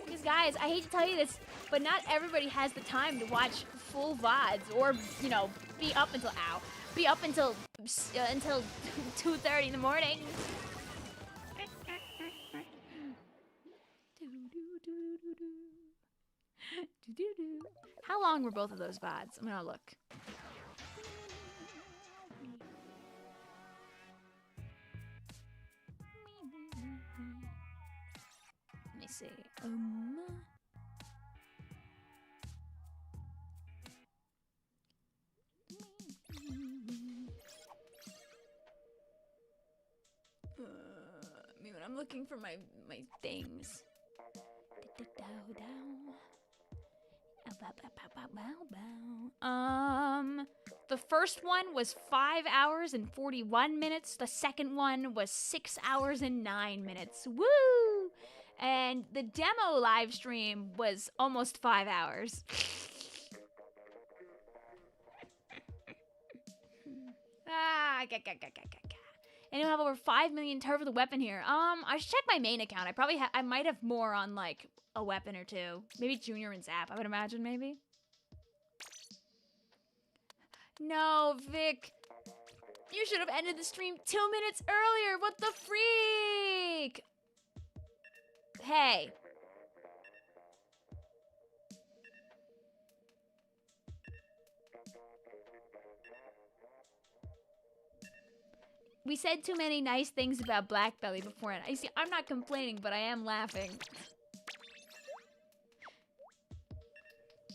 Because, guys, I hate to tell you this, but not everybody has the time to watch full VODs or, you know, be up until 2:30 in the morning. How long were both of those VODs? I'm gonna look. Let me see. Me when I'm looking for my things. The first one was 5 hours and 41 minutes. The second one was 6 hours and 9 minutes. Woo! And the demo live stream was almost 5 hours. And you'll have over 5 million turf with a weapon here. I should check my main account. I might have more on, like, a weapon or two. Maybe Junior and Zap, I would imagine, maybe. No, Vic. You should have ended the stream 2 minutes earlier. What the freak? Hey. We said too many nice things about Black Belly beforehand. I see, I'm not complaining, but I am laughing.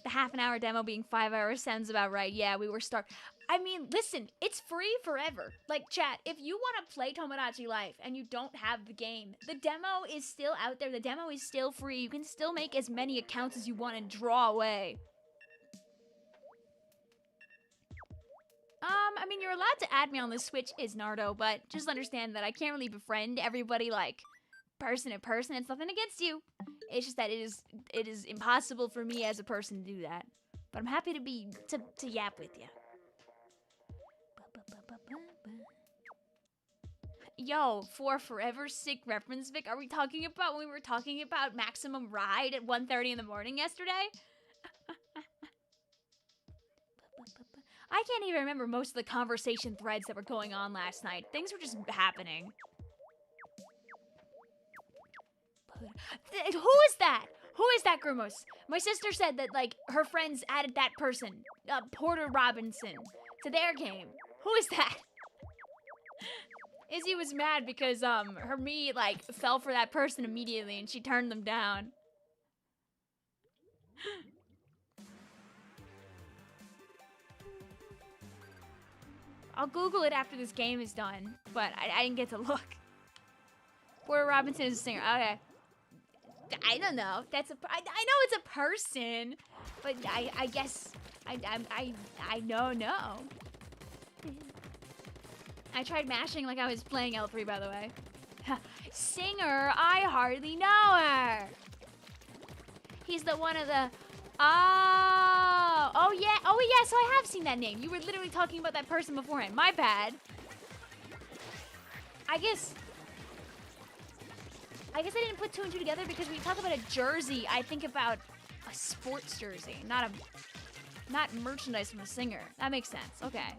The half-an-hour demo being 5 hours sounds about right. Yeah, we were starved. I mean, listen, it's free forever. Like, chat, if you want to play Tomodachi Life and you don't have the game, the demo is still out there. The demo is still free. You can still make as many accounts as you want and draw away. I mean, you're allowed to add me on the Switch, Isnardo, but just understand that I can't really befriend everybody, like, person to person. It's nothing against you. It's just that it is impossible for me as a person to do that. But I'm happy to yap with you. Yo, for forever sick reference, Vic, are we talking about when we were talking about Maximum Ride at 1:30 in the morning yesterday? I can't even remember most of the conversation threads that were going on last night. Things were just happening. Who is that? Who is that, Grumos? My sister said that, like, her friends added that person, Porter Robinson, to their game. Who is that? Izzy was mad because, her me, like, fell for that person immediately and she turned them down. I'll Google it after this game is done, but I didn't get to look. Porter Robinson is a singer. Okay. I don't know. I know it's a person, but I guess I don't know. I tried mashing like I was playing L3, by the way. Singer, I hardly know her. He's the one of the... Oh yeah, so I have seen that name. You were literally talking about that person beforehand. My bad. I guess I didn't put two and two together because when you talk about a jersey, I think about a sports jersey, not merchandise from a singer. That makes sense. Okay.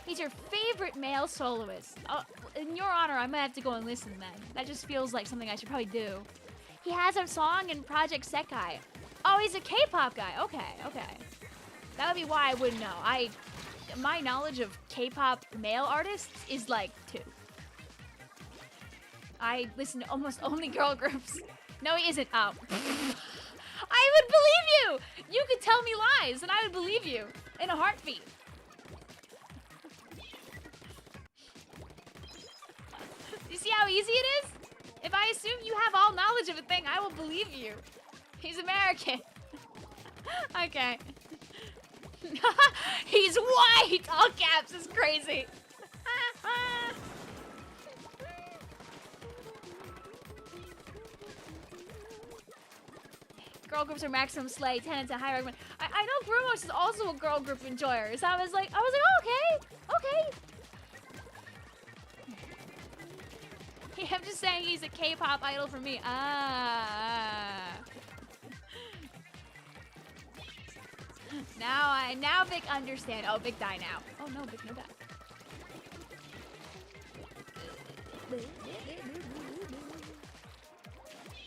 He's your favorite male soloist. Oh, in your honor, I might have to go and listen then. That just feels like something I should probably do. He has a song in Project Sekai. Oh, he's a K-pop guy. Okay. That would be why I wouldn't know. My knowledge of K-pop male artists is like 2. I listen to almost only girl groups. No, he isn't. Oh. I would believe you! You could tell me lies and I would believe you in a heartbeat. You see how easy it is? If I assume you have all knowledge of a thing, I will believe you. He's American. Okay. He's white! All caps is crazy. girl groups are maximum slay, 10 into higher argument. I know Grumos is also a girl group enjoyer, so I was like, oh, okay. Yeah, I'm just saying he's a K-pop idol for me. Now Vic understand. Oh, Vic die now. Oh no, Vic no die.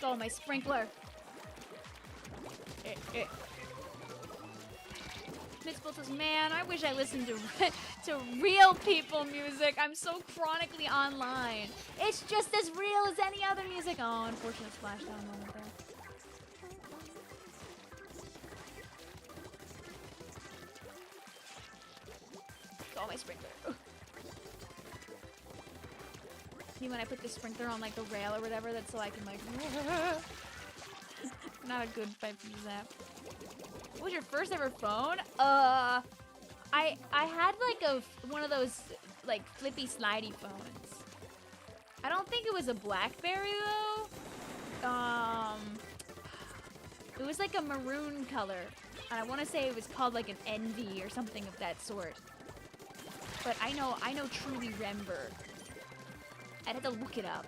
Go, my sprinkler. Mitzvah says, man, I wish I listened to real people music. I'm so chronically online. It's just as real as any other music. Oh, unfortunate splashdown moment there. Go, my sprinkler. See, when I put the sprinkler on like the rail or whatever, that's so I can like. Not a good fight to use that. What was your first ever phone? I had like one of those like flippy slidey phones. I don't think it was a BlackBerry though. It was like a maroon color, and I want to say it was called like an Envy or something of that sort. But I know truly remember. I'd have to look it up.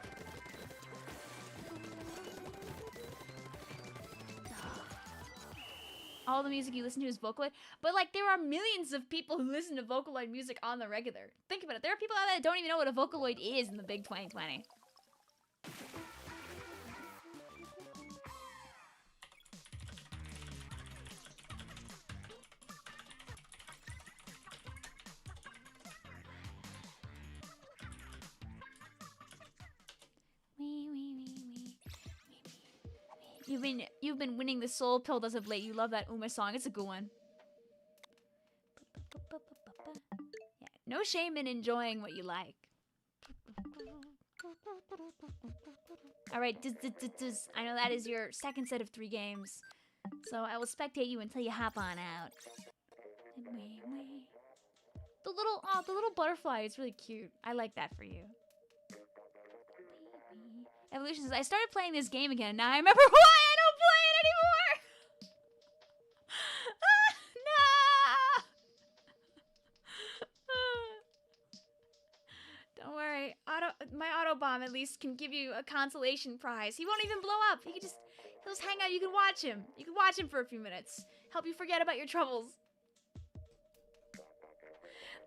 All the music you listen to is Vocaloid, but like there are millions of people who listen to Vocaloid music on the regular. Think about it. There are people out there that don't even know what a Vocaloid is in the big 2020. You've been winning the soul pill as of late. You love that Uma song. It's a good one. Yeah, no shame in enjoying what you like. All right, I know that is your second set of 3 games, so I will spectate you until you hop on out. The little butterfly is really cute. I like that for you. Evolution says, I started playing this game again, and now I remember why I don't play it anymore! No! Don't worry, my Autobomb at least can give you a consolation prize. He won't even blow up. He'll just hang out. You can watch him. You can watch him for a few minutes. Help you forget about your troubles.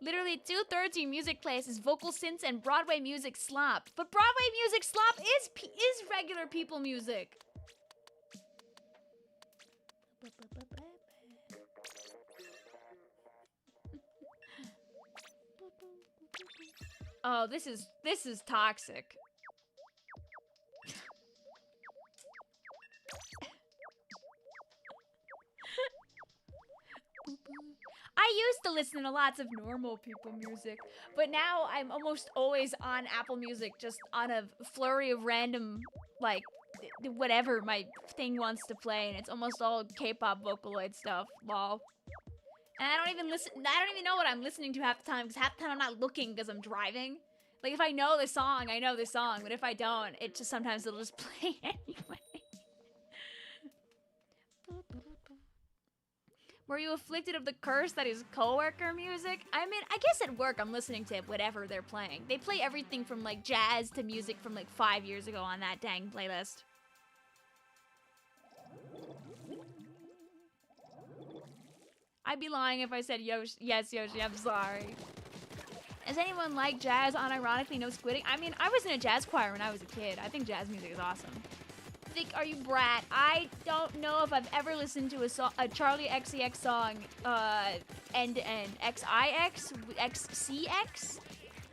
Literally 2/3 of your music class is vocal synths and Broadway music slop. But Broadway music slop is regular people music. Oh, this is toxic. I used to listen to lots of normal people music, but now I'm almost always on Apple Music, just on a flurry of random, like, whatever my thing wants to play, and it's almost all K-pop Vocaloid stuff, lol. And I don't even know what I'm listening to half the time, because half the time I'm not looking because I'm driving. Like, if I know the song, I know the song, but if I don't, it just sometimes it'll just play anyway. Were you afflicted of the curse that is coworker music? I mean, I guess at work I'm listening to whatever they're playing. They play everything from like jazz to music from like 5 years ago on that dang playlist. I'd be lying if I said yes, Yoshi, I'm sorry. Does anyone like jazz unironically no squidding? I mean, I was in a jazz choir when I was a kid. I think jazz music is awesome. Vic, are you brat? I don't know if I've ever listened to a Charlie XCX song end to end. XIX? XCX?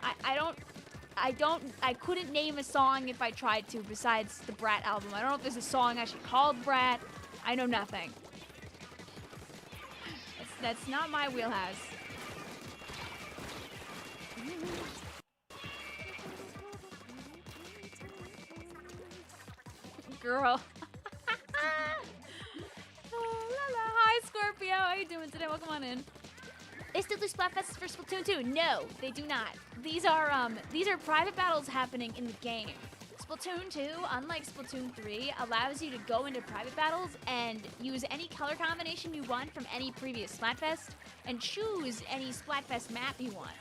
I couldn't name a song if I tried to besides the Brat album. I don't know if there's a song actually called Brat. I know nothing. That's not my wheelhouse. Girl. Oh, la la. Hi, Scorpio. How you doing today? Welcome on in. They still do Splatfest for Splatoon 2? No, they do not. These are private battles happening in the game. Splatoon 2, unlike Splatoon 3, allows you to go into private battles and use any color combination you want from any previous Splatfest and choose any Splatfest map you want.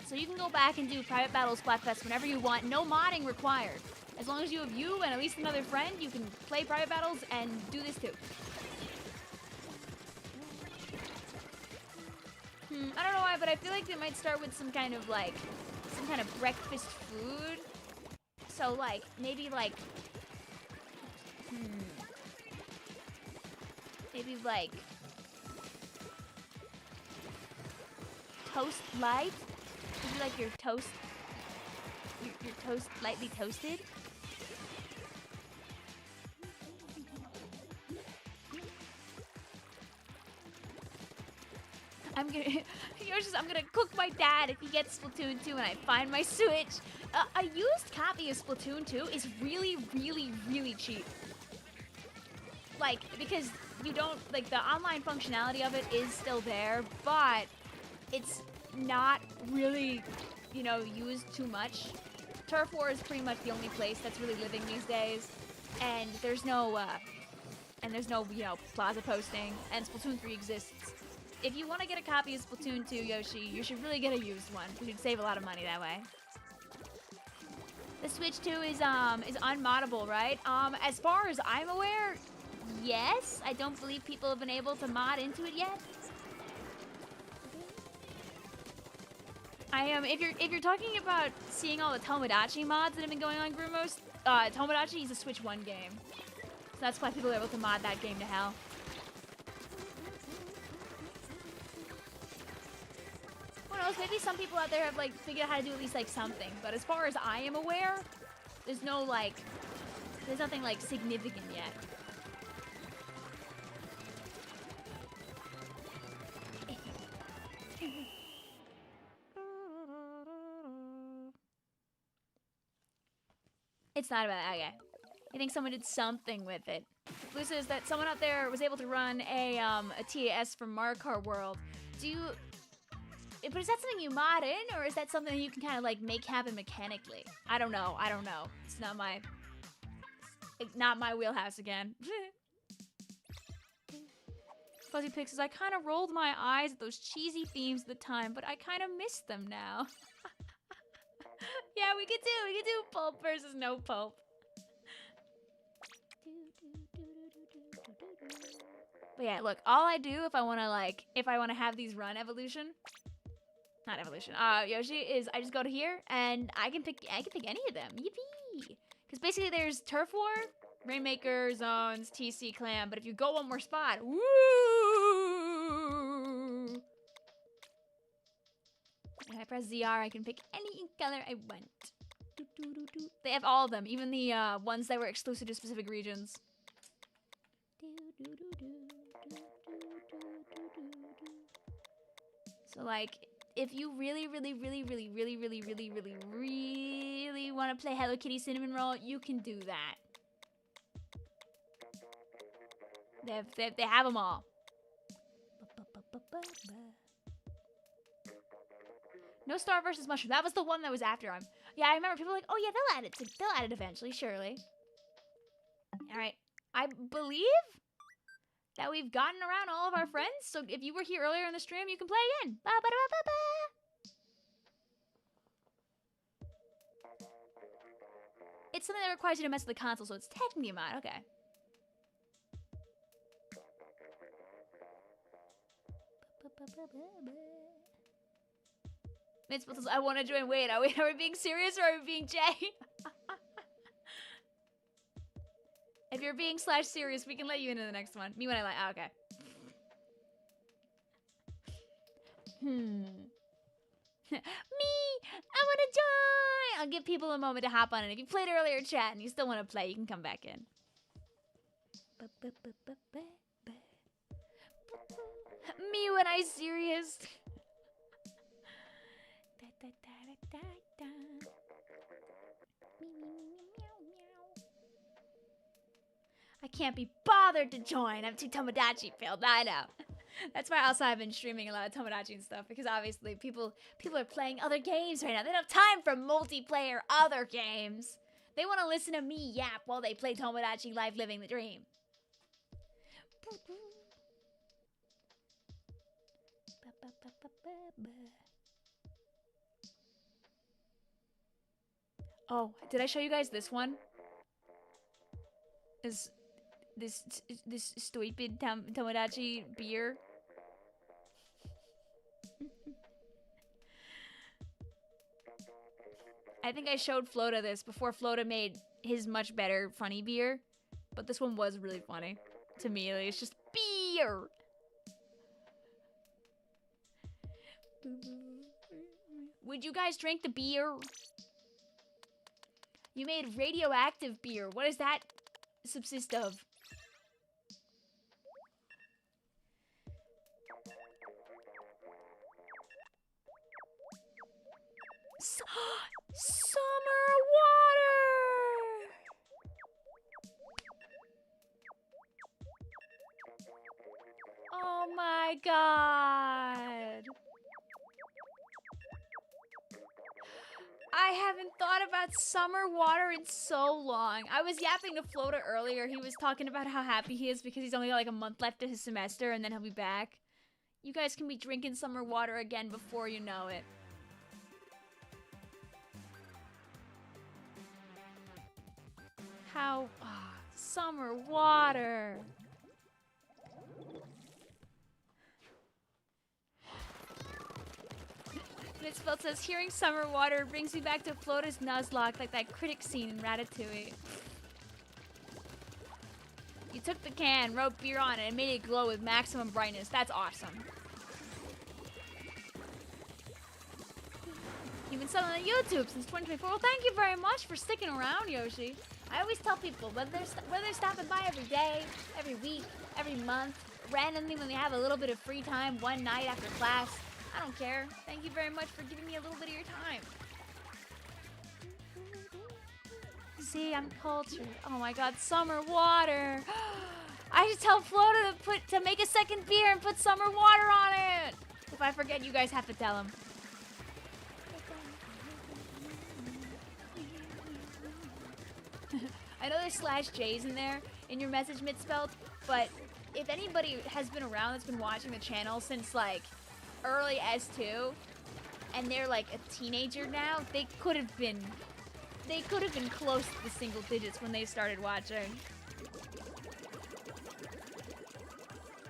So you can go back and do private battle Splatfest whenever you want, no modding required. As long as you have you and at least another friend, you can play private battles and do this too. I don't know why, but I feel like they might start with some kind of breakfast food. So like, maybe like, maybe like toast light? Maybe like your toast, your toast lightly toasted? I'm gonna cook my dad if he gets Splatoon 2 and I find my Switch. A used copy of Splatoon 2 is really, really, really cheap. Like, because you don't, like, the online functionality of it is still there, but it's not really, you know, used too much. Turf War is pretty much the only place that's really living these days, and there's no, you know, plaza posting, and Splatoon 3 exists. If you want to get a copy of Splatoon 2, Yoshi, you should really get a used one. You should save a lot of money that way. The Switch 2 is unmoddable, right? As far as I'm aware, yes. I don't believe people have been able to mod into it yet. If you're talking about seeing all the Tomodachi mods that have been going on Grumos, Tomodachi is a Switch 1 game. So that's why people are able to mod that game to hell. Who knows, maybe some people out there have like figured out how to do at least like something, but as far as I am aware, there's nothing like significant yet. It's not about that, okay. I think someone did something with it. Blue says that someone out there was able to run a TAS from Mario Kart World. But is that something you mod in, or is that something you can kind of like make happen mechanically? I don't know. It's not my wheelhouse again. Fuzzy Pig says, I kind of rolled my eyes at those cheesy themes at the time, but I kind of miss them now. Yeah, we could do pulp versus no pulp. But yeah, look, all I do if I want to have these run not evolution, Yoshi, is I just go to here and I can pick any of them. Yippee! Because basically there's Turf War, Rainmaker, Zones, TC, Clam, but if you go one more spot, woo! And I press ZR, I can pick any color I want. They have all of them, even the ones that were exclusive to specific regions. So like, if you really want to play Hello Kitty Cinnamon Roll, you can do that. They have them all. No Star versus Mushroom. That was the one that was after him. Yeah, I remember people were like, oh yeah, they'll add it eventually, surely. All right, I believe that we've gotten around all of our friends. So if you were here earlier in the stream, you can play again. It's something that requires you to mess with the console, so it's technically a mod. Okay. I want to join. Wait, are we being serious or are we being Jay? If you're being /serious, we can let you into the next one. Me when I like. Oh, okay. Me! I want to join! I'll give people a moment to hop on, and if you played earlier chat and you still want to play, you can come back in. Me when I serious. I can't be bothered to join. I'm too Tomodachi filled. I know. That's why also I've been streaming a lot of Tomodachi and stuff, because obviously people are playing other games right now. They don't have time for multiplayer other games. They want to listen to me yap while they play Tomodachi Life Living the Dream. Oh, did I show you guys this one? Is this stupid Tomodachi beer? I think I showed Flota this before Flota made his much better funny beer, but this one was really funny to me. Like, it's just beer. Would you guys drink the beer? You made radioactive beer. What does that subsist of? Summer water! Oh my god! I haven't thought about summer water in so long. I was yapping to Flota earlier. He was talking about how happy he is because he's only got like a month left of his semester and then he'll be back. You guys can be drinking summer water again before you know it. How... summer water. Mitzvelt says, hearing summer water brings me back to Flota's Nuzlocke, like that critic scene in Ratatouille. You took the can, wrote beer on it, and made it glow with maximum brightness. That's awesome. You've been selling on YouTube since 2024. Well, thank you very much for sticking around, Yoshi. I always tell people, whether they're stopping by every day, every week, every month, randomly when they have a little bit of free time one night after class, I don't care. Thank you very much for giving me a little bit of your time. See, I'm cultured. Oh my god, summer water. I should tell Flota to make a second beer and put summer water on it. If I forget, you guys have to tell him. I know there's /J's in there in your message, Mitspelt, but if anybody has been around that's been watching the channel since like early S2 and they're like a teenager now, they could have been close to the single digits when they started watching.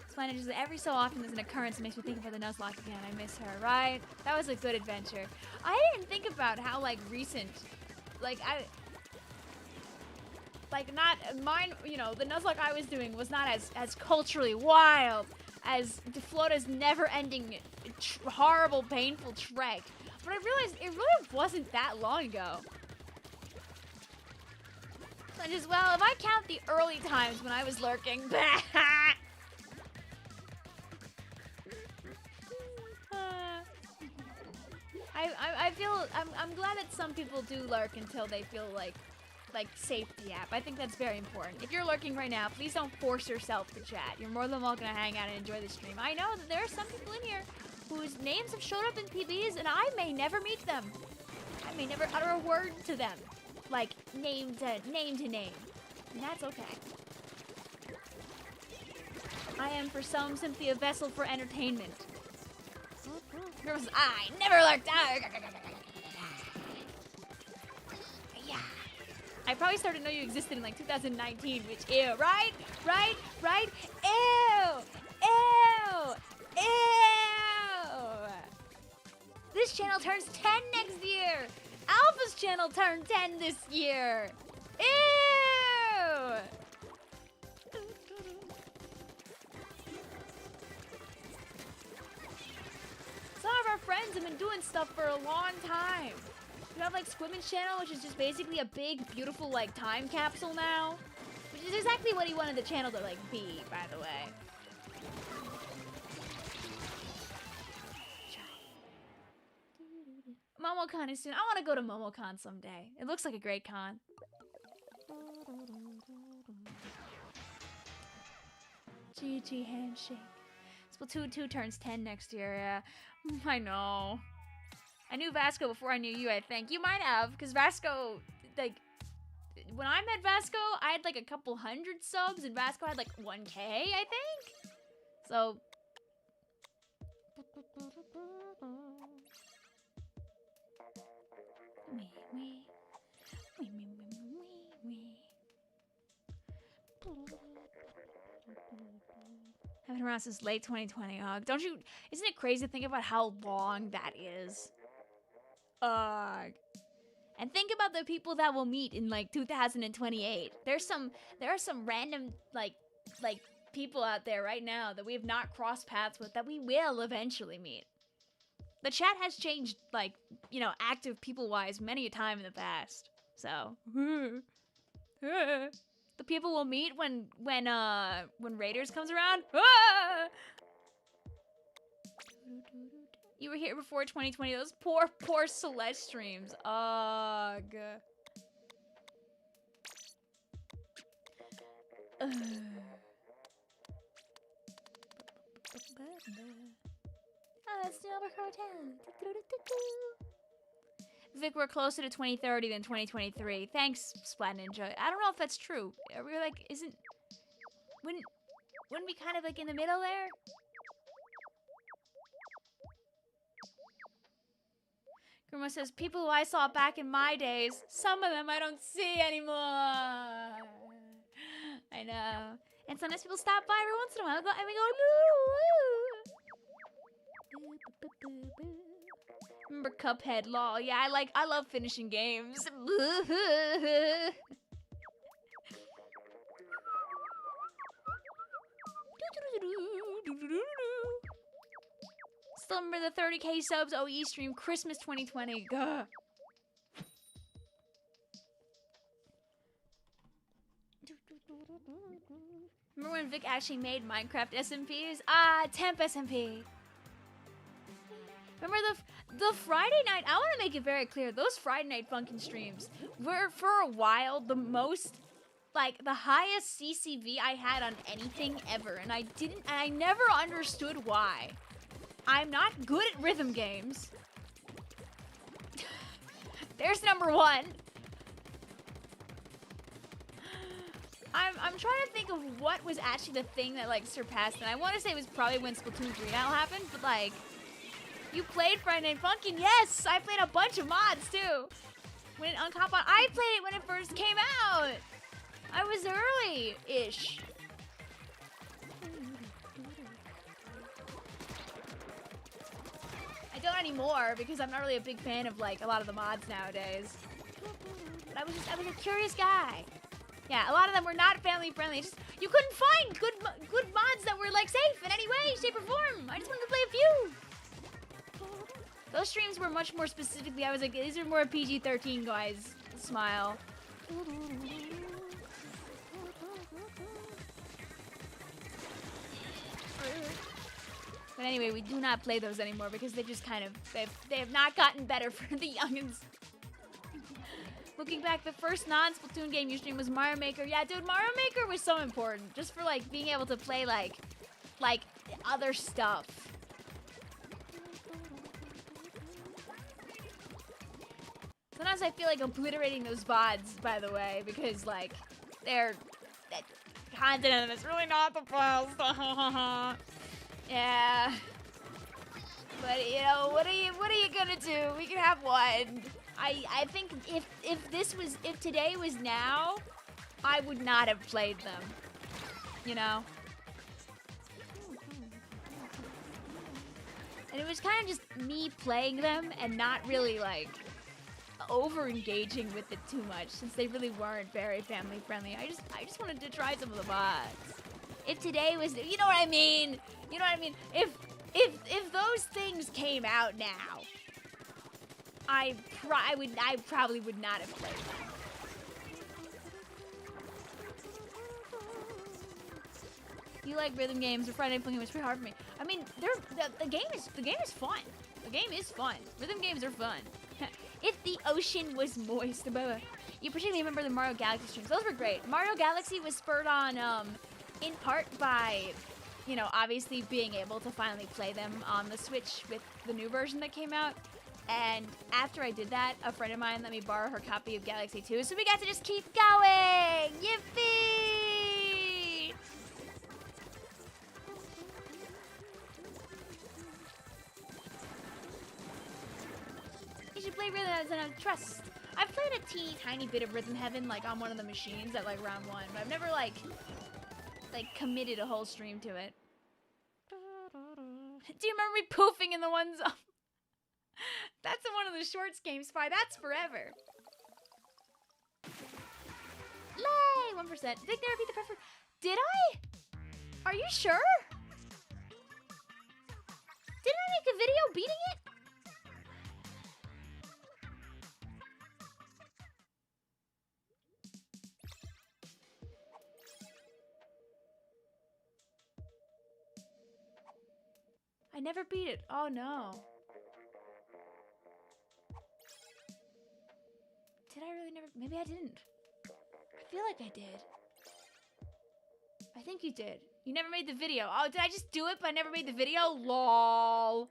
It's funny, just every so often there's an occurrence that makes me think about the Nuzlocke again. I miss her, right? That was a good adventure. I didn't think about how like recent, like not mine, you know, the Nuzlocke I was doing was not as culturally wild as Flota's never-ending, horrible, painful trek. But I realized it really wasn't that long ago. And as well, if I count the early times when I was lurking, I feel I'm glad that some people do lurk until they feel like safety app. I think that's very important. If you're lurking right now, please don't force yourself to chat. You're more than welcome to hang out and enjoy the stream. I know that there are some people in here whose names have showed up in PBs and I may never meet them. I may never utter a word to them. Like name to name. And that's okay. I am for some simply a vessel for entertainment. I never lurked. Yeah. I probably started to know you existed in like 2019, which, ew, right? Ew! This channel turns 10 next year! Alpha's channel turned 10 this year! Ew! Some of our friends have been doing stuff for a long time. We have like Squidman's channel, which is just basically a big, beautiful like time capsule now. Which is exactly what he wanted the channel to like be, by the way. MomoCon is soon. I want to go to MomoCon someday. It looks like a great con. GG handshake. Splatoon 2 turns 10 next year, yeah. I know. I knew Vasco before I knew you, I think. You might have, because Vasco, like, when I met Vasco, I had like a couple hundred subs, and Vasco had like 1K, I think. So. I've been around since late 2020. Don't you? Isn't it crazy to think about how long that is? And think about the people that we'll meet in like 2028. There are some random like people out there right now that we have not crossed paths with that we will eventually meet. The chat has changed, like, you know, active people-wise many a time in the past. So, the people we'll meet when Raiders comes around. You were here before 2020. Those poor Celeste streams. Ugh. Vic, we're closer to 2030 than 2023. Thanks, Splat Ninja. I don't know if that's true. Are we like, wouldn't we kind of like in the middle there? Grandma says, people who I saw back in my days, some of them I don't see anymore. I know. And sometimes people stop by every once in a while and we go, woo. Remember Cuphead, lol. Yeah, I love finishing games. Still remember the 30K subs OE stream, Christmas 2020. Gah. Remember when Vic actually made Minecraft SMPs? Temp SMP. Remember the Friday night, I want to make it very clear, those Friday night funkin' streams were, for a while, the most, like, the highest CCV I had on anything ever, and I never understood why. I'm not good at rhythm games. There's number one. I'm trying to think of what was actually the thing that, like, surpassed it. I want to say it was probably when Splatoon 3 now happened, but, like, you played Friday Night Funkin'? Yes! I played a bunch of mods, too. When it uncomp on, I played it when it first came out. I was early-ish. I don't anymore because I'm not really a big fan of like a lot of the mods nowadays. But I was a curious guy. Yeah, a lot of them were not family friendly. Just you couldn't find good mods that were like safe in any way, shape, or form. I just wanted to play a few. Those streams were much more specifically. I was like, these are more PG-13 guys. Smile. But anyway, we do not play those anymore because they just kind of, they have not gotten better for the youngins. Looking back, the first non-Splatoon game you streamed was Mario Maker. Yeah, dude, Mario Maker was so important. Just for, like, being able to play, like other stuff. Sometimes I feel like obliterating those VODs, by the way, because, like, that content in them is really not the best. Yeah. But, you know, what are you gonna do? We can have one. I think if today was now, I would not have played them. You know? And it was kind of just me playing them and not really, like, over-engaging with it too much since they really weren't very family-friendly. I just wanted to try some of the mods. If today was, you know what I mean? You know what I mean? If those things came out now, I probably would not have played them. You like rhythm games? The Friday Night Funkin' was pretty hard for me. I mean, the game is fun. The game is fun. Rhythm games are fun. If the ocean was moist, you particularly remember the Mario Galaxy streams. Those were great. Mario Galaxy was spurred on, in part by, you know, obviously being able to finally play them on the Switch with the new version that came out. And after I did that, a friend of mine let me borrow her copy of Galaxy 2, so we got to just keep going! Yippee! You should play Rhythm Heaven on Trust. I've played a teeny tiny bit of Rhythm Heaven, like, on one of the machines at, like, round 1, but I've never, like, committed a whole stream to it. Do you remember me poofing in the one zone? That's in one of the shorts games, Spy. That's forever. Lay! 1%. Did they never beat the preferred? Did I? Are you sure? Didn't I make a video beating it? I never beat it. Oh no. Did I really never? Maybe I didn't. I feel like I did. I think you did. You never made the video. Oh, did I just do it but I never made the video? LOL.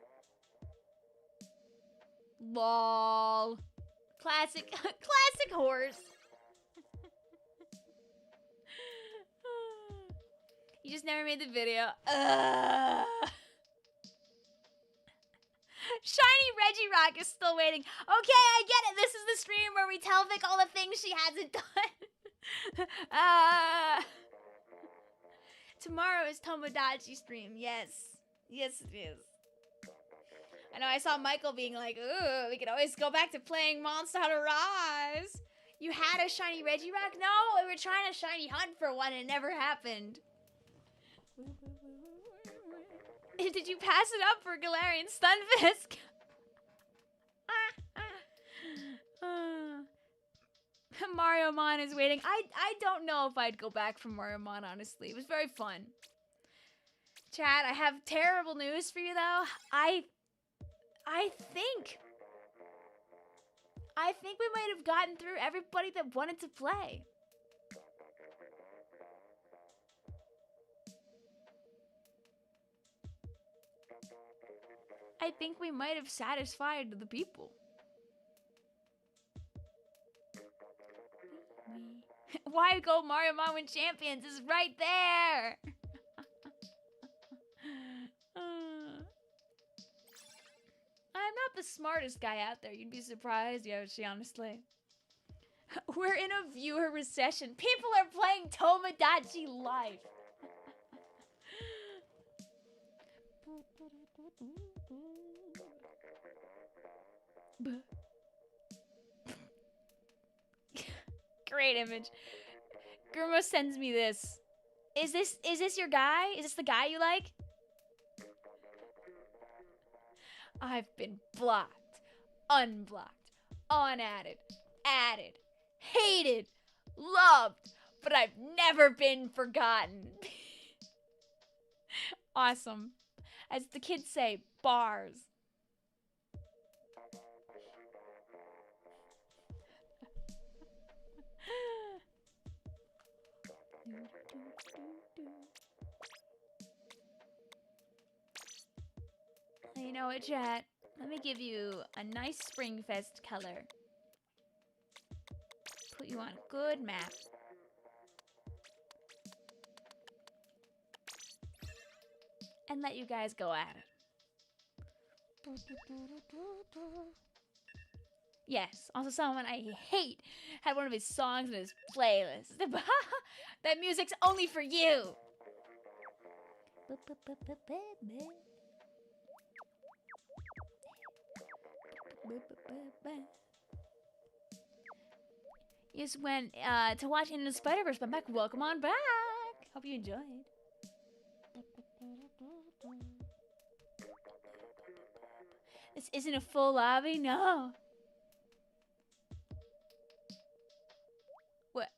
LOL. Classic. Classic horse. You just never made the video. Shiny Regirock is still waiting. Okay, I get it. This is the stream where we tell Vic all the things she hasn't done. Tomorrow is Tomodachi stream. Yes. Yes, it is. I know I saw Michael being like, ooh, we could always go back to playing Monster Hunter Rise. You had a shiny Regirock? No, we were trying to shiny hunt for one and it never happened. Did you pass it up for Galarian Stunfisk? Mario Mon is waiting. I don't know if I'd go back from Mario Mon, honestly. It was very fun. Chat, I have terrible news for you, though. I think we might have gotten through everybody that wanted to play. I think we might have satisfied the people. Why go Mario Mon when Champions is right there? I'm not the smartest guy out there. You'd be surprised, Yoshi, honestly. We're in a viewer recession. People are playing Tomodachi Life. Great image. Gurmo sends me this. Is this your guy? Is this the guy you like? I've been blocked, unblocked, unadded, added, hated, loved, but I've never been forgotten. Awesome. As the kids say, bars. You know what, chat? Let me give you a nice SPRINGFEST color. Put you on a good map. And let you guys go at it. Yes, also someone I hate had one of his songs in his playlist. That music's only for you. Yes, when to watch Into the Spider-Verse, but back. Welcome on back. Hope you enjoyed. This isn't a full lobby, no. What?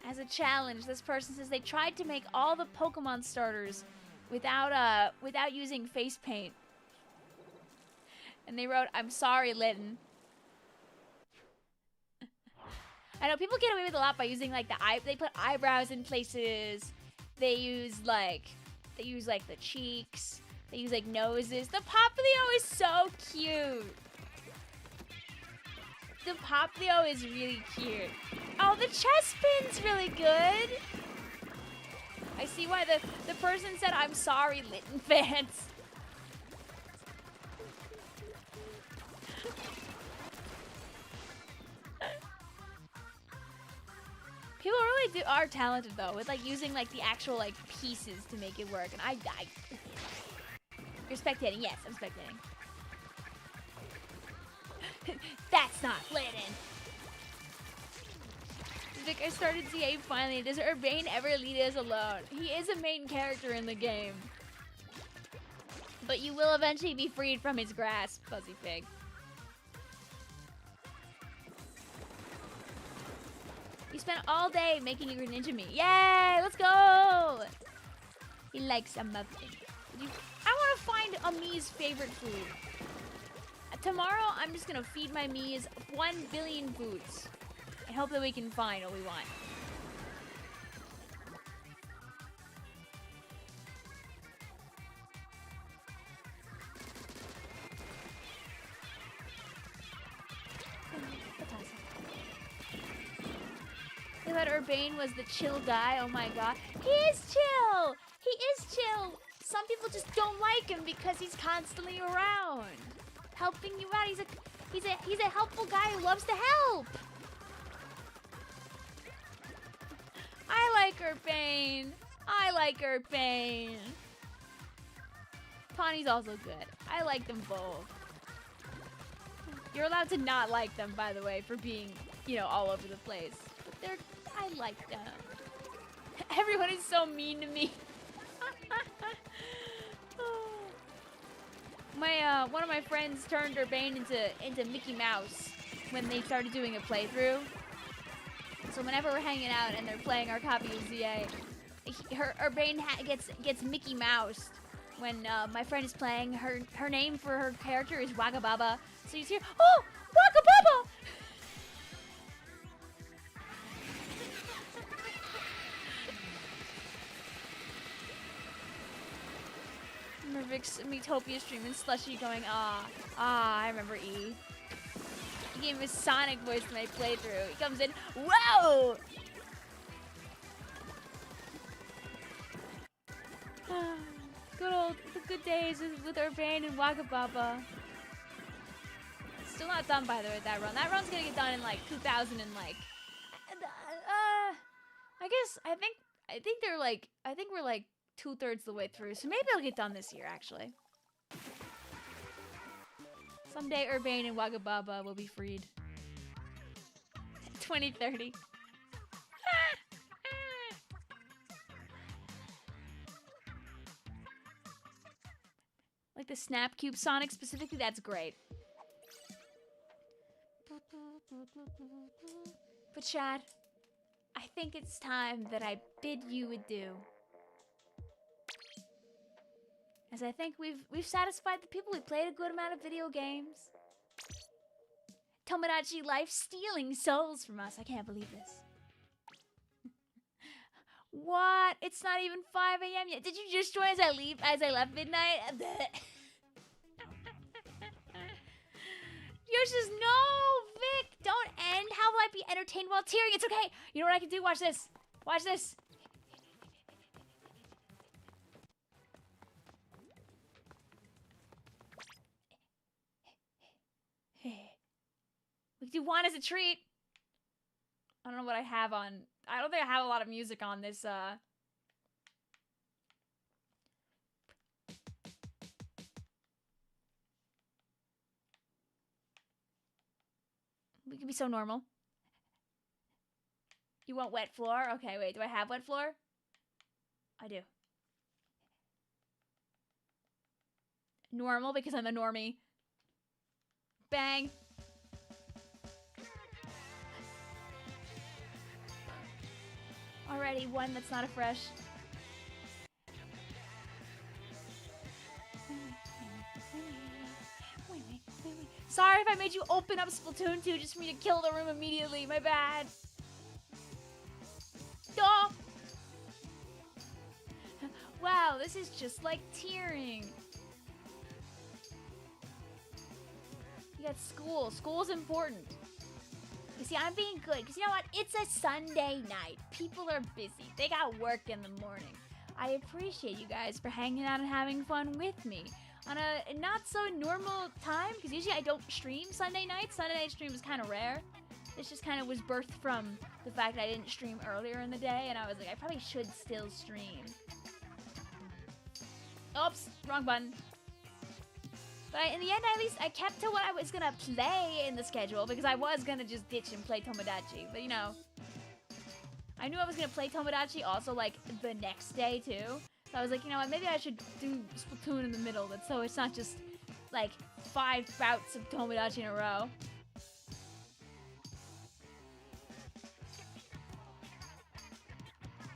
As a challenge, this person says they tried to make all the Pokemon starters without using face paint. And they wrote, "I'm sorry, Lytton." I know people get away with a lot by using like they put eyebrows in places. They use like the cheeks. They use like noses. The Poplio is so cute. The Poplio is really cute. Oh, the chest pin's really good. I see why the person said, I'm sorry, Litten fans. People really are talented though with like using like the actual like pieces to make it work. And I You're spectating. Yes, I'm spectating. That's not Litten. Vic, I started CA finally. Does Urbane ever lead us alone? He is a main character in the game. But you will eventually be freed from his grasp, Fuzzy Pig. You spent all day making a Greninja me. Yay! Let's go! He likes a muffin. I want to find a Mii's favorite food. Tomorrow, I'm just gonna feed my Mii's 1 billion foods. And hope that we can find what we want. They thought Urbane was the chill guy. Oh my god. He is chill! He is chill! Some people just don't like him because he's constantly around. Helping you out. He's a helpful guy who loves to help. I like Urbane. I like Urbane. Tawny's also good. I like them both. You're allowed to not like them, by the way, for being, you know, all over the place. But I like them. Everyone is so mean to me. One of my friends turned Urbane into Mickey Mouse when they started doing a playthrough. So whenever we're hanging out and they're playing our copy of ZA, Urbane gets Mickey Mouse. When my friend is playing, her name for her character is Wagababa. So you hear, oh, Wagababa! I remember Vic's Metopia stream and Slushy going, I remember E. He gave his Sonic voice to my playthrough. He comes in, whoa! The good days with Urbane and Wagababa. Still not done, by the way, that run. That run's gonna get done in like 2000 and like, I think we're like 2/3 the way through, so maybe it'll get done this year, actually. Someday Urbane and Wagababa will be freed. 2030. Like the Snap Cube Sonic specifically, that's great. But Chad, I think it's time that I bid you adieu. As I think we've satisfied the people. We played a good amount of video games. Tomodachi Life stealing souls from us. I can't believe this. What? It's not even 5 a.m. yet. Did you just join as I left midnight? Yours is no, Vic. Don't end. How will I be entertained while tearing? It's okay. You know what I can do? Watch this. Watch this. We can do one as a treat. I don't know what I have on. I don't think I have a lot of music on this. We can be so normal. You want wet floor? Okay, wait. Do I have wet floor? I do. Normal because I'm a normie. Bang. Already one that's not a fresh. Sorry if I made you open up Splatoon 2 just for me to kill the room immediately. My bad. Wow, this is just like tearing. You got school. School's important. You see, I'm being good, because you know what? It's a Sunday night. People are busy. They got work in the morning. I appreciate you guys for hanging out and having fun with me on a not so normal time, because usually I don't stream Sunday nights. Sunday night stream is kind of rare. This just kind of was birthed from the fact that I didn't stream earlier in the day, and I was like, I probably should still stream. Oops, wrong button. But in the end, at least, I kept to what I was gonna play in the schedule, because I was gonna just ditch and play Tomodachi. But, you know, I knew I was gonna play Tomodachi also, like, the next day, too. So I was like, you know what, maybe I should do Splatoon in the middle, so it's not just, like, 5 bouts of Tomodachi in a row.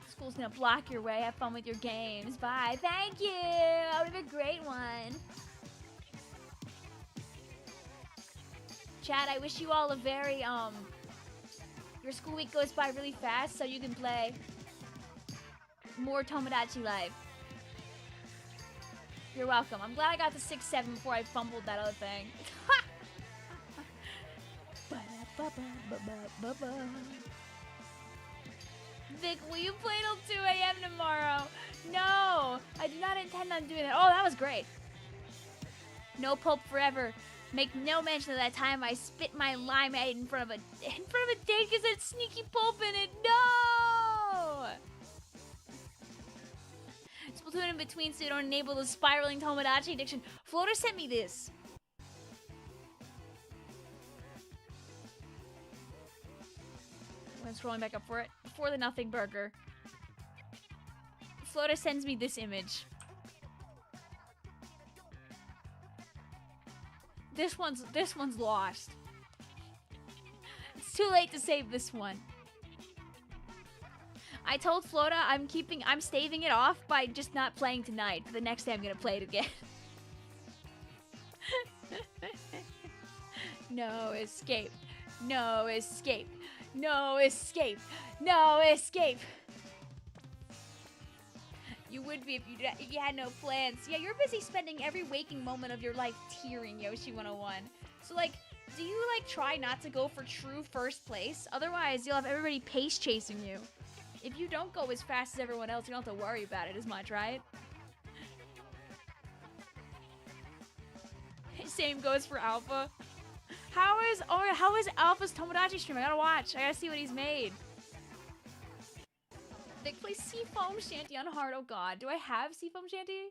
School's gonna block your way. Have fun with your games. Bye. Thank you. That would have a great one. Chat, I wish you all a very, your school week goes by really fast so you can play more Tomodachi Live. You're welcome. I'm glad I got to 6-7 before I fumbled that other thing. Vic, will you play till 2 a.m. tomorrow? No, I do not intend on doing that. Oh, that was great. No pulp forever. Make no mention of that time I spit my limeade in front of a date because it had sneaky pulp in it. No! Splatoon in between so you don't enable the spiraling Tomodachi addiction. Floater sent me this. I'm scrolling back up for it. Before the nothing burger. Floater sends me this image. This one's lost. It's too late to save this one. I told Flota I'm staving it off by just not playing tonight. The next day I'm gonna play it again. No escape. No escape. No escape. No escape. You would be if you had no plans. Yeah, you're busy spending every waking moment of your life tearing, Yoshi 101. So, like, do you, like, try not to go for true first place? Otherwise, you'll have everybody pace chasing you. If you don't go as fast as everyone else, you don't have to worry about it as much, right? Same goes for Alpha. How is Alpha's Tomodachi stream? I gotta watch. I gotta see what he's made. They play Seafoam Shanty on hard. Oh god, do I have Seafoam Shanty?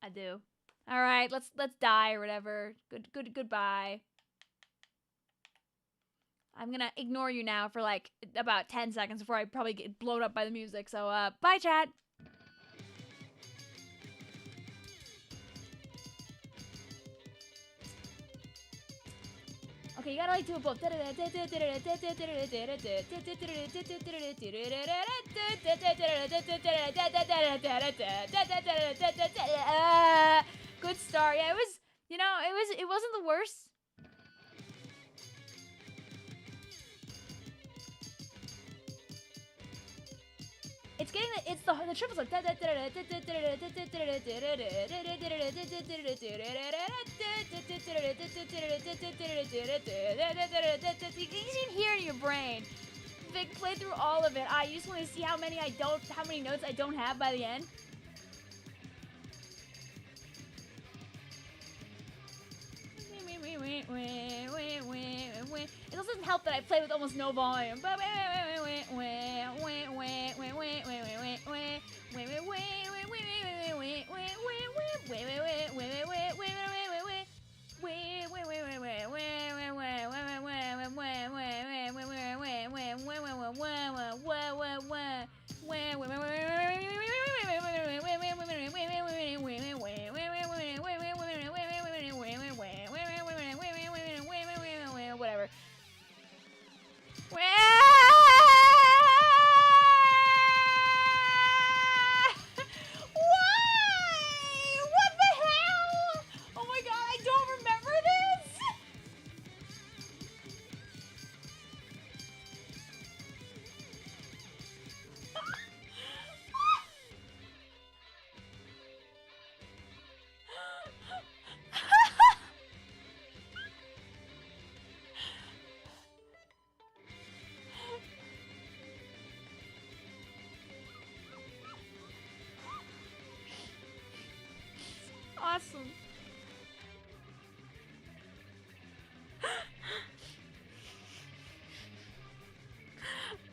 I do. All right, let's die or whatever. Goodbye. I'm gonna ignore you now for like about 10 seconds before I probably get blown up by the music. So bye, chat. Okay, you gotta like do it both. You good start. Yeah, it was, you know, it wasn't the worst. It's getting the triples like you can hear it in your brain. Vic, play through all of it. You just want to see how many notes I don't have by the end. It doesn't help that I play with almost no volume. Whatever. awesome.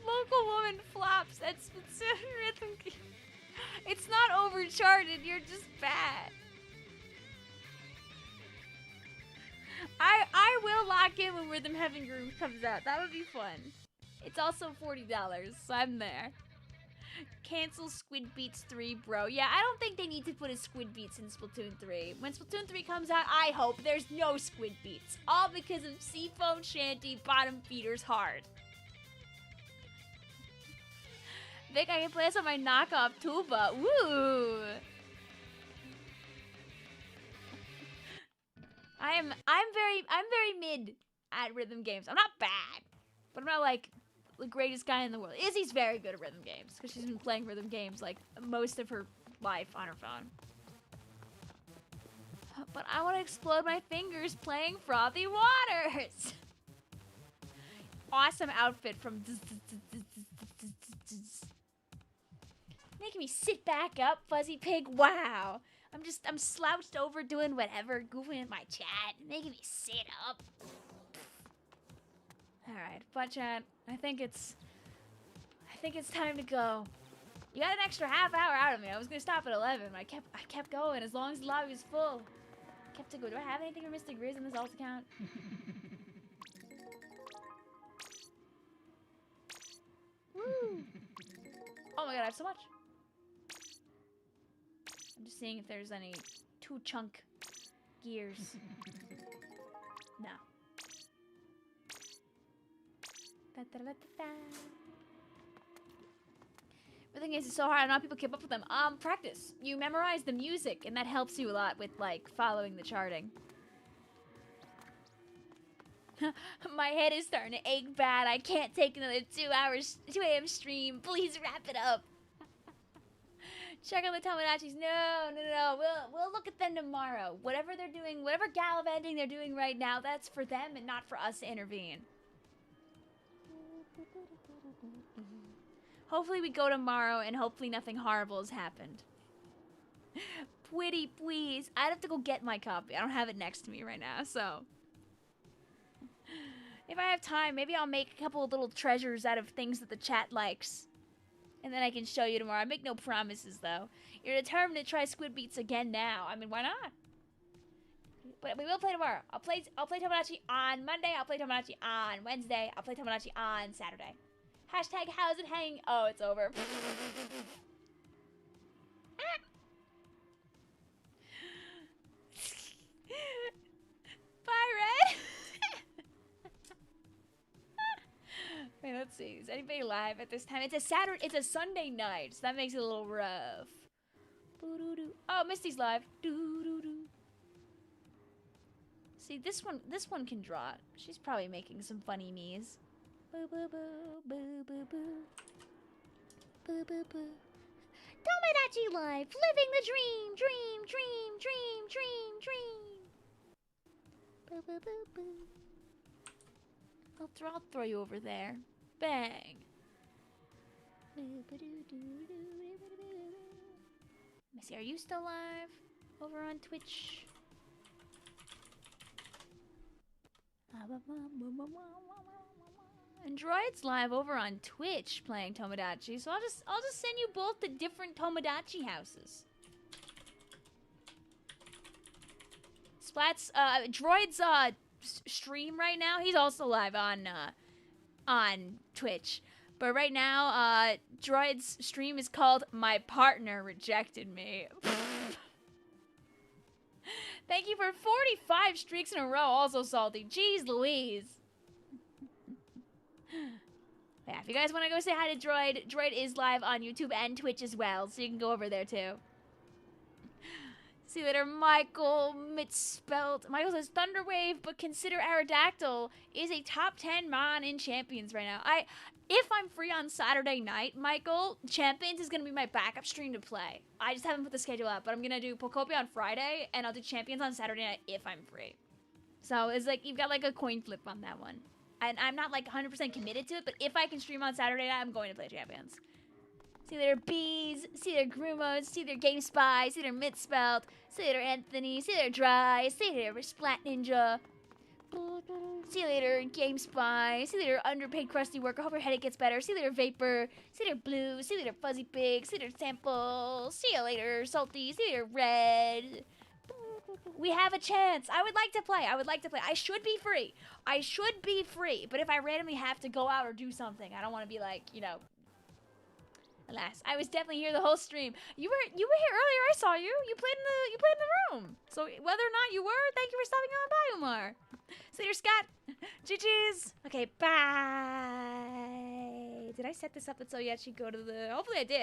Local woman flops at Splatoon rhythm game. It's not overcharted, you're just bad. I will lock in when Rhythm Heaven Groove comes out. That would be fun. It's also $40, so I'm there. Cancel Squid Beats 3, bro. Yeah, I don't think they need to put a Squid Beats in Splatoon 3. When Splatoon 3 comes out, I hope there's no Squid Beats. All because of Seafoam Shanty Bottom Feeders Hard. Vic, I can play this on my knockoff tuba. Woo! I'm very mid at rhythm games. I'm not bad, but I'm not like the greatest guy in the world. Izzy's very good at rhythm games because she's been playing rhythm games like most of her life on her phone. But I want to explode my fingers playing Frothy Waters. Awesome outfit from making me sit back up, Fuzzy Pig. Wow. I'm slouched over doing whatever, goofing in my chat, making me sit up. Alright, but chat, I think it's time to go. You got an extra half hour out of me. I was gonna stop at 11. I kept going as long as the lobby was full. Kept it going. Do I have anything for Mr. Grizz in this alt account? Woo! Oh my god, I have so much. I'm just seeing if there's any 2-chunk gears. No. The thing is, it's so hard. Not people keep up with them. Practice. You memorize the music, and that helps you a lot with like following the charting. My head is starting to ache bad. I can't take another 2 a.m. stream. Please wrap it up. Check out the Tomodachi's. No. We'll look at them tomorrow. Whatever they're doing, whatever gallivanting they're doing right now, that's for them and not for us to intervene. Hopefully we go tomorrow and hopefully nothing horrible has happened. Pretty please. I'd have to go get my copy. I don't have it next to me right now, so. If I have time, maybe I'll make a couple of little treasures out of things that the chat likes. And then I can show you tomorrow. I make no promises, though. You're determined to try Squid Beats again now. I mean, why not? But we will play tomorrow. I'll play Tomodachi on Monday. I'll play Tomodachi on Wednesday. I'll play Tomodachi on Saturday. Hashtag how's it hanging? Oh, it's over. Bye, Red. Wait, let's see. Is anybody live at this time? It's a Saturday. It's a Sunday night, so that makes it a little rough. Oh, Misty's live. See, this one can draw. She's probably making some funny me's. Boo boo boo boo boo boo. Boo boo boo. Tomodachi live, living the dream, dream. Boo boo boo boo. I'll throw you over there. Bang. Missy, are you still live over on Twitch? And Droid's live over on Twitch playing Tomodachi, so I'll just send you both to different Tomodachi houses. Splat's Droid's stream right now. He's also live on Twitch. But right now, Droid's stream is called My Partner Rejected Me. Thank you for 45 streaks in a row, also salty. Jeez Louise. Yeah, if you guys want to go say hi to Droid, Droid is live on YouTube and Twitch as well, so you can go over there too. See you later, Michael. Misspelled. Michael says Thunderwave, but consider Aerodactyl is a top 10 mon in Champions right now. If I'm free on Saturday night, Michael, Champions is gonna be my backup stream to play. I just haven't put the schedule up, but I'm gonna do Pokopia on Friday, and I'll do Champions on Saturday night if I'm free. So it's like you've got like a coin flip on that one, and I'm not like 100% committed to it. But if I can stream on Saturday night, I'm going to play Champions. See you later, Bees. See you later, Grumos. See you later, GameSpy. See you later, Mitspelt. See you later, Anthony. See you later, Dry. See you later, Splat Ninja. See you later, GameSpy. See you later, underpaid crusty worker. Hope your headache gets better. See you later, Vapor. See you later, Blue. See you later, Fuzzy Pig. See you later, Sample. See you later, Salty. See you later, Red. We have a chance. I would like to play. I would like to play. I should be free. I should be free. But if I randomly have to go out or do something, I don't want to be like, you know. Alas, I was definitely here the whole stream. You were here earlier. I saw you. You played in the room. So whether or not you were, thank you for stopping on by, Umar. See you, Scott. GG's. Okay, bye. Did I set this up so you actually go to the? Hopefully I did.